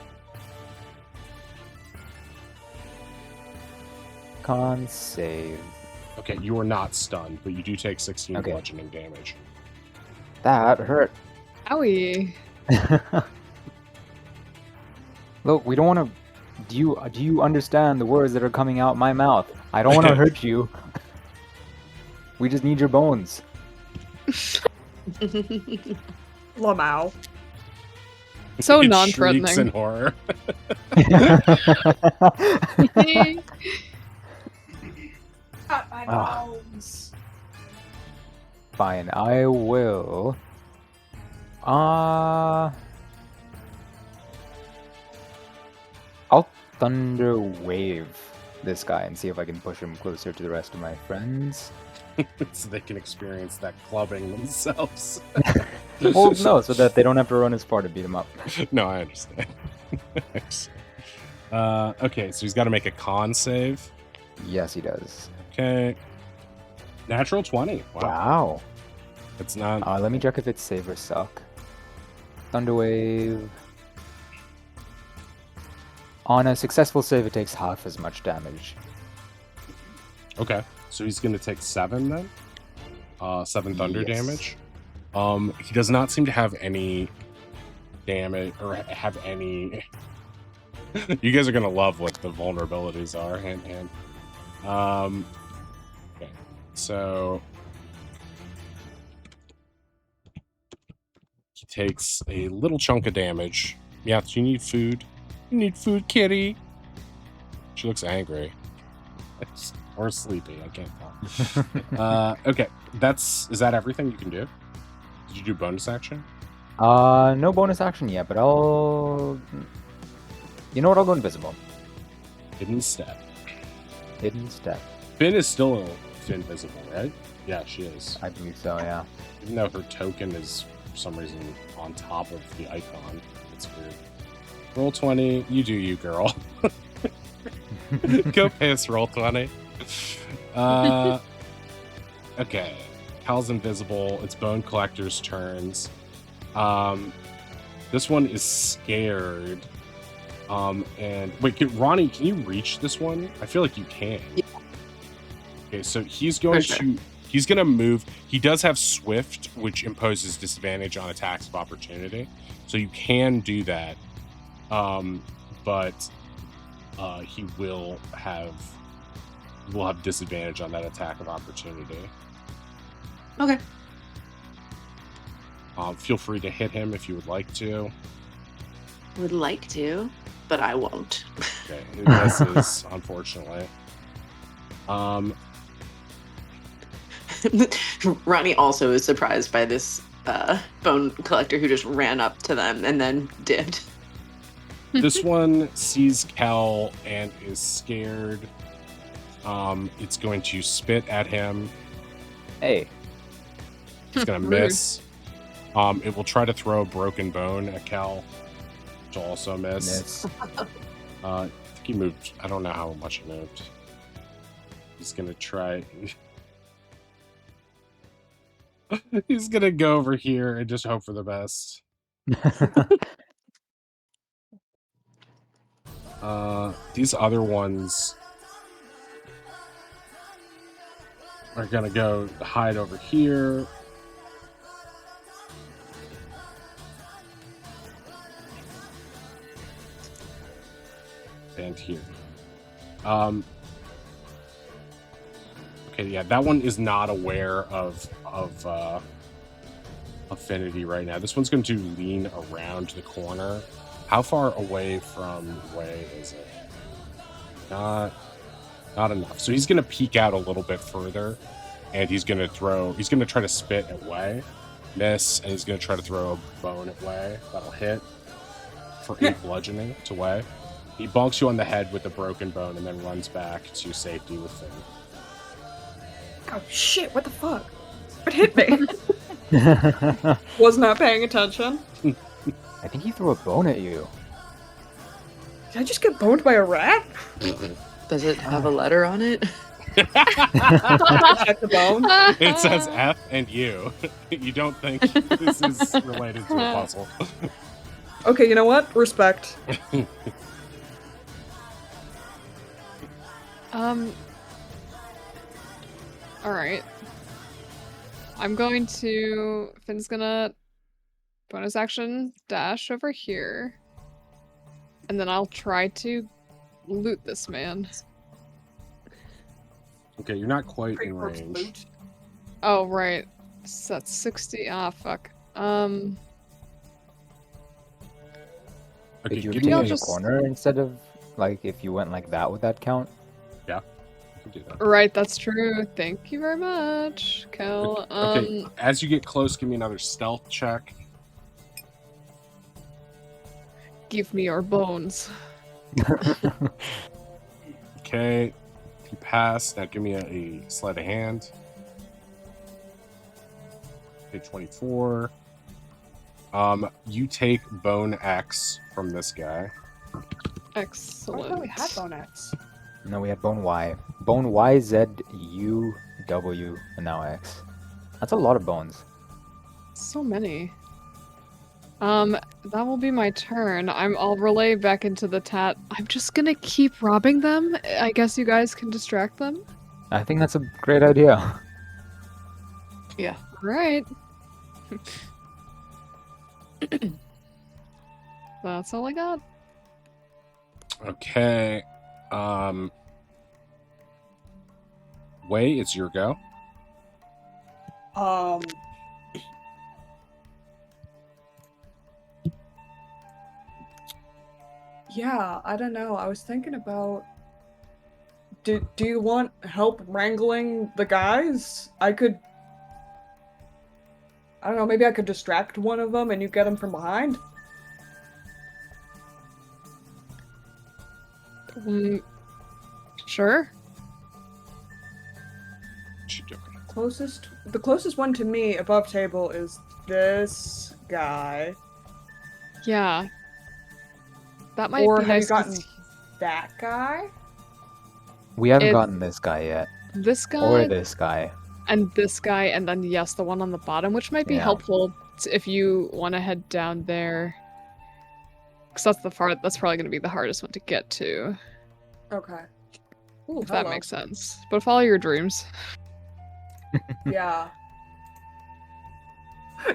Speaker 2: Con save.
Speaker 1: Okay, you are not stunned, but you do take 16 bludgeoning damage.
Speaker 2: That hurt.
Speaker 4: Owie.
Speaker 2: Look, we don't want to. Do you understand the words that are coming out my mouth? I don't want to hurt you. We just need your bones.
Speaker 3: Lamau.
Speaker 4: So
Speaker 1: It
Speaker 4: non-threatening.
Speaker 1: shrieks in horror.
Speaker 3: Got my bones.
Speaker 2: Fine, I will. I'll thunder wave this guy and see if I can push him closer to the rest of my friends.
Speaker 1: So they can experience that clubbing themselves.
Speaker 2: Well, no, so that they don't have to run as far to beat him up.
Speaker 1: No, I understand. Okay, so he's got to make a con save.
Speaker 2: Yes, he does.
Speaker 1: Okay. Natural 20.
Speaker 2: Wow.
Speaker 1: It's not...
Speaker 2: Let me check if it's save or suck. Thunderwave. On a successful save, it takes half as much damage.
Speaker 1: Okay, so he's going to take 7 then? 7 thunder damage. He does not seem to have any damage, or have any... You guys are going to love what the vulnerabilities are, hint, hint. Okay, so... He takes a little chunk of damage. Yeah, do you need food? You need food, kitty. She looks angry. Or sleepy, I can't tell. Okay, is that everything you can do? Did you do bonus action?
Speaker 2: No bonus action yet, but I'll... You know what, I'll go invisible.
Speaker 1: Hidden step.
Speaker 2: Hidden step.
Speaker 1: Finn is still invisible, right? Yeah, she is.
Speaker 2: I believe so, yeah.
Speaker 1: Even though her token is, for some reason, on top of the icon. It's weird. Roll 20. You do you, girl. Go piss, roll 20. Okay. Cal's invisible. It's Bone Collector's turns. This one is scared. And wait, Ronnie, can you reach this one? I feel like you can.
Speaker 5: Yeah.
Speaker 1: Okay, so he's going he's gonna move. He does have Swift, which imposes disadvantage on attacks of opportunity. So you can do that. But he will have disadvantage on that attack of opportunity.
Speaker 5: Okay.
Speaker 1: Feel free to hit him if you would like to.
Speaker 5: Would like to, but I won't.
Speaker 1: Okay, he misses, unfortunately.
Speaker 5: Ronnie also is surprised by this bone collector who just ran up to them and then dipped.
Speaker 1: This one sees Kel and is scared. It's going to spit at him.
Speaker 2: Hey.
Speaker 1: It's going to miss. It will try to throw a broken bone at Kel, which will also miss. I think he moved. I don't know how much he moved. He's going to try. He's going to go over here and just hope for the best. These other ones are gonna go hide over here. and here. Okay, yeah, that one is not aware of affinity right now. This one's going to lean around the corner. How far away from Way is it? Not enough. So he's going to peek out a little bit further, and he's going to try to spit at Way, miss, and he's going to try to throw a bone at Way. That'll hit for 8 bludgeoning to Way. He bonks you on the head with the broken bone and then runs back to safety with Finn.
Speaker 3: Oh shit, what the fuck? What hit me? Was not paying attention.
Speaker 2: I think he threw a bone at you.
Speaker 3: Did I just get boned by a rat?
Speaker 5: Does it have a letter on it?
Speaker 3: Check the bone.
Speaker 1: It says F and U. You don't think this is related to a puzzle.
Speaker 3: Okay, you know what? Respect.
Speaker 4: Alright. Finn's gonna bonus action dash over here. And then I'll try to loot this man.
Speaker 1: Okay, you're not quite
Speaker 3: Pretty
Speaker 1: in
Speaker 3: close
Speaker 1: range.
Speaker 3: loot.
Speaker 4: Oh, right. So that's 60. Ah, fuck.
Speaker 1: Okay,
Speaker 2: Did you
Speaker 1: give
Speaker 2: be
Speaker 1: me
Speaker 2: in
Speaker 1: a...
Speaker 2: the
Speaker 4: just-
Speaker 2: corner instead of, like, if you went like that, would that count?
Speaker 1: Yeah, you can do that.
Speaker 4: Right, that's true. Thank you very much, Kel.
Speaker 1: Okay, as you get close, give me another stealth check.
Speaker 4: Give me your bones.
Speaker 1: Okay, you pass. Now give me a sleight of hand. Okay, 24. You take bone X from this guy.
Speaker 3: I
Speaker 4: Excellent.
Speaker 3: thought we had bone X.
Speaker 2: No, we had bone Y. Bone Y, Z, U, W, and now X. That's a lot of bones.
Speaker 4: So many. That will be my turn. I'll relay back into the tat. I'm just gonna keep robbing them. I guess you guys can distract them.
Speaker 2: I think that's a great idea.
Speaker 5: Yeah.
Speaker 4: Right. That's all I got.
Speaker 1: Okay. Way, it's your go.
Speaker 3: Yeah, I don't know. I was thinking about. Do you want help wrangling the guys? I don't know, maybe I could distract one of them and you get him from behind?
Speaker 4: Sure.
Speaker 1: What you doing?
Speaker 3: The closest one to me above table is this guy.
Speaker 4: Yeah. That might
Speaker 3: Or
Speaker 4: be
Speaker 3: have you
Speaker 4: nice. 'cause
Speaker 3: gotten that guy?
Speaker 2: We haven't
Speaker 4: It-
Speaker 2: gotten this guy yet.
Speaker 4: this guy
Speaker 2: Or this guy.
Speaker 4: and this guy, and then yes, the one on the bottom, which might be
Speaker 2: Yeah.
Speaker 4: helpful if you want to head down there. Because that's probably going to be the hardest one to get to,
Speaker 3: Okay. Ooh,
Speaker 4: if that
Speaker 3: hello.
Speaker 4: makes sense. But follow your dreams.
Speaker 3: Yeah.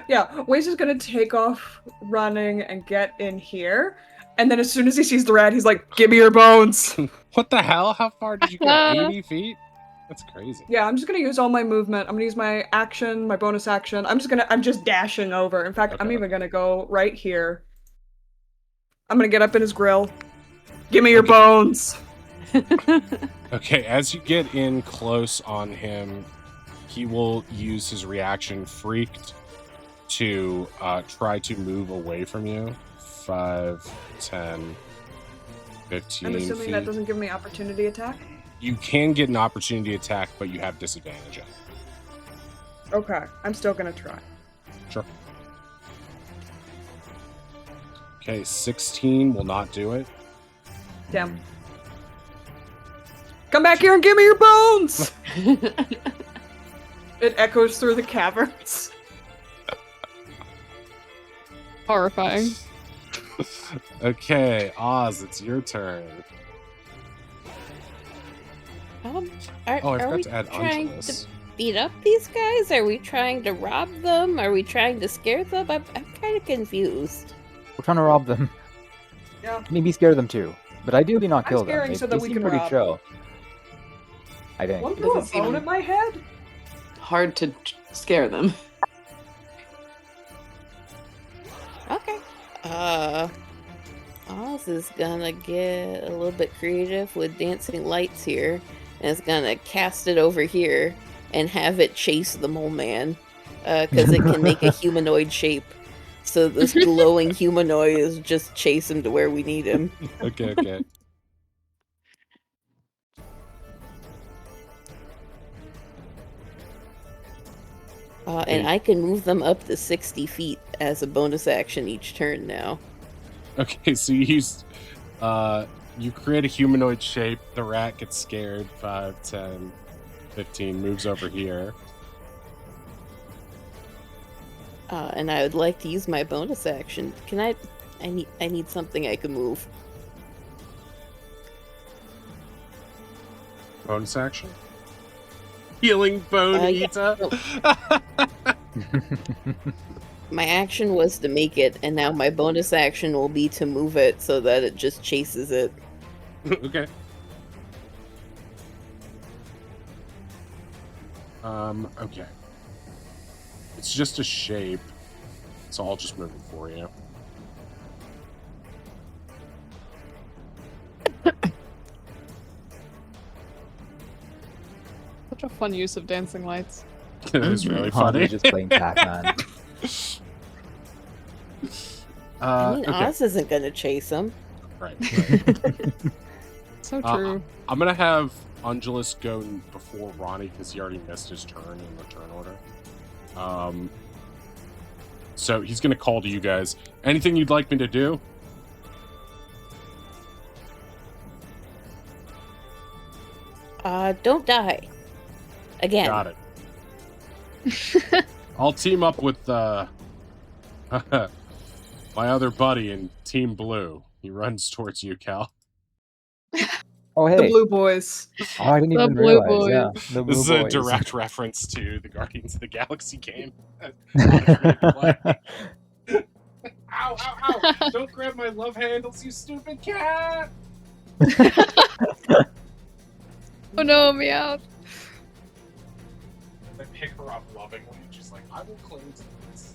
Speaker 3: Yeah, Waze is gonna take off running and get in here, and then as soon as he sees the rat, he's like, "Give me your bones!"
Speaker 1: What the hell? How far did you go? 80 feet? That's crazy.
Speaker 3: Yeah, I'm just gonna use all my movement. I'm gonna use my action, my bonus action. I'm just dashing over. In fact, I'm
Speaker 1: Okay.
Speaker 3: even gonna go right here. I'm gonna get up in his grill. Give me your bones!
Speaker 1: Okay, as you get in close on him, he will use his reaction Freaked to try to move away from you. 5, 10, 15
Speaker 3: I'm assuming
Speaker 1: feet.
Speaker 3: that doesn't give me opportunity attack.
Speaker 1: You can get an opportunity attack, but you have disadvantage on it.
Speaker 3: Okay, I'm still gonna try.
Speaker 1: Sure. Okay, 16 will not do it.
Speaker 3: Damn. Come back here and give me your bones! It echoes through the caverns.
Speaker 4: Horrifying.
Speaker 1: Okay, Oz, it's your turn.
Speaker 6: Are,
Speaker 1: Oh, I
Speaker 6: are
Speaker 1: forgot
Speaker 6: we
Speaker 1: to add
Speaker 6: trying
Speaker 1: Angelus.
Speaker 6: to beat up these guys? Are we trying to rob them? Are we trying to scare them? I'm kind of confused.
Speaker 2: We're trying to rob them.
Speaker 3: Yeah.
Speaker 2: Maybe scare them too. But ideally not
Speaker 3: I'm
Speaker 2: kill them.
Speaker 3: scaring so that
Speaker 2: They
Speaker 3: we
Speaker 2: seem
Speaker 3: can
Speaker 2: pretty
Speaker 3: rob
Speaker 2: chill. I think.
Speaker 3: One throw a
Speaker 5: Doesn't
Speaker 3: bone
Speaker 5: seem-
Speaker 3: at my head?
Speaker 5: Hard to scare them.
Speaker 6: Okay. Oz is gonna get a little bit creative with dancing lights here, and it's gonna cast it over here and have it chase the mole man, because it can make a humanoid shape. So this glowing humanoid is just chase him to where we need him.
Speaker 1: Okay.
Speaker 6: And I can move them up to 60 feet as a bonus action each turn now.
Speaker 1: Okay, so you create a humanoid shape, the rat gets scared, 5, 10, 15, moves over here.
Speaker 6: And I would like to use my bonus action. Can I need something I can move.
Speaker 1: Bonus action? Healing Bone
Speaker 6: Yeah.
Speaker 1: Eater?
Speaker 6: My action was to make it, and now my bonus action will be to move it so that it just chases it.
Speaker 1: Okay. Okay. It's just a shape, so I'll just move it for you.
Speaker 4: Such a fun use of dancing lights.
Speaker 1: It was really
Speaker 2: Hans
Speaker 1: funny.
Speaker 2: is just playing Pac-Man.
Speaker 6: I mean,
Speaker 1: okay.
Speaker 6: Oz isn't gonna chase him.
Speaker 1: Right.
Speaker 4: So true.
Speaker 1: I'm gonna have Angelus go before Ronnie because he already missed his turn in the turn order. So he's gonna call to you guys. Anything you'd like me to do?
Speaker 6: Don't die. Again.
Speaker 1: Got it. I'll team up with my other buddy in Team Blue. He runs towards you, Cal.
Speaker 2: Oh, hey.
Speaker 3: The Blue Boys.
Speaker 2: Oh, I didn't
Speaker 4: The
Speaker 2: even
Speaker 4: Blue
Speaker 2: realize. Yeah,
Speaker 4: Boys.
Speaker 2: the
Speaker 1: This is
Speaker 2: Blue
Speaker 1: a
Speaker 2: Boys.
Speaker 1: direct reference to the Guardians of the Galaxy game. Ow, ow, ow! Don't grab my love handles, you stupid cat!
Speaker 4: Oh no, meow.
Speaker 1: I pick her up lovingly, she's like, I will cling to this.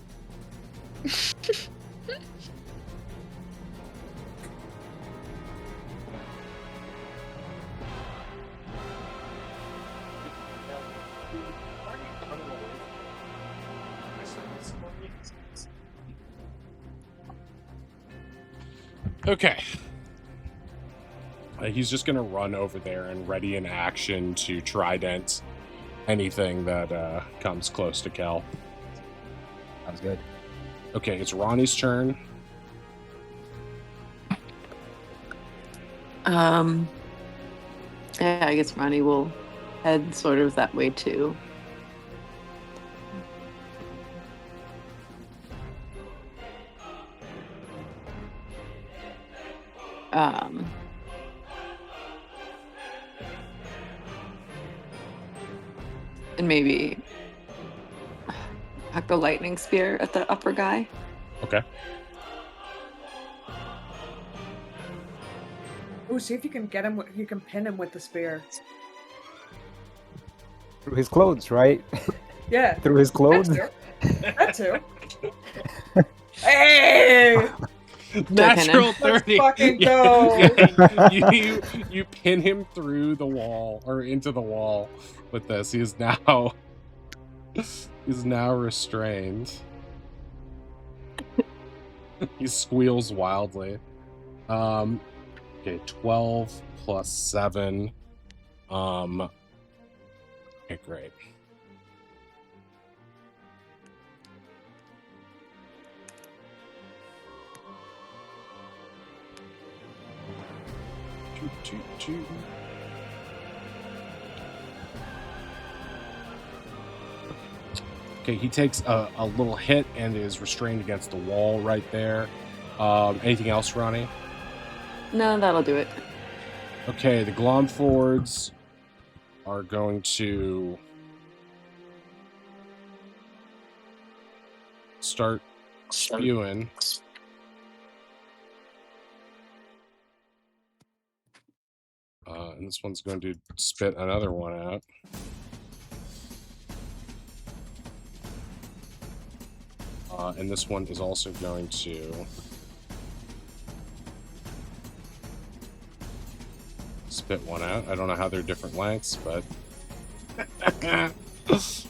Speaker 1: Okay. He's just gonna run over there and ready in action to trident anything that comes close to Kel.
Speaker 2: Sounds good.
Speaker 1: Okay, it's Ronnie's turn.
Speaker 5: Yeah, I guess Ronnie will head sort of that way too. And maybe hack the lightning spear at the upper guy.
Speaker 1: Okay.
Speaker 3: Ooh, see if you can get him. You can pin him with the spear.
Speaker 2: Through his clothes, right?
Speaker 3: Yeah.
Speaker 2: Through his clothes?
Speaker 3: That too. Hey!
Speaker 1: Natural
Speaker 3: Let's
Speaker 1: 30.
Speaker 3: fucking
Speaker 1: Yeah,
Speaker 3: go.
Speaker 1: you pin him through the wall or into the wall with this. He's now restrained. He squeals wildly. Okay, 12 plus 7. Okay, great. Two. Okay, he takes a little hit and is restrained against the wall right there. Anything else, Ronnie?
Speaker 5: No, that'll do it.
Speaker 1: Okay, the Glomfords are going to start spewing. And this one's going to spit another one out. And this one is also going to spit one out. I don't know how they're different lengths, but just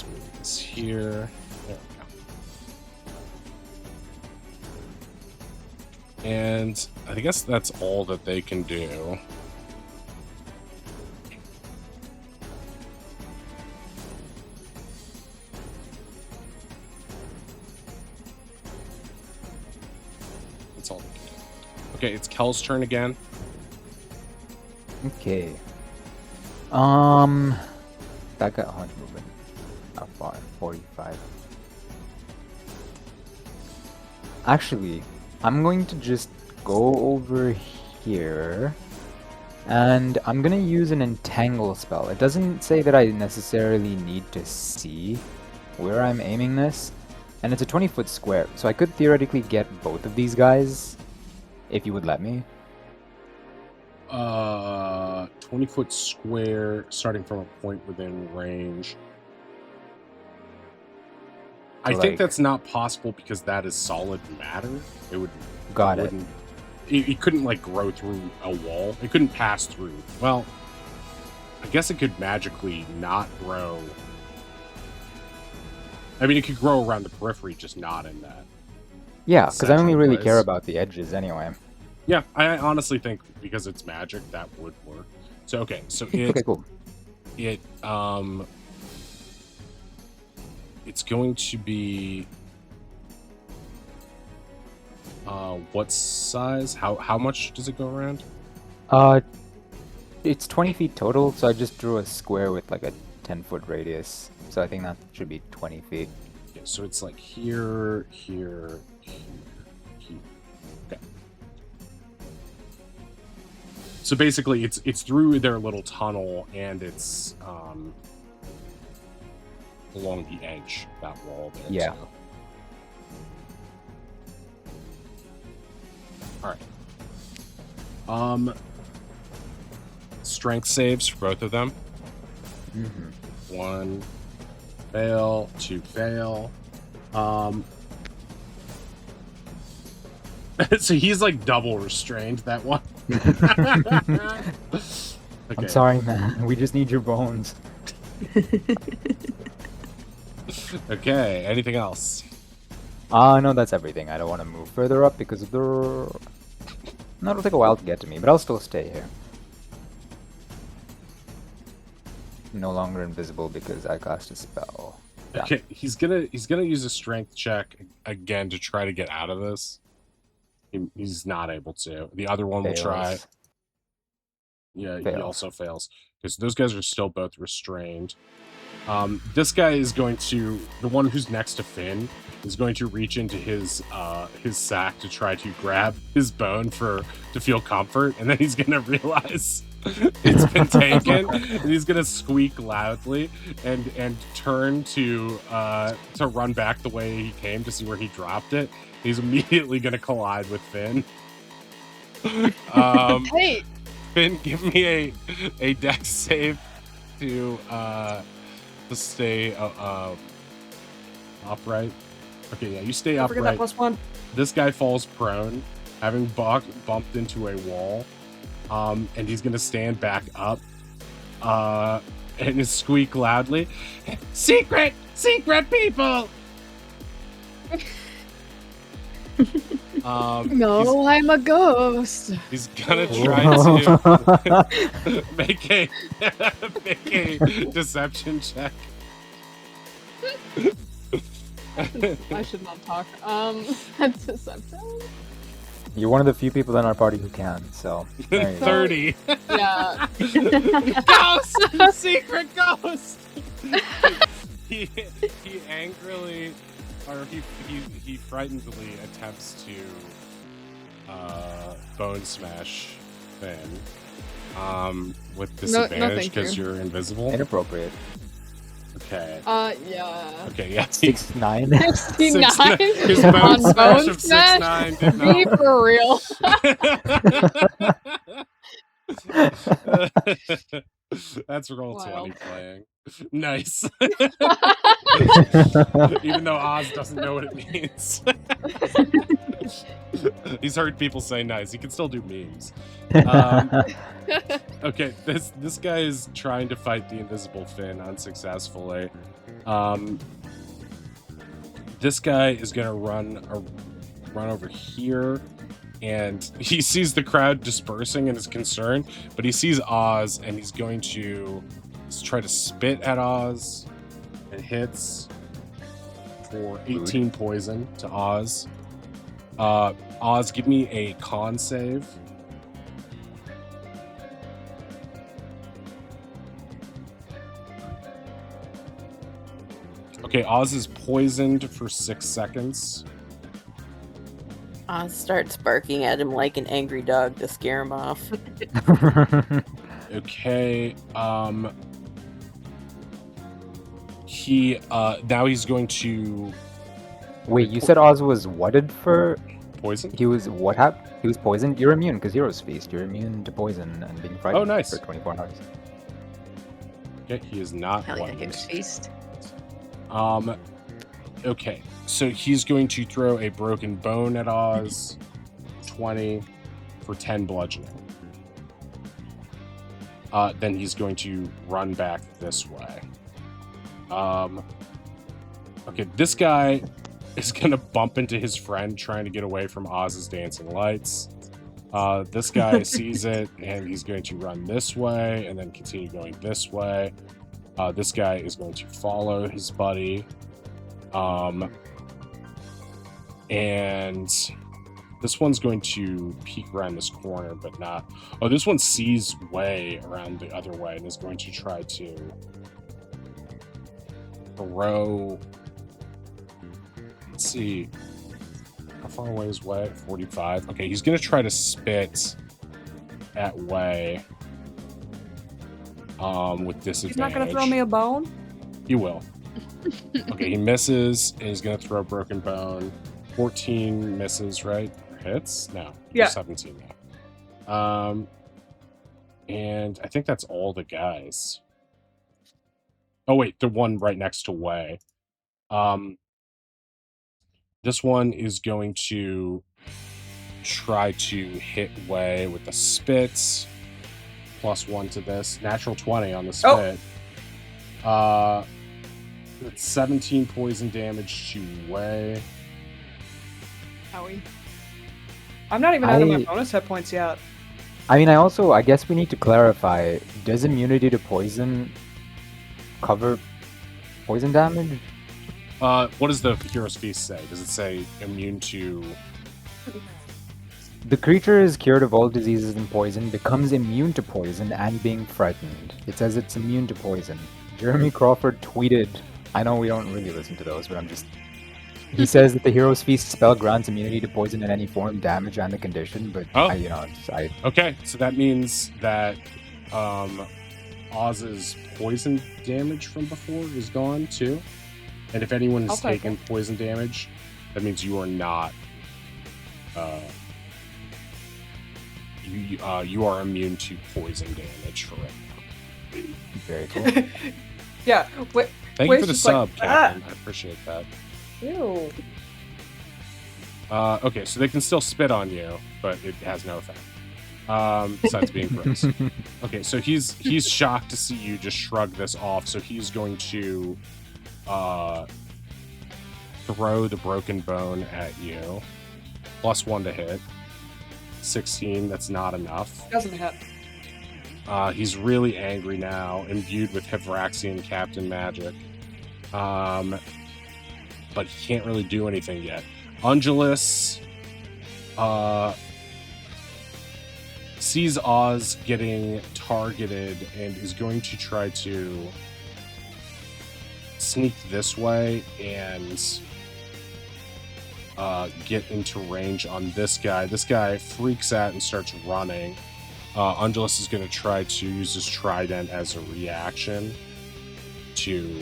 Speaker 1: move this here. There we go. And I guess that's all that they can do. That's all they can do. Okay, it's Kel's turn again.
Speaker 2: Okay. That got 100 movement. How far? 45. Actually, I'm going to just go over here, and I'm gonna use an entangle spell. It doesn't say that I necessarily need to see where I'm aiming this, and it's a 20-foot square, so I could theoretically get both of these guys if you would let me.
Speaker 1: 20-foot square, starting from a point within range. I think
Speaker 2: Like-
Speaker 1: that's not possible because that is solid matter. It would.
Speaker 2: Got it.
Speaker 1: wouldn't- It couldn't like grow through a wall. It couldn't pass through. Well, I guess it could magically not grow. I mean, it could grow around the periphery, just not in that.
Speaker 2: Yeah, because I only
Speaker 1: Central
Speaker 2: really
Speaker 1: place.
Speaker 2: care about the edges anyway.
Speaker 1: Yeah, I honestly think because it's magic, that would work. So okay, so it
Speaker 2: Okay, cool.
Speaker 1: it's going to be what size? How much does it go around?
Speaker 2: It's 20 feet total, so I just drew a square with like a 10-foot radius. So I think that should be 20 feet.
Speaker 1: Yeah, so it's like here, here, here, here. Okay. So basically, it's through their little tunnel, and it's along the edge of that wall there.
Speaker 2: Yeah.
Speaker 1: too. All right. Strength saves for both of them.
Speaker 2: Mm-hmm.
Speaker 1: 1 fail, 2 fail. So he's like double restrained, that one.
Speaker 2: I'm
Speaker 1: Okay.
Speaker 2: sorry, man. We just need your bones.
Speaker 1: Okay, anything else?
Speaker 2: No, that's everything. I don't want to move further up because of the... No, it'll take a while to get to me, but I'll still stay here. No longer invisible because I cast a spell. Yeah.
Speaker 1: Okay, he's gonna use a strength check again to try to get out of this. He's not able to. The other one will try.
Speaker 2: Fails.
Speaker 1: Yeah, he
Speaker 2: Fails.
Speaker 1: also fails because those guys are still both restrained. This guy is going to, the one who's next to Finn, is going to reach into his sack to try to grab his bone to feel comfort, and then he's gonna realize it's been taken, and he's gonna squeak loudly and turn to run back the way he came to see where he dropped it. He's immediately gonna collide with Finn.
Speaker 4: Hey,
Speaker 1: Finn, give me a dex save to stay upright. Okay, yeah, you stay
Speaker 3: Don't forget that
Speaker 1: upright.
Speaker 3: +1.
Speaker 1: This guy falls prone, having bumped into a wall, and he's gonna stand back up, and squeak loudly, "Secret people!"
Speaker 4: no, I'm a ghost.
Speaker 1: He's gonna try to make a deception check.
Speaker 4: I should not talk. Deception.
Speaker 2: You're one of the few people in our party who can, so there you go.
Speaker 1: 30.
Speaker 4: Yeah.
Speaker 1: Ghost! Secret ghost! he angrily, or he frightenedly attempts to bone smash Finn with disadvantage
Speaker 4: thank
Speaker 1: because
Speaker 4: you.
Speaker 1: you're invisible.
Speaker 2: Inappropriate.
Speaker 1: Okay.
Speaker 4: Yeah.
Speaker 1: Okay, yeah.
Speaker 2: 6'9".
Speaker 4: 69
Speaker 1: His
Speaker 4: on
Speaker 1: bone smash of
Speaker 4: bone smash?
Speaker 1: 6'9" did
Speaker 4: Be
Speaker 1: not
Speaker 4: for real.
Speaker 1: That's roll 20
Speaker 4: Wild.
Speaker 1: playing. Nice. Even though Oz doesn't know what it means. He's heard people say nice. He can still do memes. Okay, this guy is trying to fight the invisible Finn unsuccessfully. This guy is gonna run over here, and he sees the crowd dispersing and is concerned, but he sees Oz, and he's going to try to spit at Oz. It hits for 18 poison to Oz. Oz, give me a con save. Okay, Oz is poisoned for 6 seconds.
Speaker 6: Oz starts barking at him like an angry dog to scare him off.
Speaker 1: Okay, he now he's going to
Speaker 2: Wait, you said Oz was whatted for?
Speaker 1: poison.
Speaker 2: He was what happened? He was poisoned? You're immune because Hero's Feast. You're immune to poison and being frightened
Speaker 1: nice.
Speaker 2: for 24 hours.
Speaker 1: Okay, he is not
Speaker 5: Hell yeah,
Speaker 1: one.
Speaker 5: Hero's Feast.
Speaker 1: Okay, so he's going to throw a broken bone at Oz. 20 for 10 bludgeoning. Then he's going to run back this way. Okay, this guy is gonna bump into his friend trying to get away from Oz's dancing lights. This guy sees it, and he's going to run this way and then continue going this way. This guy is going to follow his buddy. And this one's going to peek around this corner, but not... Oh, this one sees way around the other way and is going to try to throw... Let's see. How far away is Way? 45. Okay, he's going to try to spit at Way with disadvantage.
Speaker 3: He's not going to throw me a bone?
Speaker 1: He will. Okay, he misses, and he's going to throw Broken Bone. 14 misses, right? Hits? No.
Speaker 3: Yeah.
Speaker 1: 17 now. And I think that's all the guys. Oh, wait, the one right next to Way. This one is going to try to hit Way with the spits. +1 to this. Natural 20 on the spit. It's 17 poison damage to Way.
Speaker 4: Howie.
Speaker 3: I'm not even out of my bonus hit points yet.
Speaker 2: I mean, I guess we need to clarify, does immunity to poison cover poison damage?
Speaker 1: What does the Hero's Feast say? Does it say immune to...
Speaker 2: The creature is cured of all diseases and poison, becomes immune to poison and being frightened. It says it's immune to poison. Jeremy Crawford tweeted, I know we don't really listen to those, but I'm just... He says that the Hero's Feast spell grants immunity to poison in any form, damage, and the condition, but
Speaker 1: Okay, so that means that Oz's poison damage from before is gone too. And if anyone has taken poison damage, that means you are not you are immune to poison damage for it.
Speaker 2: Very cool.
Speaker 3: Yeah.
Speaker 1: Thank you for the sub, Captain. I appreciate that.
Speaker 3: Ew.
Speaker 1: Okay, so they can still spit on you, but it has no effect. Besides being gross. Okay, so he's shocked to see you just shrug this off, so he's going to throw the broken bone at you. +1 to hit. 16, that's not enough.
Speaker 3: Doesn't hit.
Speaker 1: He's really angry now, imbued with Hevraxian Captain Magic. But he can't really do anything yet. Ungulus sees Oz getting targeted and is going to try to sneak this way and get into range on this guy. This guy freaks out and starts running. Ungulus is going to try to use his trident as a reaction to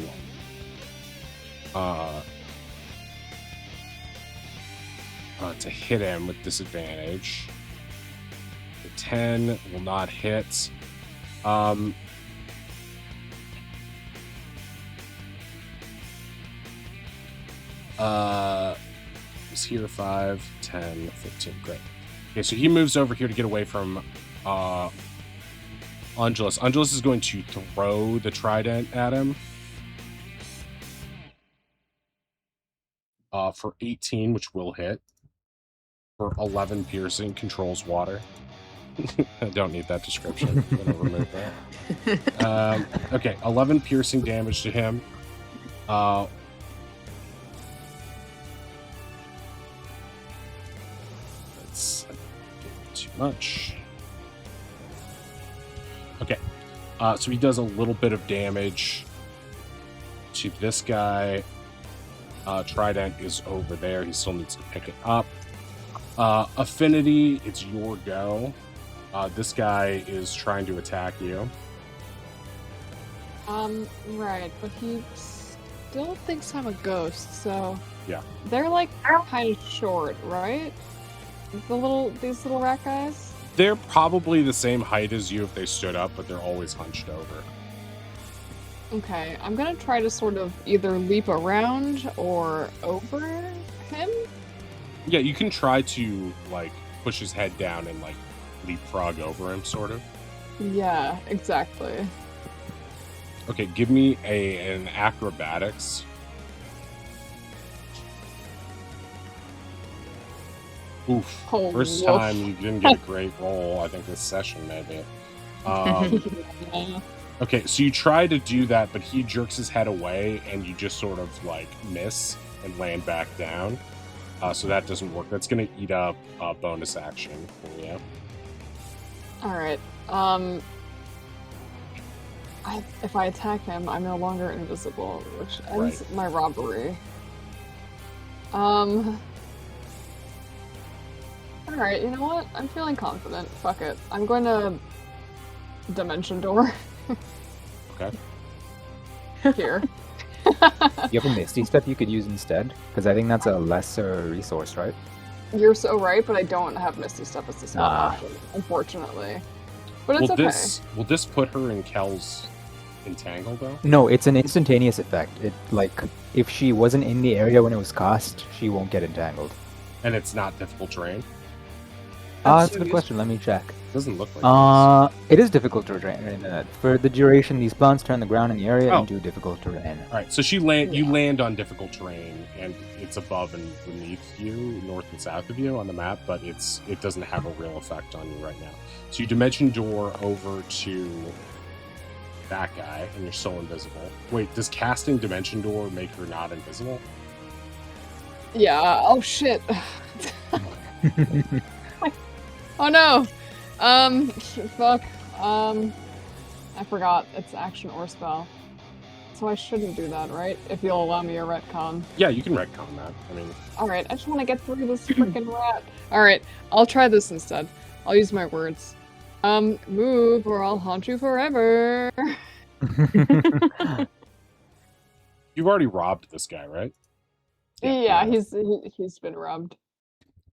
Speaker 1: to hit him with disadvantage. The 10 will not hit. He's here 5, 10, 15. Great. Okay, so he moves over here to get away from Angelus. Angelus is going to throw the trident at him. For 18, which will hit. For 11 piercing, controls water. I don't need that description. I'm going to remove that. Okay, 11 piercing damage to him. That's too much. Okay, so he does a little bit of damage to this guy. Trident is over there. He still needs to pick it up. Affinity, it's your go. This guy is trying to attack you.
Speaker 4: Right, but he still thinks I'm a ghost, so
Speaker 1: Yeah.
Speaker 4: they're like kind of short, right? These little rat guys.
Speaker 1: They're probably the same height as you if they stood up, but they're always hunched over.
Speaker 4: Okay, I'm gonna try to sort of either leap around or over him.
Speaker 1: Yeah, you can try to like push his head down and like leapfrog over him, sort of.
Speaker 4: Yeah, exactly.
Speaker 1: Okay, give me an acrobatics. Oof.
Speaker 4: Oh,
Speaker 1: First
Speaker 4: woof.
Speaker 1: time you didn't get a great roll, I think this session maybe.
Speaker 4: Yeah.
Speaker 1: Okay, so you try to do that, but he jerks his head away and you just sort of like miss and land back down. So that doesn't work. That's going to eat up a bonus action for you.
Speaker 4: All right. If I attack him, I'm no longer invisible, which ends my robbery. All right. You know what? I'm feeling confident. Fuck it. I'm going to dimension door.
Speaker 1: Okay.
Speaker 4: Here.
Speaker 2: You have a Misty Step you could use instead? Because I think that's a lesser resource, right?
Speaker 4: You're so right, but I don't have Misty Step as the spell
Speaker 2: Ah.
Speaker 4: option, unfortunately. But it's
Speaker 1: Will this put her in Kel's entangle though?
Speaker 2: No, it's an instantaneous effect. It like if she wasn't in the area when it was cast, she won't get entangled.
Speaker 1: And it's not difficult terrain?
Speaker 2: That's a good question. Let me check.
Speaker 1: Doesn't look like
Speaker 2: It is difficult terrain. For the duration, these plants turn the ground in the area
Speaker 1: Oh.
Speaker 2: into difficult terrain.
Speaker 1: All right, so you land on difficult terrain, and it's above and beneath you, north and south of you on the map, but it doesn't have a real effect on you right now. So you dimension door over to that guy, and you're still invisible. Wait, does casting dimension door make her not invisible?
Speaker 4: Yeah. Oh shit. Oh no. Fuck. I forgot. It's action or spell. So I shouldn't do that, right? If you'll allow me a retcon.
Speaker 1: Yeah, you can retcon that. I mean,
Speaker 4: Alright, I just want to get through this freaking rat. Alright, I'll try this instead. I'll use my words. Move or I'll haunt you forever.
Speaker 1: you've already robbed this guy, right?
Speaker 4: Yeah, he's been robbed.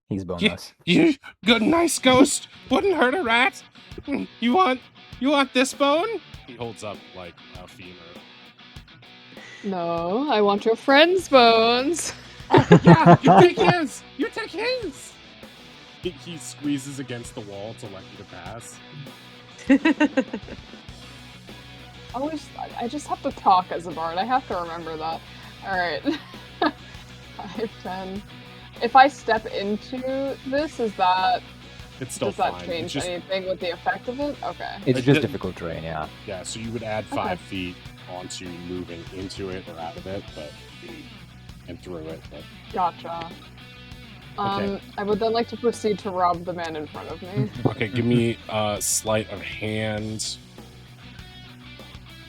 Speaker 2: He's boneless.
Speaker 1: You good, nice ghost. Wouldn't hurt a rat. You want this bone? He holds up like a femur.
Speaker 4: No, I want your friend's bones.
Speaker 1: Yeah, you take his. You take his. He squeezes against the wall to let you to pass.
Speaker 4: I just have to talk as a bard. I have to remember that. Alright. 5, 10. If I step into this,
Speaker 1: It's still
Speaker 4: does that
Speaker 1: fine.
Speaker 4: change
Speaker 1: It's just,
Speaker 4: anything with the effect of it? Okay.
Speaker 2: It's
Speaker 1: It
Speaker 2: just
Speaker 1: did-
Speaker 2: difficult terrain, yeah.
Speaker 1: yeah, so you would add 5 feet onto moving into it or out of it, and through it. But
Speaker 4: Gotcha.
Speaker 1: Okay.
Speaker 4: I would then like to proceed to rob the man in front of me.
Speaker 1: okay, give me sleight of hand.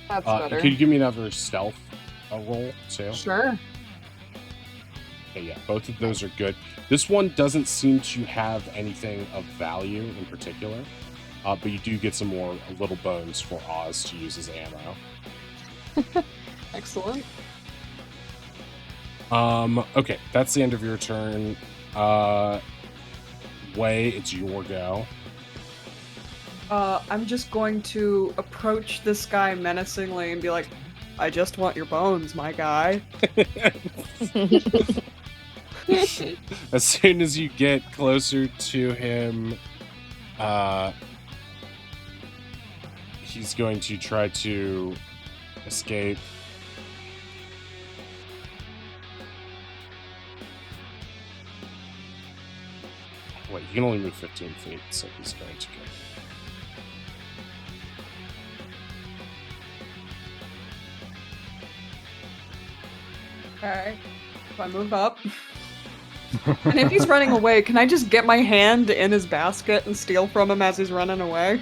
Speaker 4: That's better.
Speaker 1: Could you give me another stealth roll too?
Speaker 4: Sure.
Speaker 1: Okay, yeah, both of those are good. This one doesn't seem to have anything of value in particular, but you do get some more little bones for Oz to use as ammo.
Speaker 4: Excellent.
Speaker 1: Okay, that's the end of your turn. Way, it's your go.
Speaker 3: I'm just going to approach this guy menacingly and be like, I just want your bones, my guy.
Speaker 1: As soon as you get closer to him, he's going to try to escape. Wait, he can only move 15 feet, so he's going to go.
Speaker 3: Okay. If I move up. And if he's running away, can I just get my hand in his basket and steal from him as he's running away?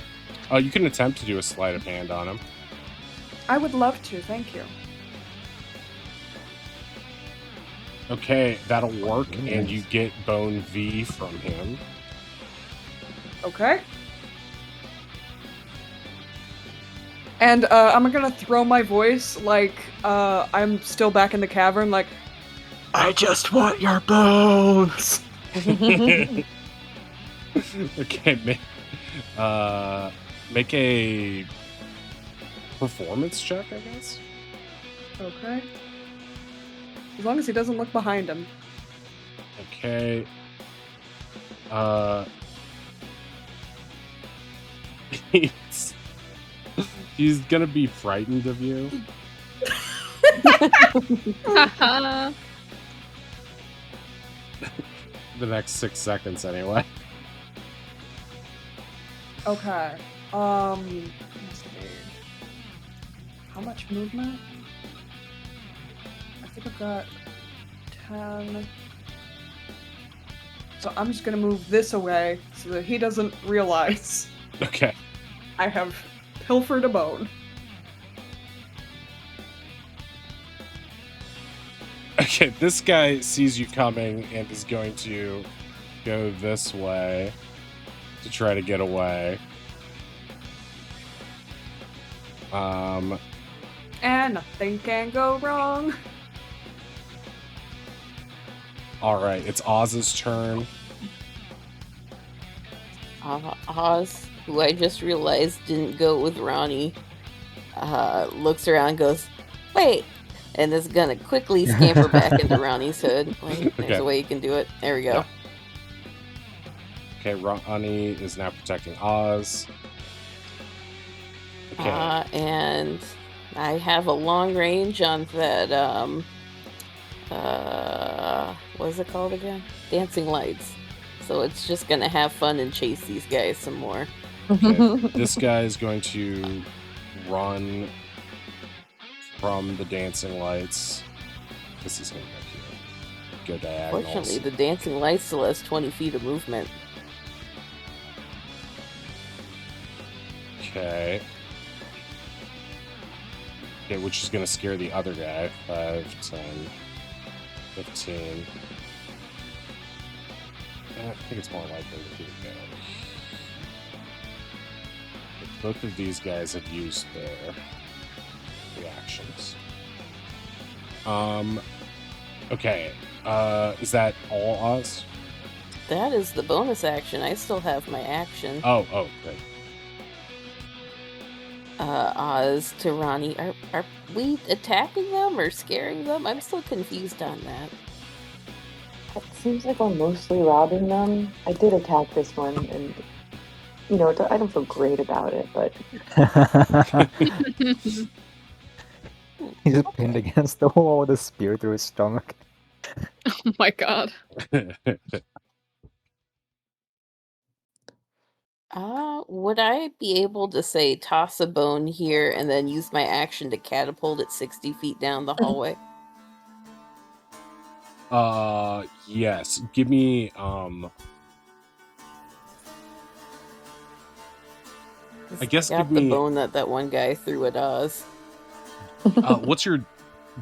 Speaker 1: Oh, you can attempt to do a sleight of hand on him.
Speaker 3: I would love to, thank you.
Speaker 1: Okay, that'll work, and you get Bone V from him.
Speaker 3: Okay. And I'm gonna throw my voice like I'm still back in the cavern, like, I just want your bones.
Speaker 1: Okay, make a performance check, I guess.
Speaker 3: Okay. As long as he doesn't look behind him.
Speaker 1: Okay. He's gonna be frightened of you. The next 6 seconds, anyway.
Speaker 3: Okay. Let's see. How much movement? I think I've got 10. So I'm just gonna move this away so that he doesn't realize
Speaker 1: Okay.
Speaker 3: I have pilfered a bone.
Speaker 1: Okay, this guy sees you coming and is going to go this way to try to get away.
Speaker 3: And nothing can go wrong.
Speaker 1: Alright, it's Oz's turn.
Speaker 6: Oz, who I just realized didn't go with Ronnie, looks around and goes, wait, and is gonna quickly scamper back into Ronnie's hood. Wait, there's a way you can do it. There we go.
Speaker 1: Yeah. Okay, Ronnie is now protecting Oz. Okay.
Speaker 6: And I have a long range on that, what is it called again? Dancing lights. So it's just gonna have fun and chase these guys some more.
Speaker 1: Okay. This guy is going to run from the dancing lights. This is going to go diagonals.
Speaker 6: Fortunately, the dancing light still has 20 feet of movement.
Speaker 1: Okay. Okay, which is going to scare the other guy. 5, 10, 15. I think it's more likely that he would go. Both of these guys have used their reactions. Okay. Is that all Oz?
Speaker 6: That is the bonus action. I still have my action.
Speaker 1: Oh, great.
Speaker 6: Oz to Ronnie. Are we attacking them or scaring them? I'm still confused on that.
Speaker 5: It seems like we're mostly robbing them. I did attack this one, and you know, I don't feel great about it, but
Speaker 2: He's just pinned against the wall with a spear through his stomach.
Speaker 4: Oh my god.
Speaker 6: Would I be able to say toss a bone here and then use my action to catapult it 60 feet down the hallway?
Speaker 1: Yes. Give me, I guess
Speaker 6: got
Speaker 1: give me
Speaker 6: the bone that one guy threw at Oz.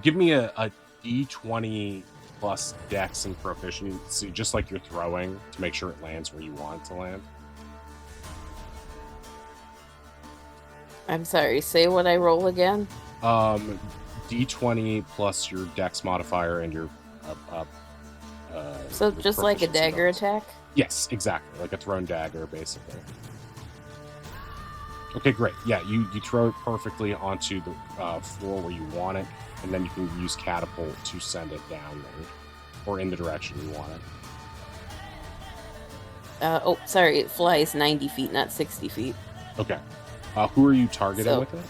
Speaker 1: give me a D20 plus dex and proficiency, just like you're throwing, to make sure it lands where you want it to land.
Speaker 6: I'm sorry, say what I roll again?
Speaker 1: D20 plus your dex modifier and your
Speaker 6: So just like a
Speaker 1: proficiency
Speaker 6: dagger
Speaker 1: bonus.
Speaker 6: attack?
Speaker 1: Yes, exactly, like a thrown dagger, basically. Okay, great. Yeah, you throw it perfectly onto the floor where you want it, and then you can use catapult to send it downward, or in the direction you want it.
Speaker 6: Oh, sorry, it flies 90 feet, not 60 feet.
Speaker 1: Okay. Who are you targeting
Speaker 6: So-
Speaker 1: with it?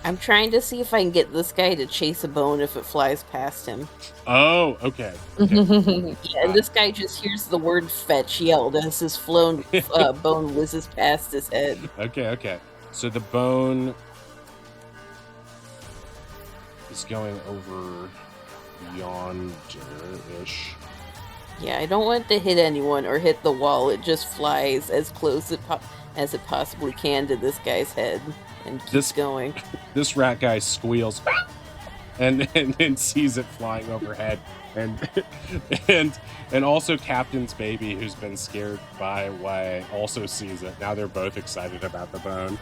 Speaker 6: I'm trying to see if I can get this guy to chase a bone if it flies past him.
Speaker 1: Oh, okay.
Speaker 6: Yeah, and this guy just hears the word fetch yelled as his flown bone whizzes past his head.
Speaker 1: Okay. So the bone is going over yonder-ish.
Speaker 6: Yeah, I don't want it to hit anyone or hit the wall. It just flies as close as it possibly can to this guy's head and keeps going.
Speaker 1: This rat guy squeals and then sees it flying overhead, and also Captain's baby, who's been scared by Y, also sees it. Now they're both excited about the bone.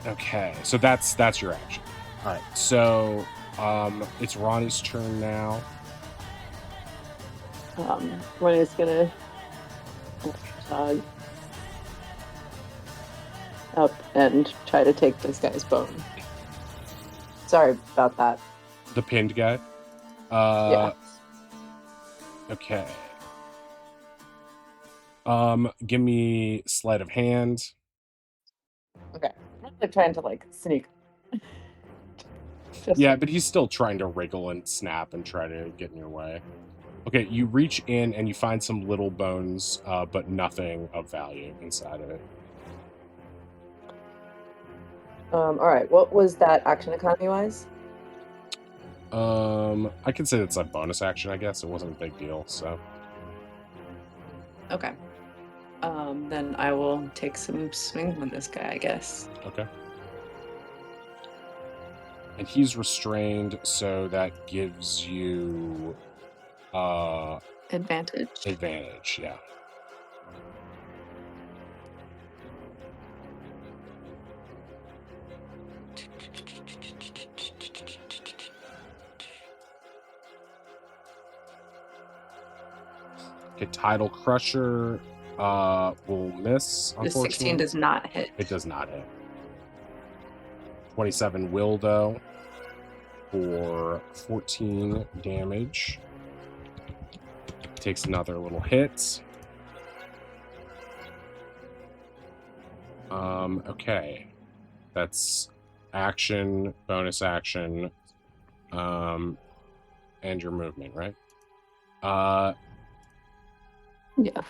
Speaker 1: Okay, so that's your action. All right, so it's Ronnie's turn now.
Speaker 5: Ronnie's gonna up and try to take this guy's bone. Sorry about that.
Speaker 1: The pinned guy.
Speaker 5: Yeah.
Speaker 1: Okay. Give me sleight of hand.
Speaker 5: Okay. I'm really trying to sneak.
Speaker 1: Yeah, but he's still trying to wriggle and snap and try to get in your way. Okay, you reach in and you find some little bones, but nothing of value inside of it.
Speaker 5: All right. What was that action economy wise?
Speaker 1: I can say that's a bonus action, I guess. It wasn't a big deal, so.
Speaker 5: Okay. Then I will take some swings on this guy, I guess.
Speaker 1: Okay. And he's restrained, so that gives you
Speaker 5: Advantage.
Speaker 1: advantage, yeah. Okay, Tidal Crusher will miss,
Speaker 5: The
Speaker 1: unfortunately.
Speaker 5: 16 does not hit.
Speaker 1: It does not hit. 27 will, though, for 14 damage. Takes another little hit. Okay. That's action, bonus action, and your movement, right?
Speaker 5: Yeah.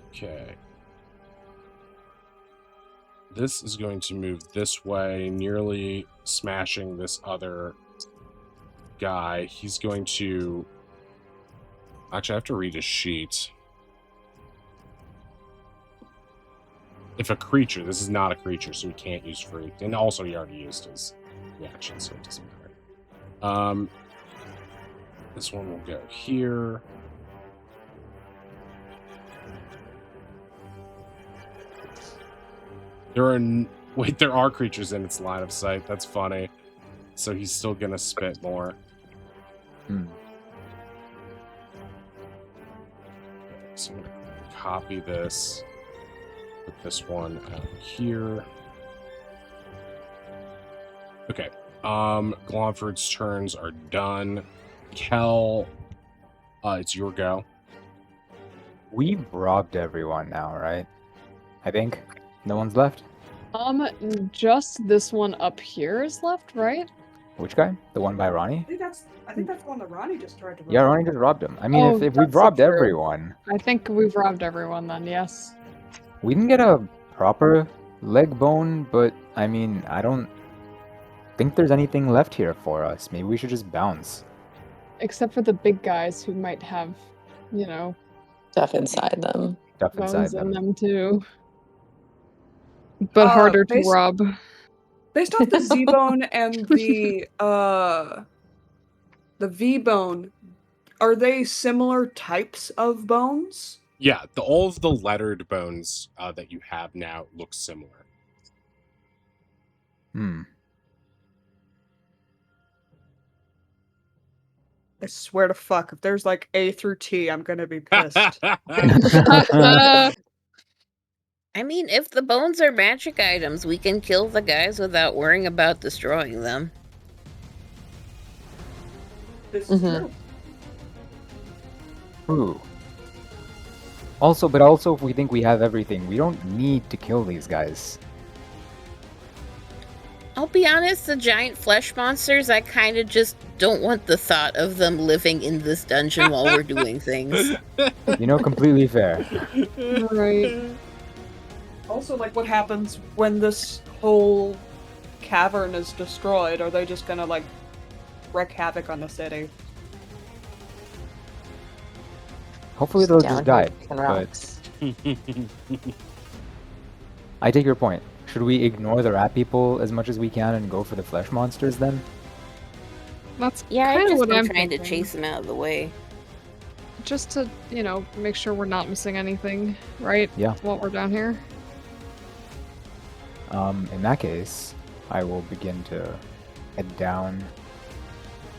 Speaker 1: Okay. This is going to move this way, nearly smashing this other guy. He's going to... Actually, I have to read his sheet. If a creature, this is not a creature, so he can't use free. And also, he already used his reaction, so it doesn't matter. This one will go here. There are creatures in its line of sight. That's funny. So he's still gonna spit more. So I'm gonna copy this. Put this one out here. Okay. Glomford's turns are done. Kel, it's your go.
Speaker 2: We've robbed everyone now, right? I think. No one's left?
Speaker 4: Just this one up here is left, right?
Speaker 2: Which guy? The one by Ronnie?
Speaker 3: I think that's the one that Ronnie just tried to rob.
Speaker 2: Yeah, Ronnie just robbed him. I mean,
Speaker 4: Oh,
Speaker 2: if we've
Speaker 4: that's
Speaker 2: robbed
Speaker 4: true.
Speaker 2: everyone,
Speaker 4: I think we've robbed everyone then, yes.
Speaker 2: we can get a proper leg bone, but I mean, I don't think there's anything left here for us. Maybe we should just bounce.
Speaker 4: Except for the big guys who might have,
Speaker 5: Stuff inside them.
Speaker 2: Stuff inside
Speaker 4: bones in
Speaker 2: them.
Speaker 4: them too. But harder to rob.
Speaker 3: Based off the Z-bone and the V-bone, are they similar types of bones?
Speaker 1: Yeah, all of the lettered bones that you have now look similar.
Speaker 3: I swear to fuck, if there's like A through T, I'm gonna be pissed.
Speaker 6: I mean, if the bones are magic items, we can kill the guys without worrying about destroying them.
Speaker 3: This is true.
Speaker 2: True. Also, if we think we have everything, we don't need to kill these guys.
Speaker 6: I'll be honest, the giant flesh monsters, I kind of just don't want the thought of them living in this dungeon while we're doing things.
Speaker 2: You know, completely fair.
Speaker 4: Right.
Speaker 3: Also, like, what happens when this whole cavern is destroyed? Are they just gonna, like, wreak havoc on the city?
Speaker 2: Hopefully they'll
Speaker 5: Down
Speaker 2: just die.
Speaker 5: here kicking
Speaker 2: But
Speaker 5: rocks.
Speaker 2: I take your point. Should we ignore the rat people as much as we can and go for the flesh monsters then?
Speaker 4: That's
Speaker 6: Yeah, I've
Speaker 4: kind of
Speaker 6: just
Speaker 4: what
Speaker 6: been
Speaker 4: I'm
Speaker 6: trying to
Speaker 4: thinking.
Speaker 6: chase them out of the way.
Speaker 4: Just to, make sure we're not missing anything, right?
Speaker 2: Yeah.
Speaker 4: While we're down here.
Speaker 2: In that case, I will begin to head down.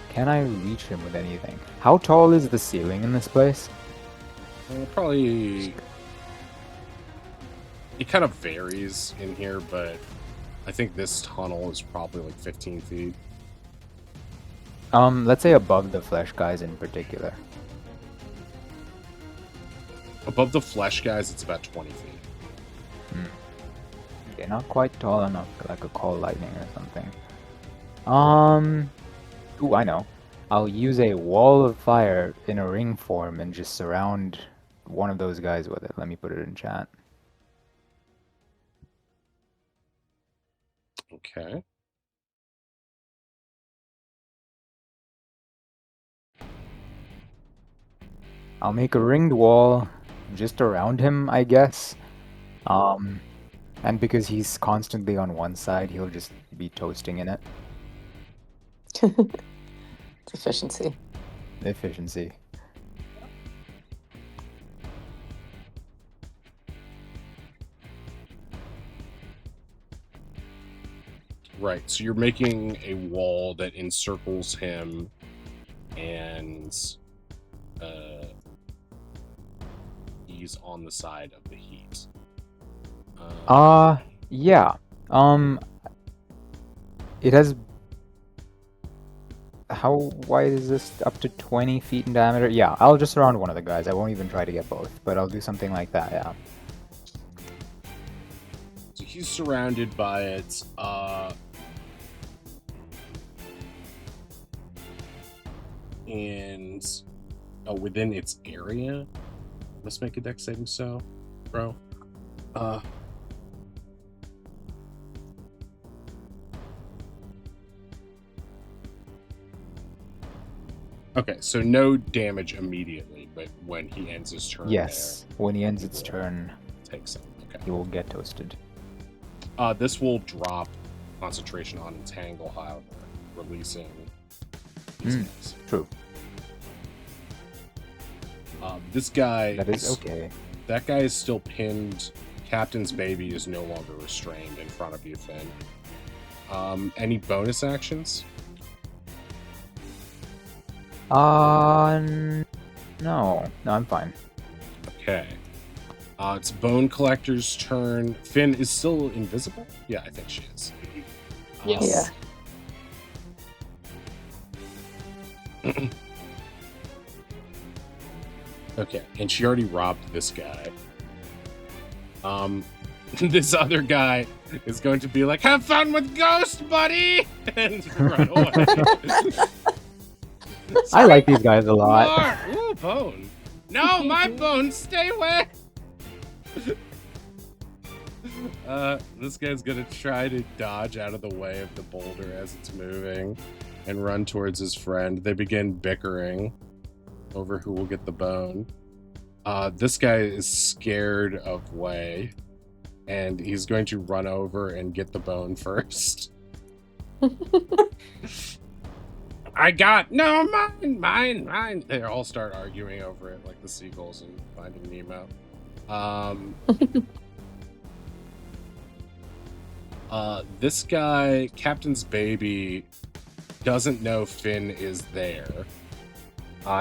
Speaker 2: Can I reach him with anything? How tall is the ceiling in this place?
Speaker 1: Probably. It kind of varies in here, but I think this tunnel is probably like 15 feet.
Speaker 2: Let's say above the flesh guys in particular.
Speaker 1: Above the flesh guys, it's about 20 feet.
Speaker 2: Okay, not quite tall enough that I could call lightning or something. Ooh, I know. I'll use a wall of fire in a ring form and just surround one of those guys with it. Let me put it in chat.
Speaker 1: Okay.
Speaker 2: I'll make a ringed wall just around him, I guess. And because he's constantly on one side, he'll just be toasting in it.
Speaker 5: It's efficiency.
Speaker 2: Efficiency.
Speaker 1: Right, so you're making a wall that encircles him and he's on the side of the heat.
Speaker 2: Yeah. It has... How wide is this? Up to 20 feet in diameter? Yeah, I'll just surround one of the guys. I won't even try to get both, but I'll do something like that, yeah.
Speaker 1: So he's surrounded by it. And within its area. Let's make a dex saving so, bro. Okay, so no damage immediately, but when he ends his turn,
Speaker 2: Yes, when he ends its turn,
Speaker 1: take some. Okay.
Speaker 2: he will get toasted.
Speaker 1: This will drop concentration on Entangle, however, releasing these guys.
Speaker 2: True.
Speaker 1: This guy
Speaker 2: That is okay.
Speaker 1: That guy is still pinned. Captain's baby is no longer restrained in front of you, Finn. Any bonus actions?
Speaker 2: No. No, I'm fine.
Speaker 1: Okay. It's Bone Collector's turn. Finn is still invisible? Yeah, I think she is.
Speaker 4: Yes.
Speaker 5: Yeah.
Speaker 1: Okay, and she already robbed this guy. This other guy is going to be like, "Have fun with Ghost, buddy!" and run away.
Speaker 2: I like these guys a lot.
Speaker 1: Ooh, Bone. No, my Bone, stay away! This guy's gonna try to dodge out of the way of the boulder as it's moving and run towards his friend. They begin bickering over who will get the bone. This guy is scared of Way, and he's going to run over and get the bone first. I got no, mine. They all start arguing over it like the seagulls in Finding Nemo. This guy, Captain's baby, doesn't know Finn is there.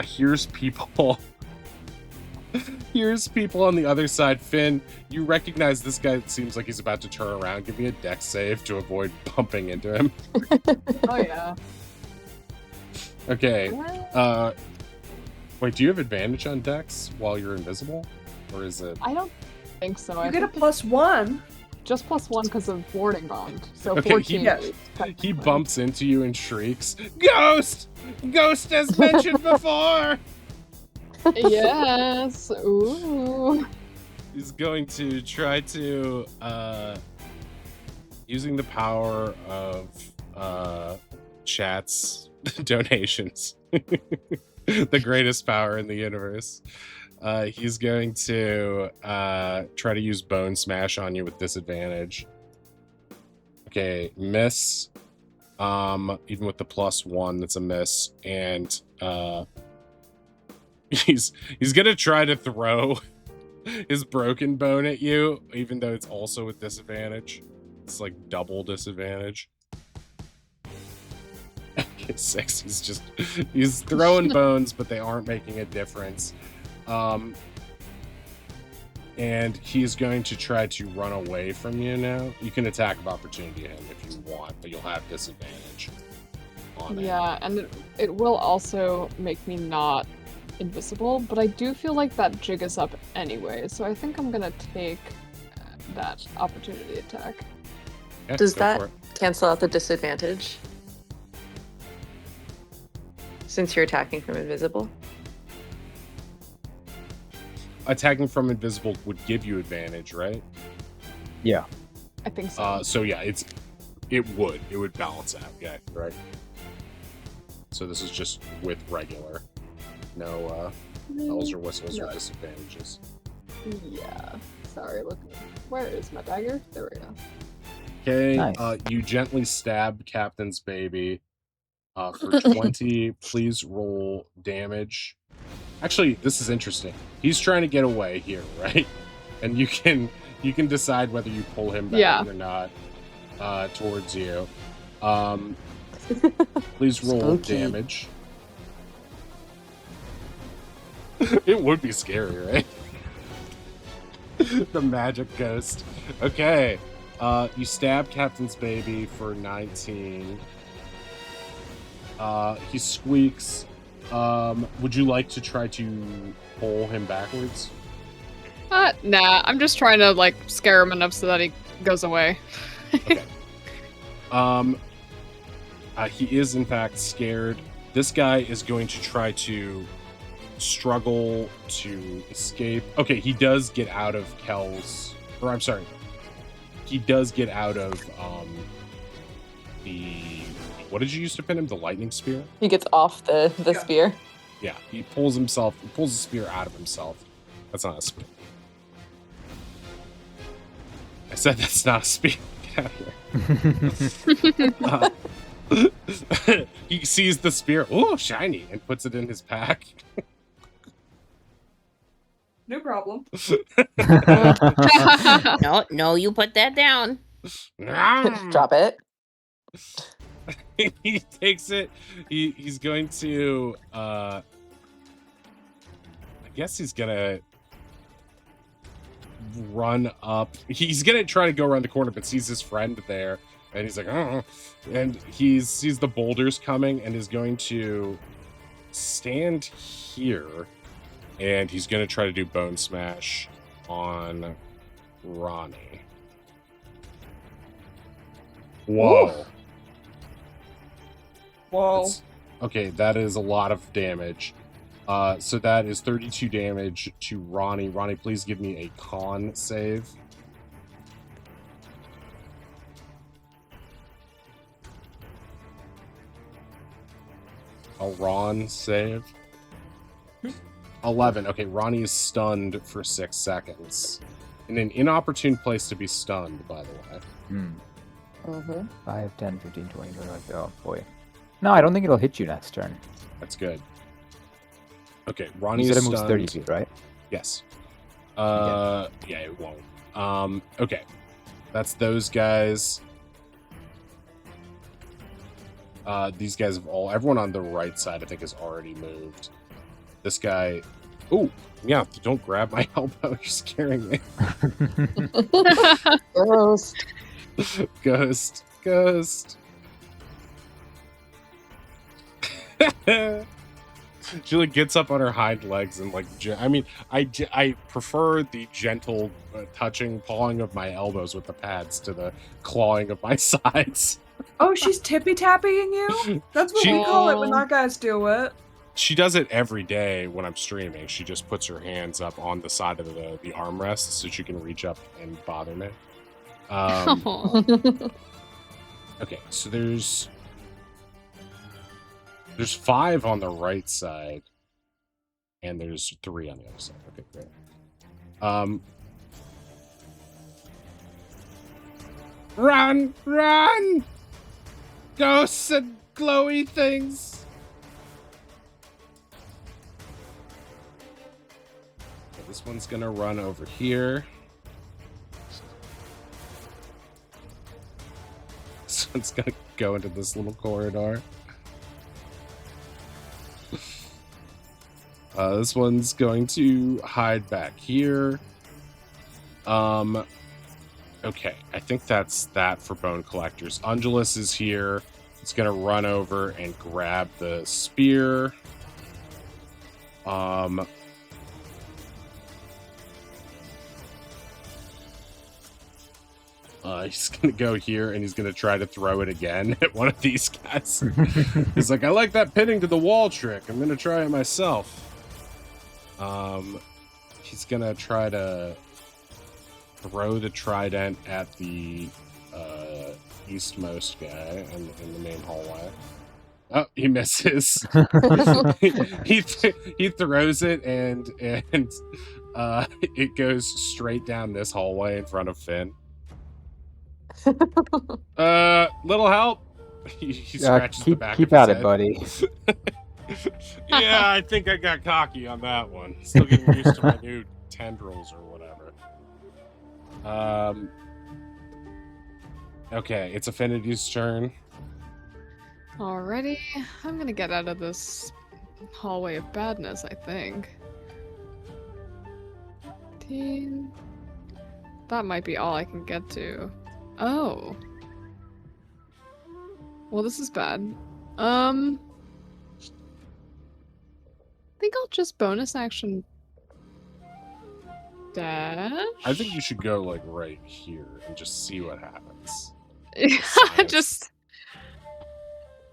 Speaker 1: Here's people. Here's people on the other side. Finn, you recognize this guy. It seems like he's about to turn around. Give me a dex save to avoid bumping into him.
Speaker 4: Oh yeah.
Speaker 1: Okay. Wait, do you have advantage on dex while you're invisible? Or is it...
Speaker 4: I don't think so. I
Speaker 3: You get a
Speaker 4: think
Speaker 3: +1.
Speaker 4: just +1 because of warding bond. So
Speaker 1: Okay,
Speaker 4: 14.
Speaker 3: Yes.
Speaker 1: He
Speaker 4: technically.
Speaker 1: bumps into you and shrieks, Ghost! Ghost as mentioned before!
Speaker 4: Yes. Ooh.
Speaker 1: He's going to try to, using the power of chat's donations, the greatest power in the universe. He's going to try to use Bone Smash on you with disadvantage. Okay, miss. Even with the +1, that's a miss. And he's gonna try to throw his broken bone at you, even though it's also with disadvantage. It's like double disadvantage. Okay, 6. He's throwing bones, but they aren't making a difference. And he's going to try to run away from you now. You can attack of opportunity him if you want, but you'll have disadvantage on it.
Speaker 4: Yeah, and it will also make me not invisible, but I do feel like that jig is up anyway, so I think I'm gonna take that opportunity attack.
Speaker 1: Yeah,
Speaker 5: Does
Speaker 1: go
Speaker 5: that
Speaker 1: for it.
Speaker 5: cancel out the disadvantage? Since you're attacking from invisible?
Speaker 1: Attacking from invisible would give you advantage, right?
Speaker 2: Yeah.
Speaker 4: I think so.
Speaker 1: So yeah, it would balance out. Yeah, right. So this is just with regular, no bells or whistles or disadvantages.
Speaker 4: Yeah. Sorry, look. Where is my dagger? There we go.
Speaker 1: Okay,
Speaker 2: Nice.
Speaker 1: you gently stab Captain's baby for 20. Please roll damage. Actually, this is interesting. He's trying to get away here, right? And you can decide whether you pull him back or not towards you. Please roll
Speaker 5: Spooky.
Speaker 1: damage. It would be scary, right? The magic ghost. Okay. You stab Captain's baby for 19. He squeaks. Would you like to try to pull him backwards?
Speaker 4: Nah, I'm just trying to, like, scare him enough so that he goes away.
Speaker 1: Okay. He is, in fact, scared. This guy is going to try to struggle to escape. Okay, he does get out of Kel's... Or, I'm sorry. He does get out of, the... What did you use to pin him? The lightning spear?
Speaker 5: He gets off the spear.
Speaker 1: Yeah, he pulls the spear out of himself. That's not a spear. I said that's not a spear. Get out of here. He sees the spear. Ooh, shiny, and puts it in his pack.
Speaker 3: No problem.
Speaker 6: No, you put that down.
Speaker 5: Drop it.
Speaker 1: He takes it. He's going to I guess he's gonna run up. He's gonna try to go around the corner, but sees his friend there, and he's like, oh, and he sees the boulders coming, and is going to stand here, and he's gonna try to do Bone Smash on Ronnie. Whoa.
Speaker 3: Ooh. Whoa.
Speaker 1: Okay, that is a lot of damage. So that is 32 damage to Ronnie. Ronnie, please give me a con save. A Ron save. 11. Okay, Ronnie is stunned for 6 seconds. In an inopportune place to be stunned, by the way.
Speaker 5: Mm-hmm.
Speaker 2: 5, 10, 15, 20, 25. Oh, boy. No, I don't think it'll hit you next turn.
Speaker 1: That's good. Okay, Ronnie
Speaker 2: You said
Speaker 1: is
Speaker 2: it moves
Speaker 1: stunned.
Speaker 2: 30 feet, right?
Speaker 1: Yes. Yeah, it won't. Okay. That's those guys. These guys have everyone on the right side, I think, has already moved. This guy, oh, yeah, don't grab my elbow, you're scaring me.
Speaker 5: Ghost.
Speaker 1: Ghost. She like gets up on her hind legs and like, I prefer the gentle touching, pawing of my elbows with the pads to the clawing of my sides.
Speaker 3: Oh, she's tippy-tapping you? That's what we call it when our guys do it.
Speaker 1: She does it every day when I'm streaming. She just puts her hands up on the side of the armrest so she can reach up and bother me. Okay, so there's 5 on the right side, and there's 3 on the other side. Okay, great. Run! Ghosts and glowy things. Okay, this one's gonna run over here. This one's gonna go into this little corridor. This one's going to hide back here. Okay, I think that's that for bone collectors. Ungulus is here. It's gonna run over and grab the spear. He's gonna go here and he's gonna try to throw it again at one of these guys. He's like, I like that pinning to the wall trick. I'm gonna try it myself. He's gonna try to throw the trident at the eastmost guy in the main hallway. Oh, he misses. he throws it and it goes straight down this hallway in front of Finn. Little help. He scratches the back.
Speaker 2: Keep
Speaker 1: of his
Speaker 2: at it,
Speaker 1: head.
Speaker 2: buddy.
Speaker 1: Yeah, I think I got cocky on that one. Still getting used to my new tendrils or whatever. Okay, it's Affinity's turn.
Speaker 4: Alrighty, I'm gonna get out of this hallway of badness, I think. 15. That might be all I can get to. Oh. Well, this is bad. I think I'll just bonus action dash.
Speaker 1: I think you should go like right here and just see what happens.
Speaker 4: Just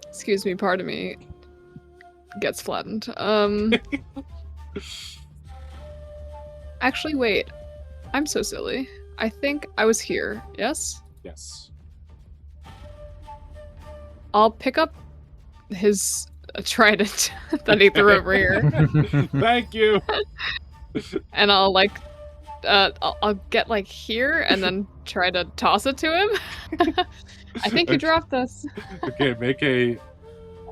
Speaker 4: excuse me, pardon me. Gets flattened. Actually, wait. I'm so silly. I think I was here. Yes?
Speaker 1: Yes.
Speaker 4: I'll pick up his trident that he threw over here.
Speaker 1: Thank you.
Speaker 4: And I'll like I'll get like here and then try to toss it to him. I think you dropped this.
Speaker 1: Okay, make a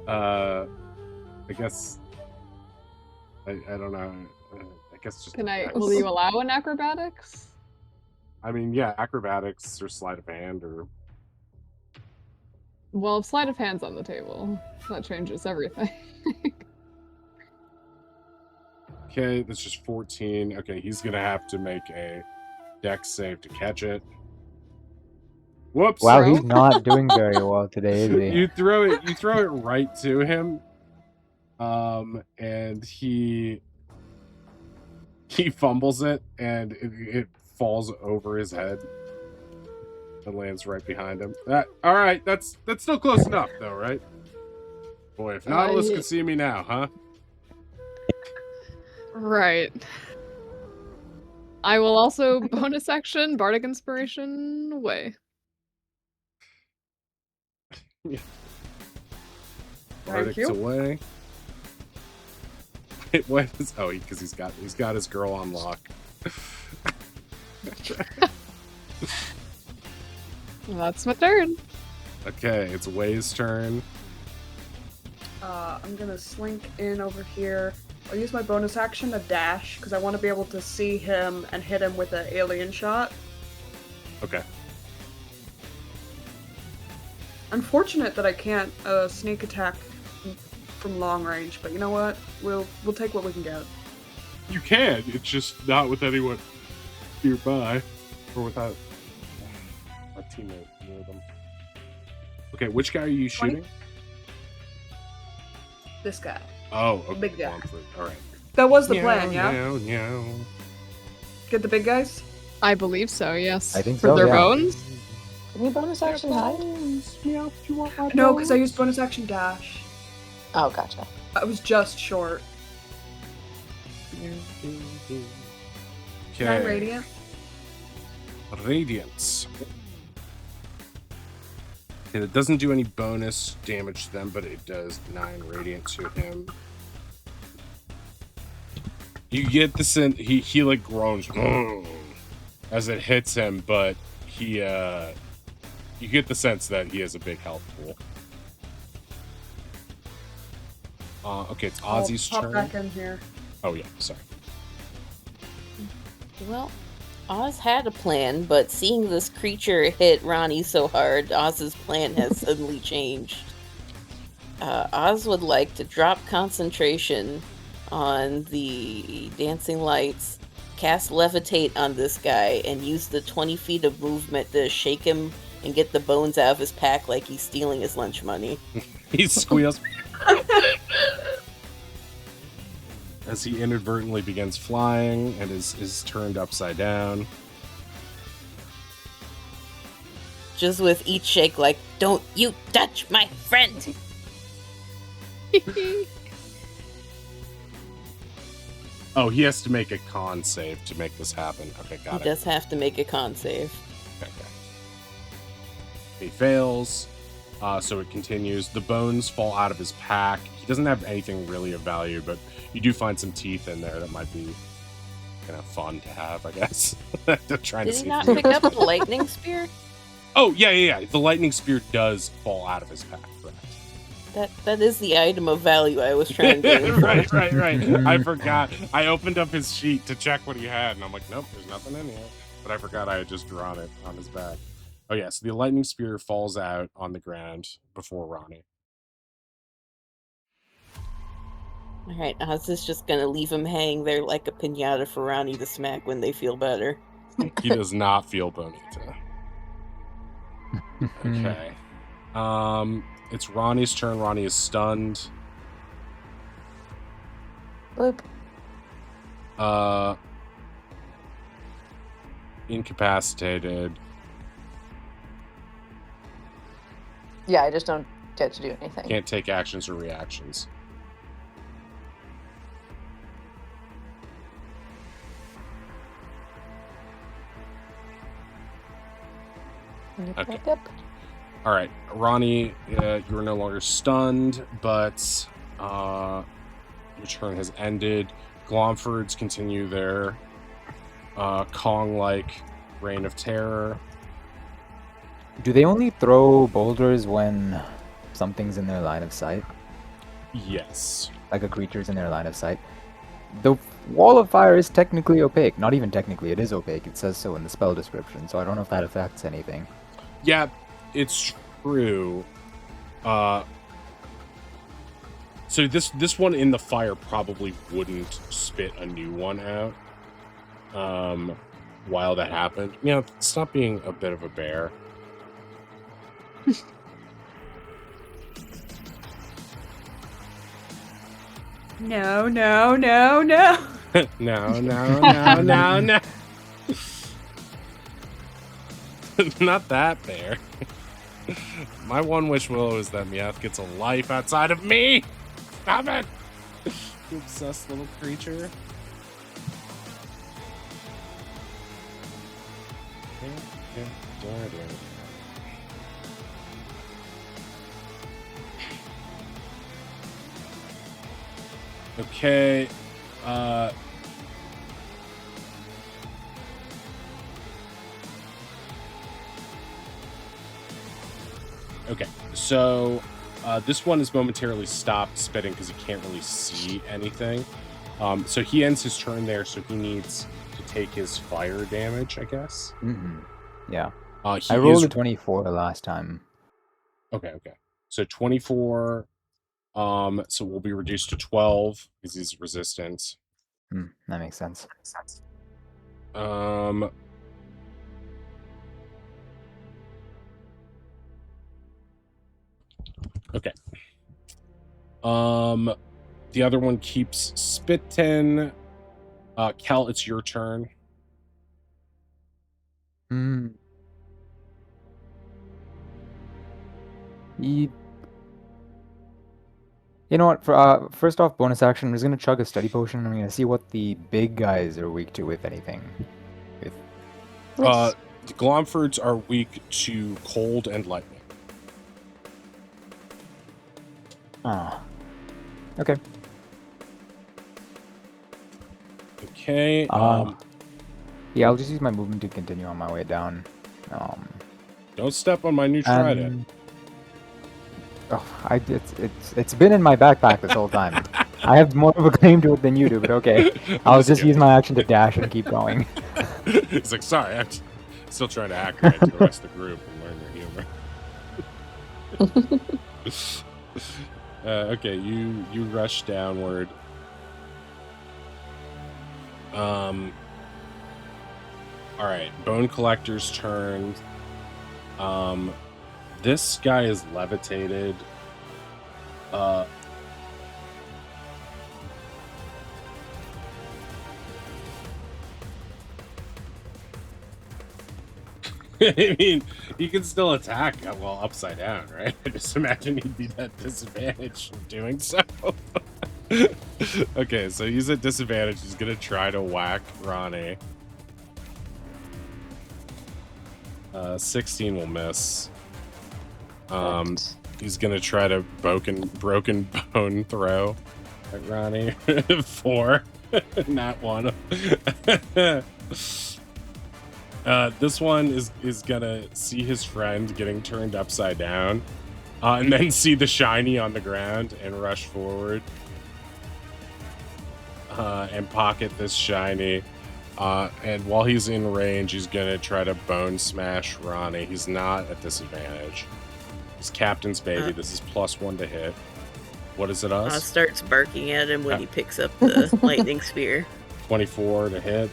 Speaker 1: I guess I don't know. I guess just
Speaker 4: Will you allow an acrobatics?
Speaker 1: I mean, yeah, acrobatics or sleight of hand or
Speaker 4: Well, sleight of hand's on the table. That changes everything.
Speaker 1: okay, that's just 14. Okay, he's gonna have to make a dex save to catch it. Whoops!
Speaker 2: Wow, he's not doing very well today, is he?
Speaker 1: You throw it right to him, and he fumbles it, and it falls over his head and lands right behind him. All right, that's still close enough, though, right? Boy, if Nautilus could see me now, huh?
Speaker 4: Right. I will also bonus action Bardic Inspiration away.
Speaker 1: Yeah.
Speaker 3: Thank you.
Speaker 1: Away. Wait, what is? Oh, because he's got his girl on lock.
Speaker 4: That's my turn.
Speaker 1: Okay, it's Way's turn.
Speaker 3: I'm gonna slink in over here. I'll use my bonus action to dash because I want to be able to see him and hit him with an alien shot.
Speaker 1: Okay.
Speaker 3: Unfortunate that I can't sneak attack from long range, but you know what? We'll take what we can get.
Speaker 1: You can. It's just not with anyone nearby, or without a teammate near them. Okay, which guy are you
Speaker 3: 20?
Speaker 1: shooting?
Speaker 3: This guy.
Speaker 1: Oh, okay.
Speaker 3: Big guy.
Speaker 1: All right.
Speaker 3: That was the plan, yeah?
Speaker 1: Meow.
Speaker 3: Get the big guys?
Speaker 4: I believe so, yes.
Speaker 2: I think
Speaker 4: For
Speaker 2: so,
Speaker 4: their
Speaker 2: yeah.
Speaker 4: bones?
Speaker 5: Can you bonus action hide?
Speaker 1: Meow, do you want my
Speaker 3: No, because I
Speaker 1: bones?
Speaker 3: used bonus action dash.
Speaker 5: Oh, gotcha.
Speaker 3: I was just short. 9
Speaker 1: Okay.
Speaker 3: radiant.
Speaker 1: Radiance. And it doesn't do any bonus damage to them, but it does 9 radiant to him. You get the sense he like groans as it hits him, but he you get the sense that he has a big health pool. Okay, it's Ozzy's
Speaker 3: I'll
Speaker 1: turn.
Speaker 3: pop back in here.
Speaker 1: Oh yeah, sorry.
Speaker 6: Well, Oz had a plan, but seeing this creature hit Ronnie so hard, Oz's plan has suddenly changed. Oz would like to drop concentration on the dancing lights, cast levitate on this guy, and use the 20 feet of movement to shake him and get the bones out of his pack like he's stealing his lunch money.
Speaker 1: He squeals as he inadvertently begins flying and is turned upside down.
Speaker 6: Just with each shake like, "Don't you touch my friend!"
Speaker 1: Oh, he has to make a con save to make this happen. Okay,
Speaker 6: He
Speaker 1: got it.
Speaker 6: does have to make a con save.
Speaker 1: Okay. He fails, so it continues. The bones fall out of his pack. He doesn't have anything really of value, but you do find some teeth in there that might be kind of fun to have, I guess. Trying
Speaker 6: Did
Speaker 1: to
Speaker 6: he
Speaker 1: see
Speaker 6: not
Speaker 1: if
Speaker 6: pick up the lightning spear?
Speaker 1: Oh, yeah. The lightning spear does fall out of his pack, correct.
Speaker 6: That is the item of value I was trying to do.
Speaker 1: right. I forgot. I opened up his sheet to check what he had, and I'm like, nope, there's nothing in here. But I forgot I had just drawn it on his back. Oh, yeah, so the lightning spear falls out on the ground before Ronnie.
Speaker 6: Alright, Oz is just gonna leave him hang there like a pinata for Ronnie to smack when they feel better.
Speaker 1: He does not feel bonita. Okay. It's Ronnie's turn. Ronnie is stunned.
Speaker 5: Bloop.
Speaker 1: Incapacitated.
Speaker 5: Yeah, I just don't get to do anything.
Speaker 1: Can't take actions or reactions. Okay.
Speaker 5: Yep.
Speaker 1: All right, Ronnie, you are no longer stunned, but your turn has ended. Glomfords continue their Kong-like reign of terror.
Speaker 2: Do they only throw boulders when something's in their line of sight?
Speaker 1: Yes.
Speaker 2: Like a creature's in their line of sight? The wall of fire is technically opaque. Not even technically, it is opaque. It says so in the spell description, so I don't know if that affects anything.
Speaker 1: Yeah, it's true. So this one in the fire probably wouldn't spit a new one out. While that happened, stop being a bit of a bear.
Speaker 3: No.
Speaker 1: No. Not that bear. My one wish, Willow, is that Meowth gets a life outside of me. Stop it, you obsessed little creature. Okay. Okay, so this one is momentarily stopped spitting because he can't really see anything. So he ends his turn there, so he needs to take his fire damage, I guess.
Speaker 2: Mm-hmm. Yeah.
Speaker 1: He
Speaker 2: I rolled
Speaker 1: is-
Speaker 2: a 24 the last time.
Speaker 1: Okay. So 24. So we'll be reduced to 12 because he's resistant.
Speaker 2: That makes sense.
Speaker 1: Okay. The other one keeps spitting. Kel, it's your turn.
Speaker 2: You know what? For first off, bonus action, I'm just gonna chug a study potion. I'm gonna see what the big guys are weak to, if anything.
Speaker 1: The Glomfords are weak to cold and lightning.
Speaker 2: Okay.
Speaker 1: Okay.
Speaker 2: Yeah, I'll just use my movement to continue on my way down.
Speaker 1: Don't step on my new trident.
Speaker 2: It's been in my backpack this whole time. I have more of a claim to it than you do, but okay. I'll just use my action to dash and keep going.
Speaker 1: It's like, sorry, I'm still trying to acclimate to the rest of the group and learn their humor. Okay, you rush downward. All right, Bone Collector's turn. This guy is levitated. I mean, he can still attack while upside down, right? I just imagine he'd be at disadvantage of doing so. Okay, so he's at disadvantage. He's gonna try to whack Ronnie. 16 will miss. He's gonna try to broken bone throw at Ronnie. 4, not 1. This one is gonna see his friend getting turned upside down, and then see the shiny on the ground and rush forward and pocket this shiny. And while he's in range, he's gonna try to bone smash Ronnie. He's not at disadvantage. He's Captain's Baby. This is +1 to hit. What is it, us?
Speaker 6: Starts barking at him when he picks up the lightning spear.
Speaker 1: 24 to hit.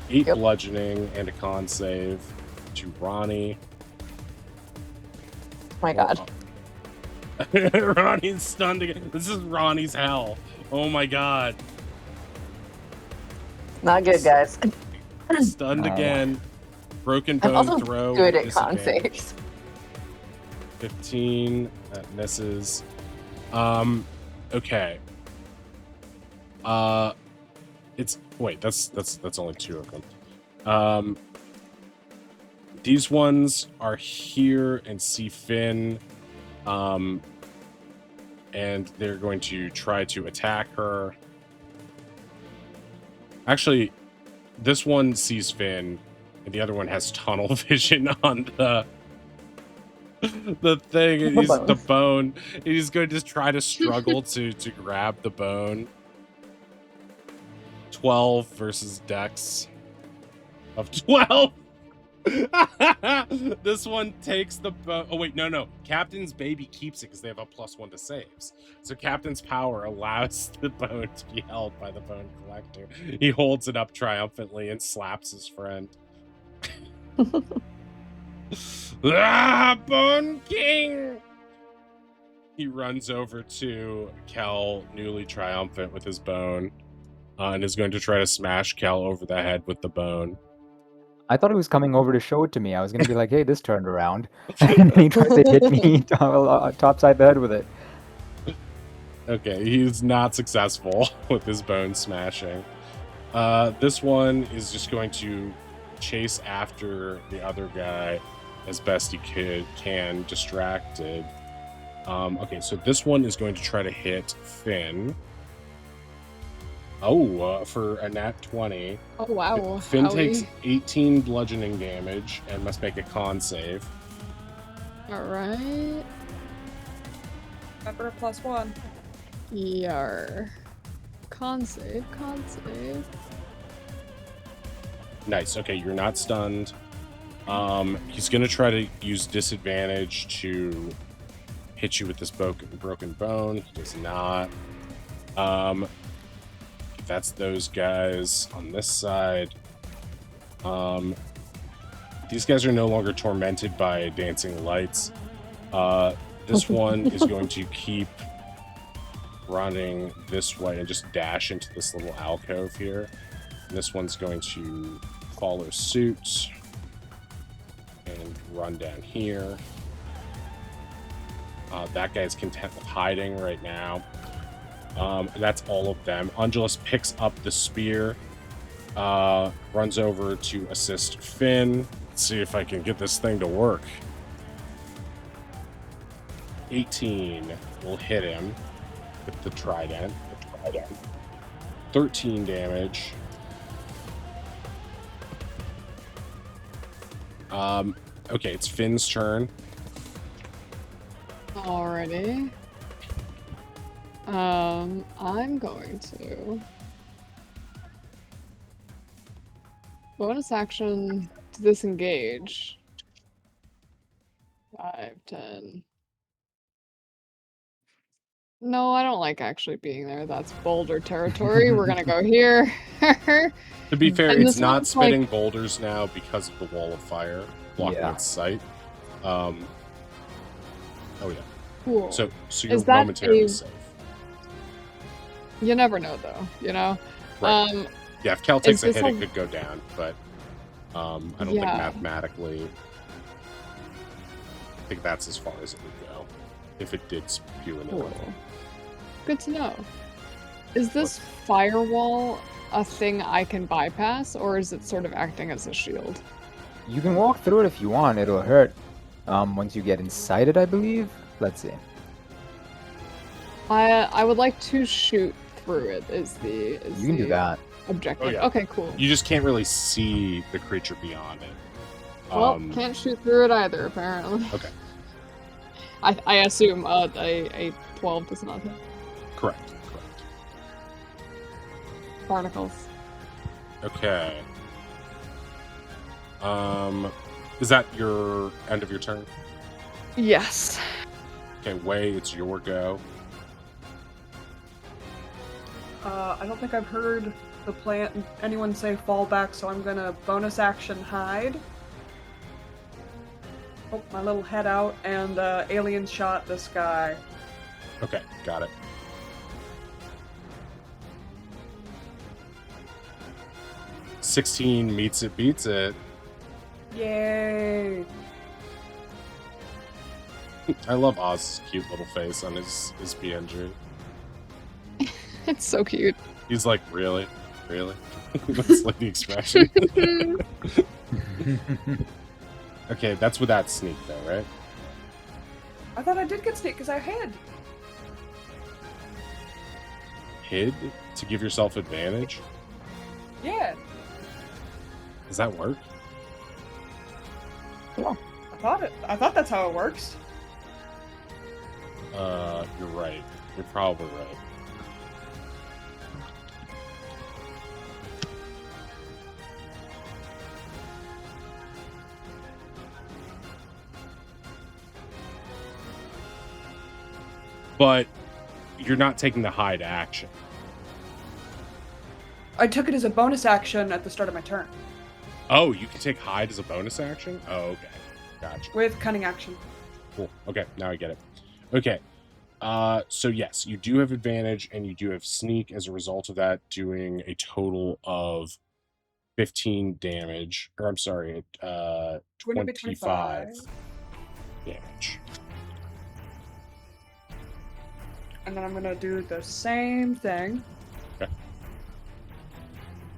Speaker 1: 8 bludgeoning and a con save to Ronnie.
Speaker 5: Oh my god.
Speaker 1: Ronnie's stunned again. This is Ronnie's hell. Oh my god.
Speaker 5: Not good, guys.
Speaker 1: Stunned again. Broken
Speaker 5: I'm
Speaker 1: bone
Speaker 5: also
Speaker 1: throw.
Speaker 5: good
Speaker 1: with
Speaker 5: at con
Speaker 1: disadvantage.
Speaker 5: saves.
Speaker 1: 15. That misses. Okay. It's wait, that's only 2 of them. These ones are here and see Finn. And they're going to try to attack her. Actually, this one sees Finn, and the other one has tunnel vision on the thing. He's the bone. He's going to try to struggle to grab the bone. 12 versus Dex of 12. This one takes the bone. Oh wait, no. Captain's Baby keeps it because they have a +1 to saves. So Captain's Power allows the bone to be held by the Bone Collector. He holds it up triumphantly and slaps his friend. Bone King! He runs over to Kel, newly triumphant with his bone, and is going to try to smash Kel over the head with the bone.
Speaker 2: I thought he was coming over to show it to me. I was gonna be like, "Hey, this turned around," and he tries to hit me topside the head with it.
Speaker 1: Okay, he's not successful with his bone smashing. This one is just going to chase after the other guy as best he can, distracted. Okay, so this one is going to try to hit Finn. For a nat 20.
Speaker 4: Oh, wow.
Speaker 1: Finn takes 18 bludgeoning damage and must make a con save.
Speaker 4: Alright.
Speaker 3: Remember a +1.
Speaker 4: Yar. Con save.
Speaker 1: Nice. Okay, you're not stunned. He's going to try to use disadvantage to hit you with this broken bone. He does not. That's those guys on this side. These guys are no longer tormented by dancing lights. This one is going to keep running this way and just dash into this little alcove here. And this one's going to follow suit and run down here. That guy's content with hiding right now. That's all of them. Angelus picks up the spear, runs over to assist Finn. Let's see if I can get this thing to work. 18 will hit him with the trident. 13 damage. Okay, it's Finn's turn.
Speaker 4: Alrighty. I'm going to bonus action to disengage. 5, 10. No, I don't like actually being there. That's boulder territory. We're gonna go here.
Speaker 1: To be fair,
Speaker 4: And
Speaker 1: it's
Speaker 4: this
Speaker 1: not
Speaker 4: one's
Speaker 1: spitting boulders now because of the wall of fire blocking
Speaker 2: Yeah.
Speaker 1: its sight. Oh yeah.
Speaker 4: Cool.
Speaker 1: So you're
Speaker 4: Is that
Speaker 1: momentarily
Speaker 4: a-
Speaker 1: safe.
Speaker 4: You never know, though. You know.
Speaker 1: Right. Yeah, if Cal
Speaker 4: is
Speaker 1: takes a
Speaker 4: this
Speaker 1: hit,
Speaker 4: a-
Speaker 1: it could go down, but I don't think
Speaker 4: Yeah.
Speaker 1: mathematically. I think that's as far as it would go if it did spew into
Speaker 4: Cool.
Speaker 1: it.
Speaker 4: Good to know. Is this firewall a thing I can bypass, or is it sort of acting as a shield?
Speaker 2: You can walk through it if you want. It'll hurt once you get inside it, I believe. Let's see.
Speaker 4: I would like to shoot through it. Is
Speaker 2: You can do
Speaker 4: the
Speaker 2: that.
Speaker 4: objective?
Speaker 1: Oh, yeah.
Speaker 4: Okay, cool.
Speaker 1: You just can't really see the creature beyond it.
Speaker 4: Well, can't shoot through it either, apparently.
Speaker 1: Okay.
Speaker 4: I assume a 12 does not hit.
Speaker 1: Correct.
Speaker 4: Barnacles.
Speaker 1: Okay. Is that your end of your turn?
Speaker 4: Yes.
Speaker 1: Okay, Wei, it's your go.
Speaker 3: I don't think I've heard the plan. Anyone say fall back, so I'm gonna bonus action hide. Oh, my little head out, and alien shot this guy.
Speaker 1: Okay, got it. $16 meets it, beats it.
Speaker 3: Yay!
Speaker 1: I love Oz's cute little face on his PNG.
Speaker 4: It's so cute.
Speaker 1: He's like, really? Really? That's like the expression. Okay, that's without sneak though, right?
Speaker 3: I thought I did get sneak because I hid.
Speaker 1: Hid to give yourself advantage?
Speaker 3: Yeah,
Speaker 1: Does that work?
Speaker 3: I thought that's how it works.
Speaker 1: You're right. You're probably right. But you're not taking the hide action.
Speaker 3: I took it as a bonus action at the start of my turn
Speaker 1: Oh, you can take hide as a bonus action? Oh, okay. Gotcha.
Speaker 3: with cunning action.
Speaker 1: Cool. Okay, now I get it. Okay. So yes, you do have advantage and you do have sneak as a result of that, doing a total of 15 damage. Or I'm sorry,
Speaker 3: Wouldn't it be
Speaker 1: 25 damage.
Speaker 3: And then I'm gonna do the same thing,
Speaker 1: But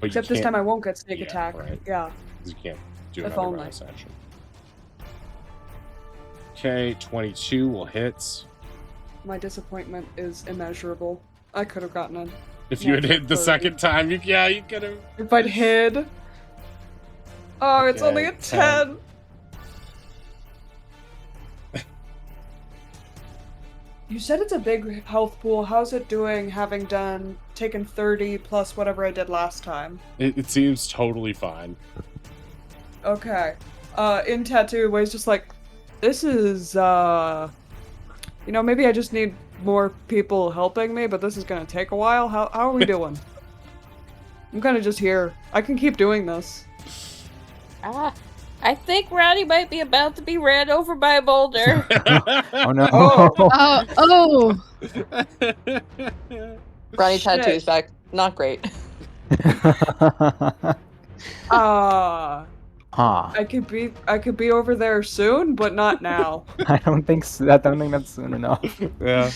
Speaker 1: you
Speaker 3: except this
Speaker 1: can't-
Speaker 3: time I won't get sneak
Speaker 1: Yeah,
Speaker 3: attack.
Speaker 1: right.
Speaker 3: Yeah.
Speaker 1: 'cause you can't do
Speaker 3: If
Speaker 1: another
Speaker 3: only.
Speaker 1: bonus action. Okay, 22 will hit.
Speaker 3: My disappointment is immeasurable. I could have gotten it.
Speaker 1: If you had hit the
Speaker 3: 30.
Speaker 1: second time, you could have.
Speaker 3: If I'd hid. Oh, it's
Speaker 1: Okay,
Speaker 3: only a
Speaker 1: 10.
Speaker 3: 10. You said it's a big health pool. How's it doing having taken 30 plus whatever I did last time?
Speaker 1: It seems totally fine.
Speaker 3: Okay. in Tattoo, where he's just like, this is, maybe I just need more people helping me, but this is gonna take a while. How are we doing? I'm kind of just here. I can keep doing this.
Speaker 6: I think Roddy might be about to be ran over by a boulder.
Speaker 2: Oh no.
Speaker 4: Oh.
Speaker 5: Ronnie
Speaker 3: Shit.
Speaker 5: Tattoo's back. Not great.
Speaker 2: Huh.
Speaker 3: I could be over there soon, but not now.
Speaker 2: I don't think that's soon enough.
Speaker 1: Yeah.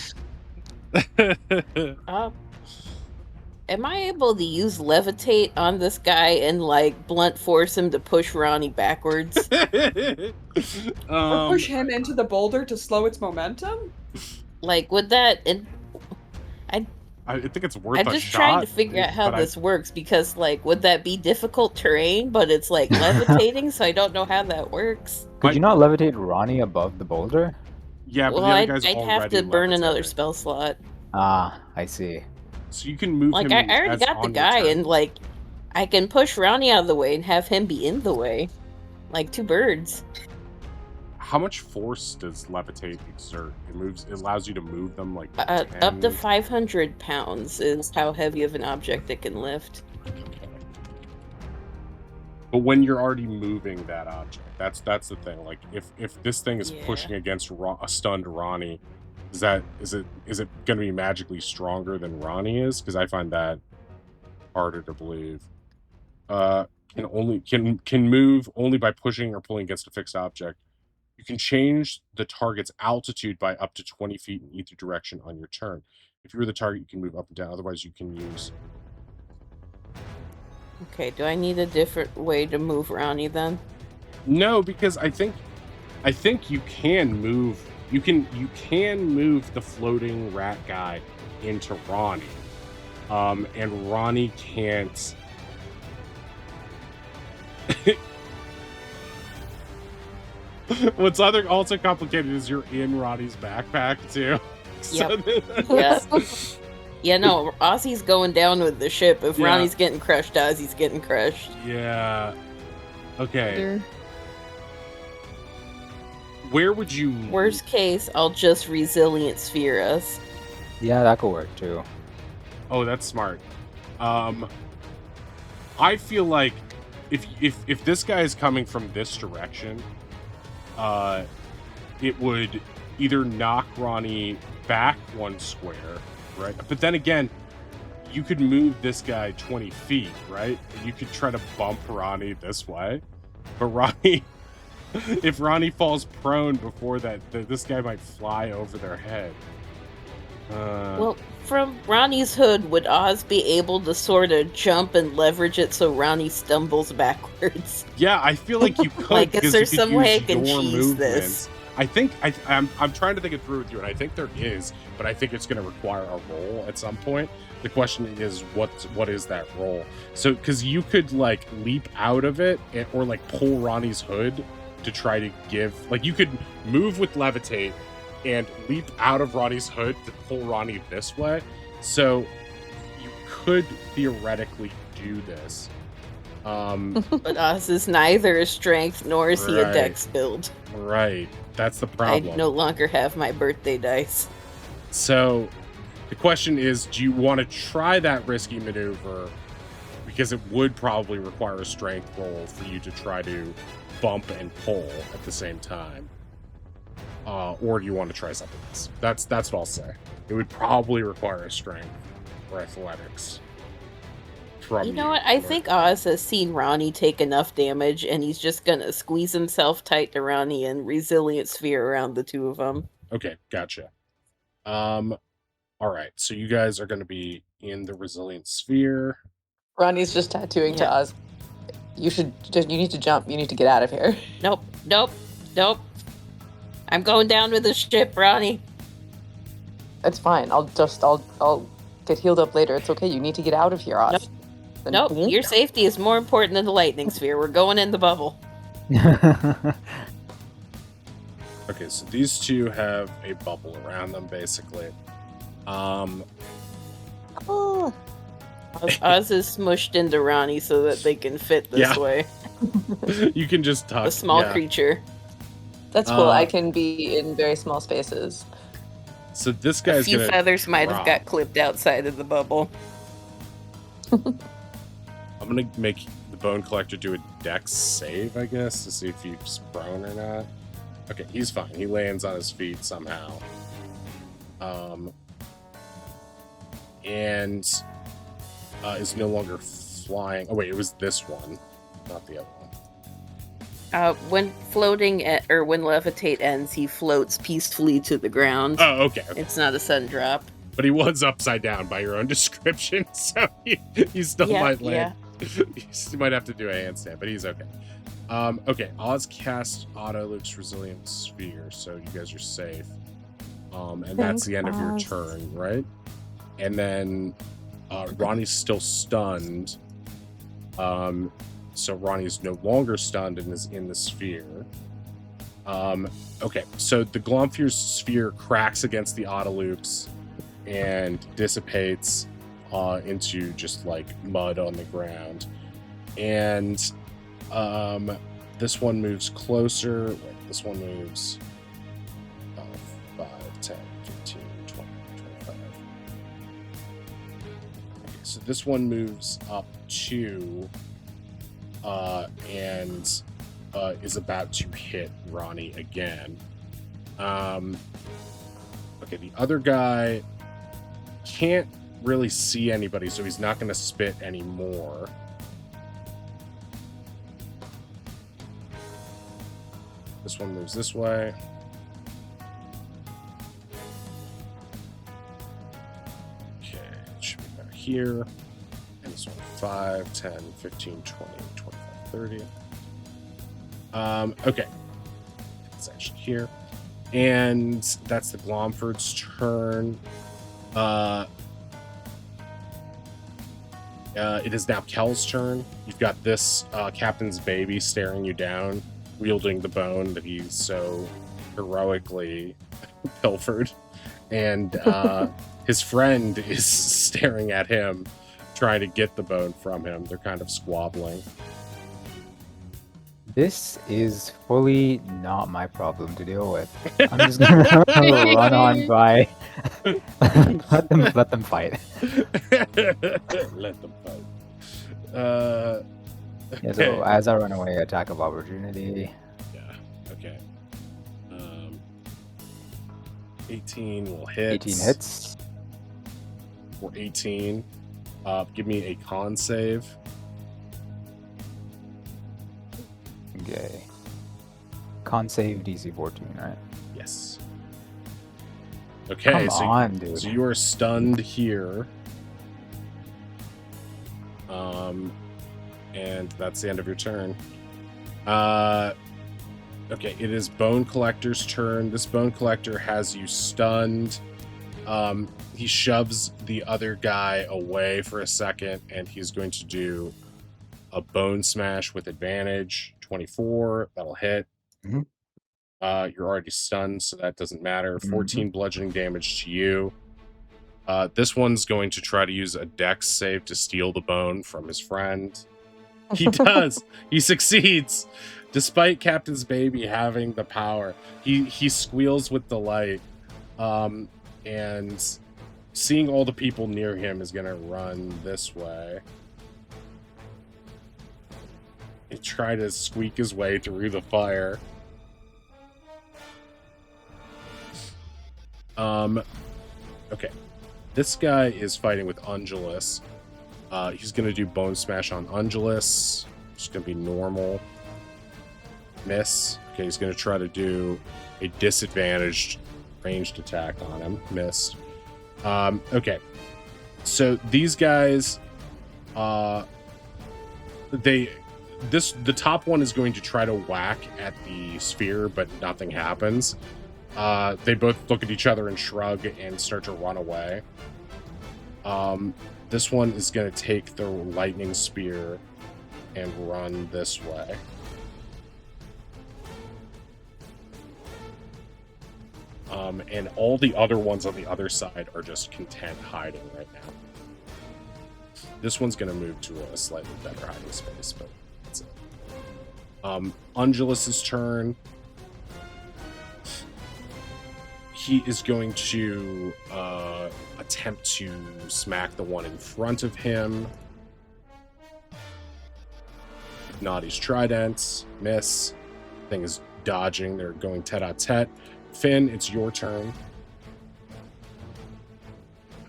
Speaker 6: Am I able to use levitate on this guy and like blunt force him to push Ronnie backwards?
Speaker 3: Or push him into the boulder to slow its momentum?
Speaker 6: Like, would that?
Speaker 1: I think it's worth
Speaker 6: I'm
Speaker 1: a
Speaker 6: just
Speaker 1: shot.
Speaker 6: trying to figure out how this works because, like, would that be difficult terrain? But it's like levitating, so I don't know how that works.
Speaker 2: Could you not levitate Ronnie above the boulder?
Speaker 1: Yeah, but
Speaker 6: Well,
Speaker 1: the other
Speaker 6: I'd
Speaker 1: guy's
Speaker 6: have to
Speaker 1: already
Speaker 6: burn another
Speaker 1: levitating.
Speaker 6: spell slot.
Speaker 2: Ah, I see.
Speaker 1: So you can move
Speaker 6: Like,
Speaker 1: him.
Speaker 6: I already
Speaker 1: as
Speaker 6: got the
Speaker 1: on your
Speaker 6: guy,
Speaker 1: turn.
Speaker 6: and like, I can push Ronnie out of the way and have him be in the way, like 2 birds.
Speaker 1: How much force does levitate exert? It allows you to move them like
Speaker 6: Up to
Speaker 1: 10.
Speaker 6: 500 pounds is how heavy of an object it can lift.
Speaker 1: But when you're already moving that object, that's the thing. Like if this thing is
Speaker 6: Yeah.
Speaker 1: pushing against a stunned Ronnie, is it going to be magically stronger than Ronnie is? Because I find that harder to believe. Can move only by pushing or pulling against a fixed object. You can change the target's altitude by up to 20 feet in either direction on your turn. If you're the target, you can move up and down. Otherwise, you can use.
Speaker 6: Okay, do I need a different way to move Ronnie then?
Speaker 1: No, because I think you can move. You can move the floating rat guy into Ronnie, and Ronnie can't. What's also complicated is you're in Ronnie's backpack too.
Speaker 6: Yep. Yeah. Yeah, no, Ozzy's going down with the ship. If
Speaker 1: Yeah.
Speaker 6: Ronnie's getting crushed, Ozzy's getting crushed.
Speaker 1: Yeah. Okay.
Speaker 4: There.
Speaker 1: Where would you?
Speaker 6: Worst case, I'll just resilient sphere us.
Speaker 2: Yeah, that could work too.
Speaker 1: Oh, that's smart. I feel like if this guy is coming from this direction, it would either knock Ronnie back 1 square, right? But then again, you could move this guy 20 feet, right? You could try to bump Ronnie this way, but Ronnie, if Ronnie falls prone before that, this guy might fly over their head.
Speaker 6: Well, from Ronnie's hood, would Oz be able to sort of jump and leverage it so Ronnie stumbles backwards?
Speaker 1: Yeah, I feel like you could.
Speaker 6: Like, is
Speaker 1: because
Speaker 6: there
Speaker 1: you could
Speaker 6: some way I
Speaker 1: use
Speaker 6: can
Speaker 1: your
Speaker 6: cheese this?
Speaker 1: movements. I think I'm trying to think it through with you, and I think there is, but I think it's going to require a roll at some point. The question is, what is that roll? So, because you could like leap out of it, or like pull Ronnie's hood to try to give, like you could move with levitate and leap out of Ronnie's hood to pull Ronnie this way. So you could theoretically do this.
Speaker 6: But Oz is neither a strength nor is he a
Speaker 1: Right.
Speaker 6: dex build.
Speaker 1: Right. That's the problem.
Speaker 6: I no longer have my birthday dice.
Speaker 1: So the question is, do you want to try that risky maneuver? Because it would probably require a strength roll for you to try to bump and pull at the same time. Or do you want to try something else? That's what I'll say. It would probably require a strength or athletics.
Speaker 6: You know what? I think Oz has seen Ronnie take enough damage, and he's just gonna squeeze himself tight to Ronnie and resilient sphere around the 2 of them.
Speaker 1: Okay, gotcha. All right, so you guys are going to be in the resilient sphere.
Speaker 5: Ronnie's just tattooing to Oz. You need to jump. You need to get out of here.
Speaker 6: Nope. I'm going down with the ship, Ronnie.
Speaker 5: It's fine. I'll get healed up later. It's okay. You need to get out of here, Oz.
Speaker 6: Nope, your safety is more important than the lightning sphere. We're going in the bubble.
Speaker 1: Okay, so these two have a bubble around them, basically.
Speaker 6: Oz is smushed into Ronnie so that they can fit this way.
Speaker 1: You can just tuck.
Speaker 6: The small
Speaker 1: yeah.
Speaker 6: creature.
Speaker 5: That's cool. I can be in very small spaces.
Speaker 1: So this
Speaker 6: A
Speaker 1: guy's
Speaker 6: few
Speaker 1: gonna
Speaker 6: feathers might have got
Speaker 1: drop.
Speaker 6: clipped outside of the bubble.
Speaker 1: I'm gonna make the bone collector do a dex save, I guess, to see if he's prone or not. Okay, he's fine. He lands on his feet somehow. And is no longer flying. Oh wait, it was this one, not the other one.
Speaker 6: When floating or when levitate ends, he floats peacefully to the ground.
Speaker 1: Oh, okay.
Speaker 6: It's not a sudden drop.
Speaker 1: But he was upside down by your own description, so he still might land. He might have to do a handstand, but he's okay. Okay, Oz cast Otto Luke's Resilient Sphere, so you guys are safe. And that's the end of your turn, right? And then Ronnie's still stunned. So Ronnie's no longer stunned and is in the sphere. Okay, so the Glomfier's sphere cracks against the Otolukes and dissipates into just like mud on the ground. And this one moves closer. Wait, this one moves 5, 10, 15, 20, 25. Okay, so this one moves up 2 and is about to hit Ronnie again. Okay, the other guy can't really see anybody, so he's not going to spit anymore. This one moves this way. Okay, it should be back here. And this one 5, 10, 15, 20, 25, 30. Okay. It's actually here. And that's the Glomford's turn. It is now Kel's turn. You've got this captain's baby staring you down, wielding the bone that he's so heroically pilfered. And his friend is staring at him, trying to get the bone from him. They're kind of squabbling.
Speaker 2: This is fully not my problem to deal with. I'm just gonna run on by. let them fight.
Speaker 1: Let them fight.
Speaker 2: Yeah, so as I run away, attack of opportunity.
Speaker 1: Yeah. Okay. 18 will hit.
Speaker 2: 18 hits.
Speaker 1: For 18. Give me a con save.
Speaker 2: Okay. Con save DC 14, right?
Speaker 1: Yes. Okay,
Speaker 2: Come on, dude.
Speaker 1: So you are stunned here. And that's the end of your turn. Okay, it is Bone Collector's turn. This Bone Collector has you stunned. He shoves the other guy away for a second, and he's going to do a Bone Smash with advantage. 24, that'll hit.
Speaker 2: Mm-hmm.
Speaker 1: You're already stunned, so that doesn't matter. 14 bludgeoning damage to you. This one's going to try to use a dex save to steal the bone from his friend. He does. He succeeds. Despite Captain's baby having the power, he squeals with delight. And seeing all the people near him is going to run this way. And try to squeak his way through the fire. Okay. This guy is fighting with Ungulus. He's going to do Bone Smash on Ungulus. It's going to be normal. Miss. Okay, he's going to try to do a disadvantaged ranged attack on him. Missed. Okay. So these guys, the top one is going to try to whack at the sphere, but nothing happens. They both look at each other and shrug and start to run away. This one is going to take the lightning spear and run this way. And all the other ones on the other side are just content hiding right now. This one's going to move to a slightly better hiding space, but that's it. Angelus's turn. He is going to attempt to smack the one in front of him. Naughty's trident. Miss. Thing is dodging. They're going tete-a-tete. Finn, it's your turn.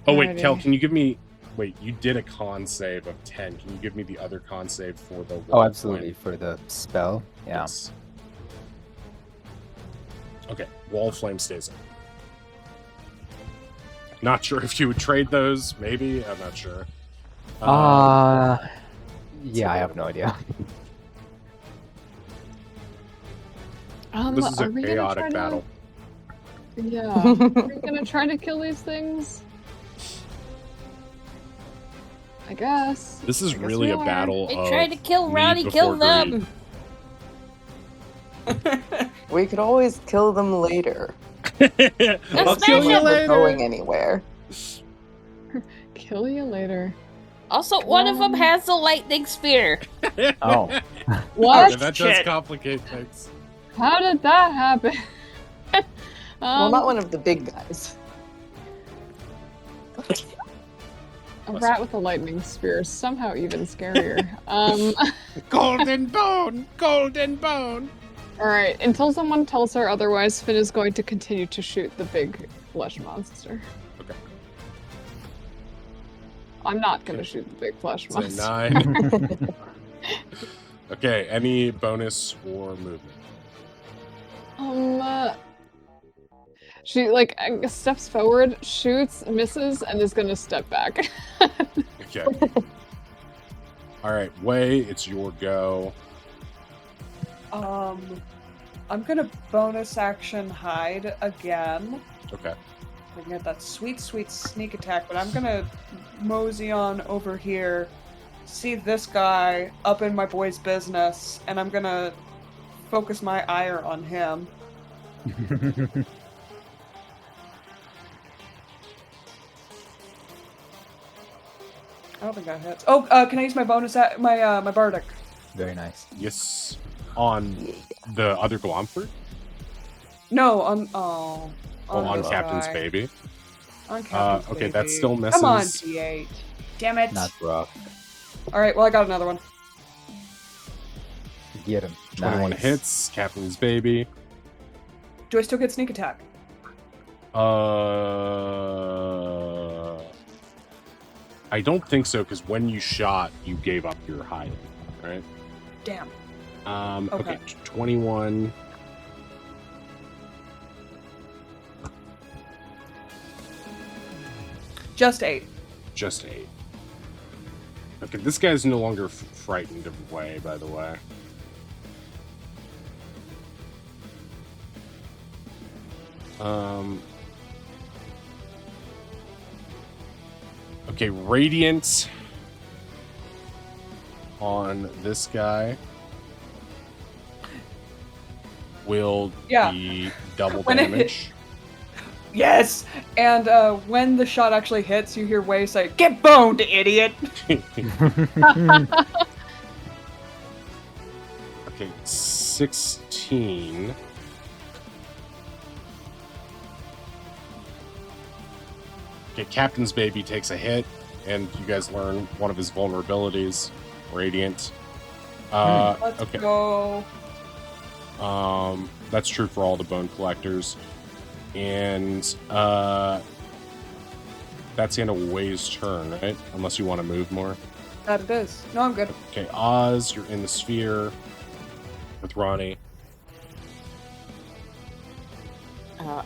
Speaker 1: Oh, wait,
Speaker 4: Alrighty.
Speaker 1: Kel, can you give me... Wait, you did a con save of 10. Can you give me the other con save for the...
Speaker 2: Oh, absolutely. For the spell. Yeah.
Speaker 1: Yes. Okay, wall of flame stays up. Not sure if you would trade those. Maybe. I'm not sure.
Speaker 2: Yeah, I have no idea.
Speaker 1: This is a
Speaker 4: are we gonna
Speaker 1: chaotic
Speaker 4: try to-
Speaker 1: battle.
Speaker 4: Yeah. Are we gonna try to kill these things? I guess.
Speaker 1: This is
Speaker 4: I guess
Speaker 1: really
Speaker 4: we
Speaker 1: a
Speaker 4: are.
Speaker 1: battle
Speaker 6: They
Speaker 1: of
Speaker 6: tried to kill
Speaker 1: need
Speaker 6: Rowdy,
Speaker 1: before
Speaker 6: kill them.
Speaker 5: We could always kill them later.
Speaker 1: greed. I'll
Speaker 6: smash
Speaker 1: kill you
Speaker 6: him.
Speaker 5: We're
Speaker 1: later.
Speaker 5: going anywhere.
Speaker 4: Kill you later.
Speaker 6: Also, one of them has a lightning spear.
Speaker 2: Oh.
Speaker 4: What?
Speaker 1: Okay, that does
Speaker 5: Shit.
Speaker 1: complicate things.
Speaker 4: How did that happen?
Speaker 5: Well, not one of the big guys.
Speaker 4: A rat with a lightning spear is somehow even scarier.
Speaker 1: Golden bone! Golden bone!
Speaker 4: Alright, until someone tells her otherwise, Finn is going to continue to shoot the big flesh monster.
Speaker 1: Okay.
Speaker 4: I'm not gonna shoot the big flesh
Speaker 1: It's a
Speaker 4: monster.
Speaker 1: 9. Okay, any bonus or movement?
Speaker 4: She steps forward, shoots, misses, and is gonna step back.
Speaker 1: Okay. Alright, Way, it's your go.
Speaker 3: I'm gonna bonus action hide again.
Speaker 1: Okay.
Speaker 3: I can get that sweet, sweet sneak attack, but I'm gonna mosey on over here, see this guy up in my boy's business, and I'm gonna focus my ire on him. I don't think that hits. Oh, can I use my bonus my bardic?
Speaker 2: Very nice.
Speaker 1: Yes. On the other Glomford?
Speaker 3: No, on
Speaker 1: On
Speaker 3: this
Speaker 1: Captain's
Speaker 3: guy.
Speaker 1: baby?
Speaker 3: On Captain's
Speaker 1: Okay,
Speaker 3: baby.
Speaker 1: that still misses.
Speaker 3: Come on, D8. Damn it.
Speaker 2: Not rough.
Speaker 3: Alright, well, I got another one.
Speaker 2: Get him.
Speaker 1: 21
Speaker 2: Nice.
Speaker 1: hits, Captain's baby.
Speaker 3: Do I still get sneak attack?
Speaker 1: I don't think so, because when you shot, you gave up your hiding, right?
Speaker 3: Damn.
Speaker 1: Okay, 21.
Speaker 3: Just 8.
Speaker 1: Just 8. Okay, this guy's no longer frightened of Way, by the way. Okay, Radiant on this guy will be double
Speaker 3: When it
Speaker 1: damage.
Speaker 3: Yes! And when the shot actually hits, you hear Way say, "Get boned, idiot!"
Speaker 1: Okay, 16. Okay, Captain's baby takes a hit, and you guys learn one of his vulnerabilities, Radiant.
Speaker 3: Let's
Speaker 1: Okay.
Speaker 3: go.
Speaker 1: That's true for all the bone collectors. And that's the end of Way's turn, right? Unless you want to move more.
Speaker 3: That it is. No, I'm good.
Speaker 1: Okay, Oz, you're in the sphere with Ronnie.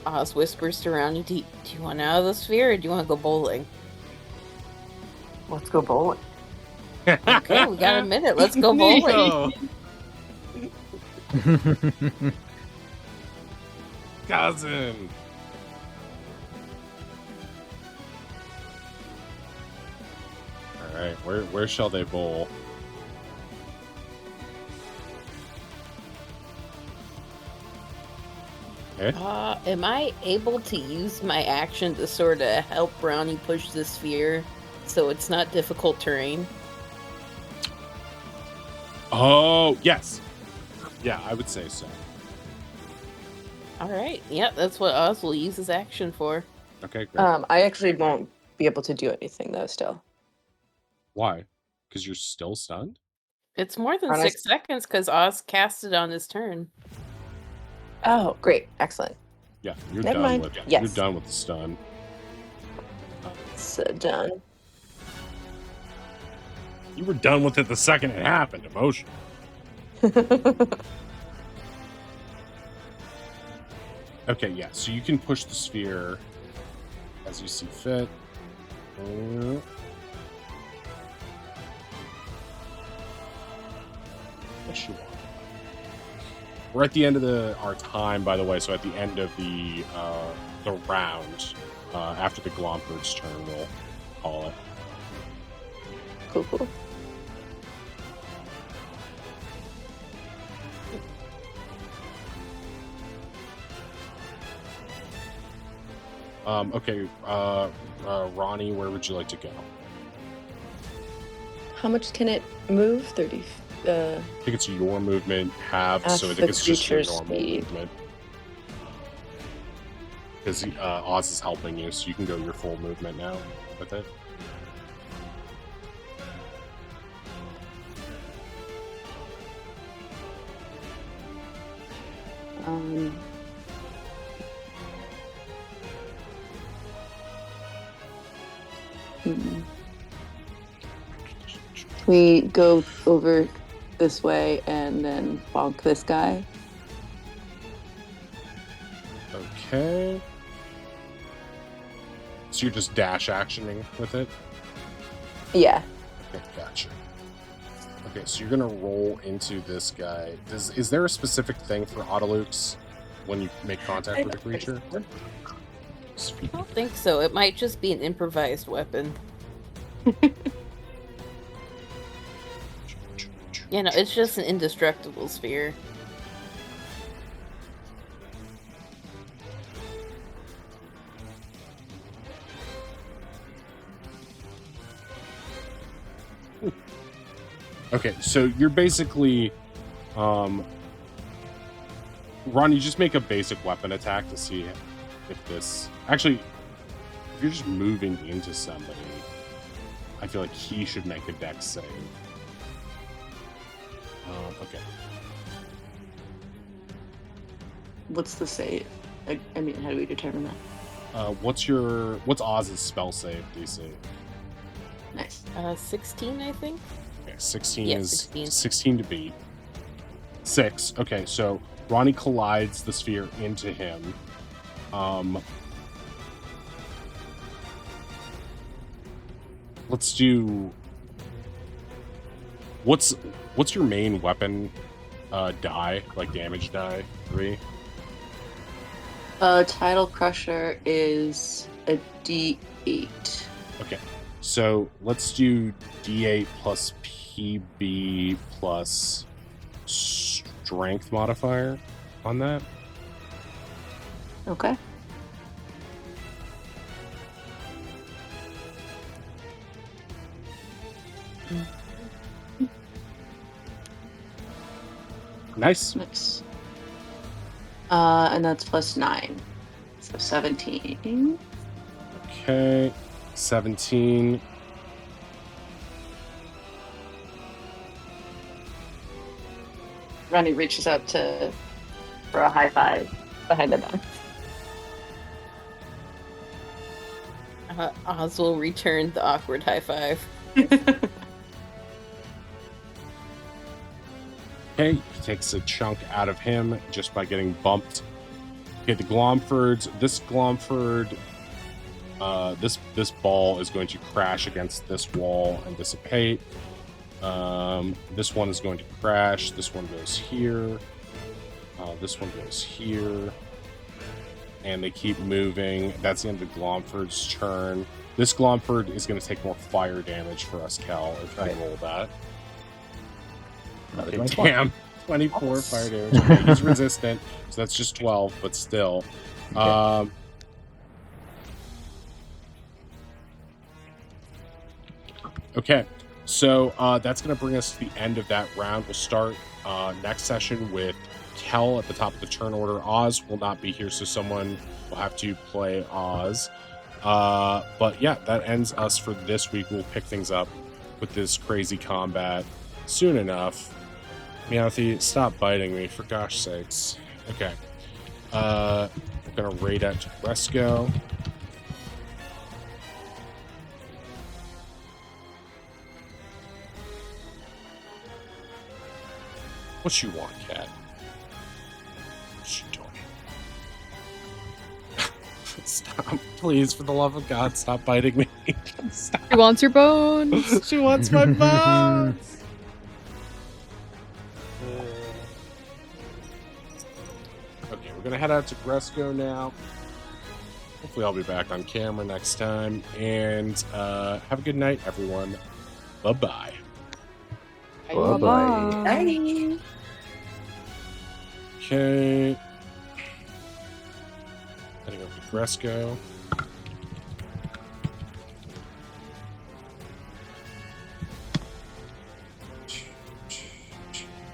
Speaker 6: Oz whispers to Ronnie, do you want out of the sphere or do you want to go bowling?
Speaker 5: Let's go bowling.
Speaker 6: Okay, we got a minute. Let's go bowling.
Speaker 1: Cousin. All right, where shall they bowl? Okay.
Speaker 6: Am I able to use my action to sort of help Brownie push the sphere so it's not difficult terrain?
Speaker 1: Oh, yes. Yeah, I would say so.
Speaker 6: All right. Yeah, that's what Oz will use his action for.
Speaker 1: Okay, great.
Speaker 5: I actually won't be able to do anything though. Still,
Speaker 1: Why? Because you're still stunned?
Speaker 6: It's more than
Speaker 5: Aren't I
Speaker 6: 6 seconds because Oz cast it on his turn.
Speaker 5: oh, great, excellent.
Speaker 1: Yeah, you're
Speaker 5: Never
Speaker 1: done
Speaker 5: mind.
Speaker 1: with
Speaker 5: Yes.
Speaker 1: You're done with the stun.
Speaker 5: It's done.
Speaker 1: You were done with it the second it happened, emotion. Okay, yeah, so you can push the sphere as you see fit. Yes, you are. We're at the end of our time, by the way, so at the end of the round, after the Glomford's turn, we'll call it.
Speaker 5: Cool.
Speaker 1: Okay, Ronnie, where would you like to go?
Speaker 5: How much can it move? 30.
Speaker 1: I think it's your movement halved, so I
Speaker 5: Half
Speaker 1: think
Speaker 5: the
Speaker 1: it's just your
Speaker 5: creature's
Speaker 1: normal
Speaker 5: speed.
Speaker 1: movement. Because Oz is helping you, so you can go your full movement now with it.
Speaker 5: We go over this way and then bonk this guy.
Speaker 1: Okay. So you're just dash actioning with it?
Speaker 5: Yeah.
Speaker 1: Okay, gotcha. Okay, so you're gonna roll into this guy. Is there a specific thing for Autolukes when you make contact with a creature?
Speaker 6: I don't think so. It might just be an improvised weapon. You know, it's just an indestructible sphere.
Speaker 1: Okay, so you're basically, Ron, you just make a basic weapon attack to see if this... Actually, if you're just moving into somebody, I feel like he should make a dex save. Okay.
Speaker 5: What's the save? I mean, how do we determine that?
Speaker 1: What's Oz's spell save DC?
Speaker 5: Nice.
Speaker 6: 16, I think?
Speaker 1: Okay, 16
Speaker 6: Yeah,
Speaker 1: is
Speaker 6: 16.
Speaker 1: 16 to beat. 6. Okay, so Ronnie collides the sphere into him. Let's do... What's your main weapon die? Like damage die? 3?
Speaker 5: Tidal Crusher is a D8.
Speaker 1: Okay. So let's do D8 plus PB plus strength modifier on that.
Speaker 5: Okay.
Speaker 1: Nice.
Speaker 5: Nice. And that's plus 9. So 17.
Speaker 1: Okay. 17.
Speaker 5: Ronnie reaches out for a high five behind the back.
Speaker 6: Oz will return the awkward high five.
Speaker 1: Okay, he takes a chunk out of him just by getting bumped. Okay, the Glomfords. This Glomford, this ball is going to crash against this wall and dissipate. This one is going to crash. This one goes here. This one goes here. And they keep moving. That's the end of the Glomford's turn. This Glomford is going to take more fire damage for us, Cal, if you roll that.
Speaker 2: Another
Speaker 1: Okay,
Speaker 2: 24.
Speaker 1: damn. 24 fire damage. Okay, he's resistant, so that's just 12, but still.
Speaker 2: Okay.
Speaker 1: Okay. So that's going to bring us to the end of that round. We'll start next session with Kel at the top of the turn order. Oz will not be here, so someone will have to play Oz. But yeah, that ends us for this week. We'll pick things up with this crazy combat soon enough. Meowthy, stop biting me, for gosh sakes. Okay. We're going to raid out to Fresco. What you want, cat? What you doing? Stop. Please, for the love of God, stop biting me. Stop.
Speaker 4: She wants your bones.
Speaker 1: She wants my bones. Okay, we're gonna head out to Gresco now. Hopefully I'll be back on camera next time. And have a good night, everyone. Bye-bye.
Speaker 2: Bye-bye.
Speaker 5: Bye.
Speaker 1: Okay. Heading over to Gresco.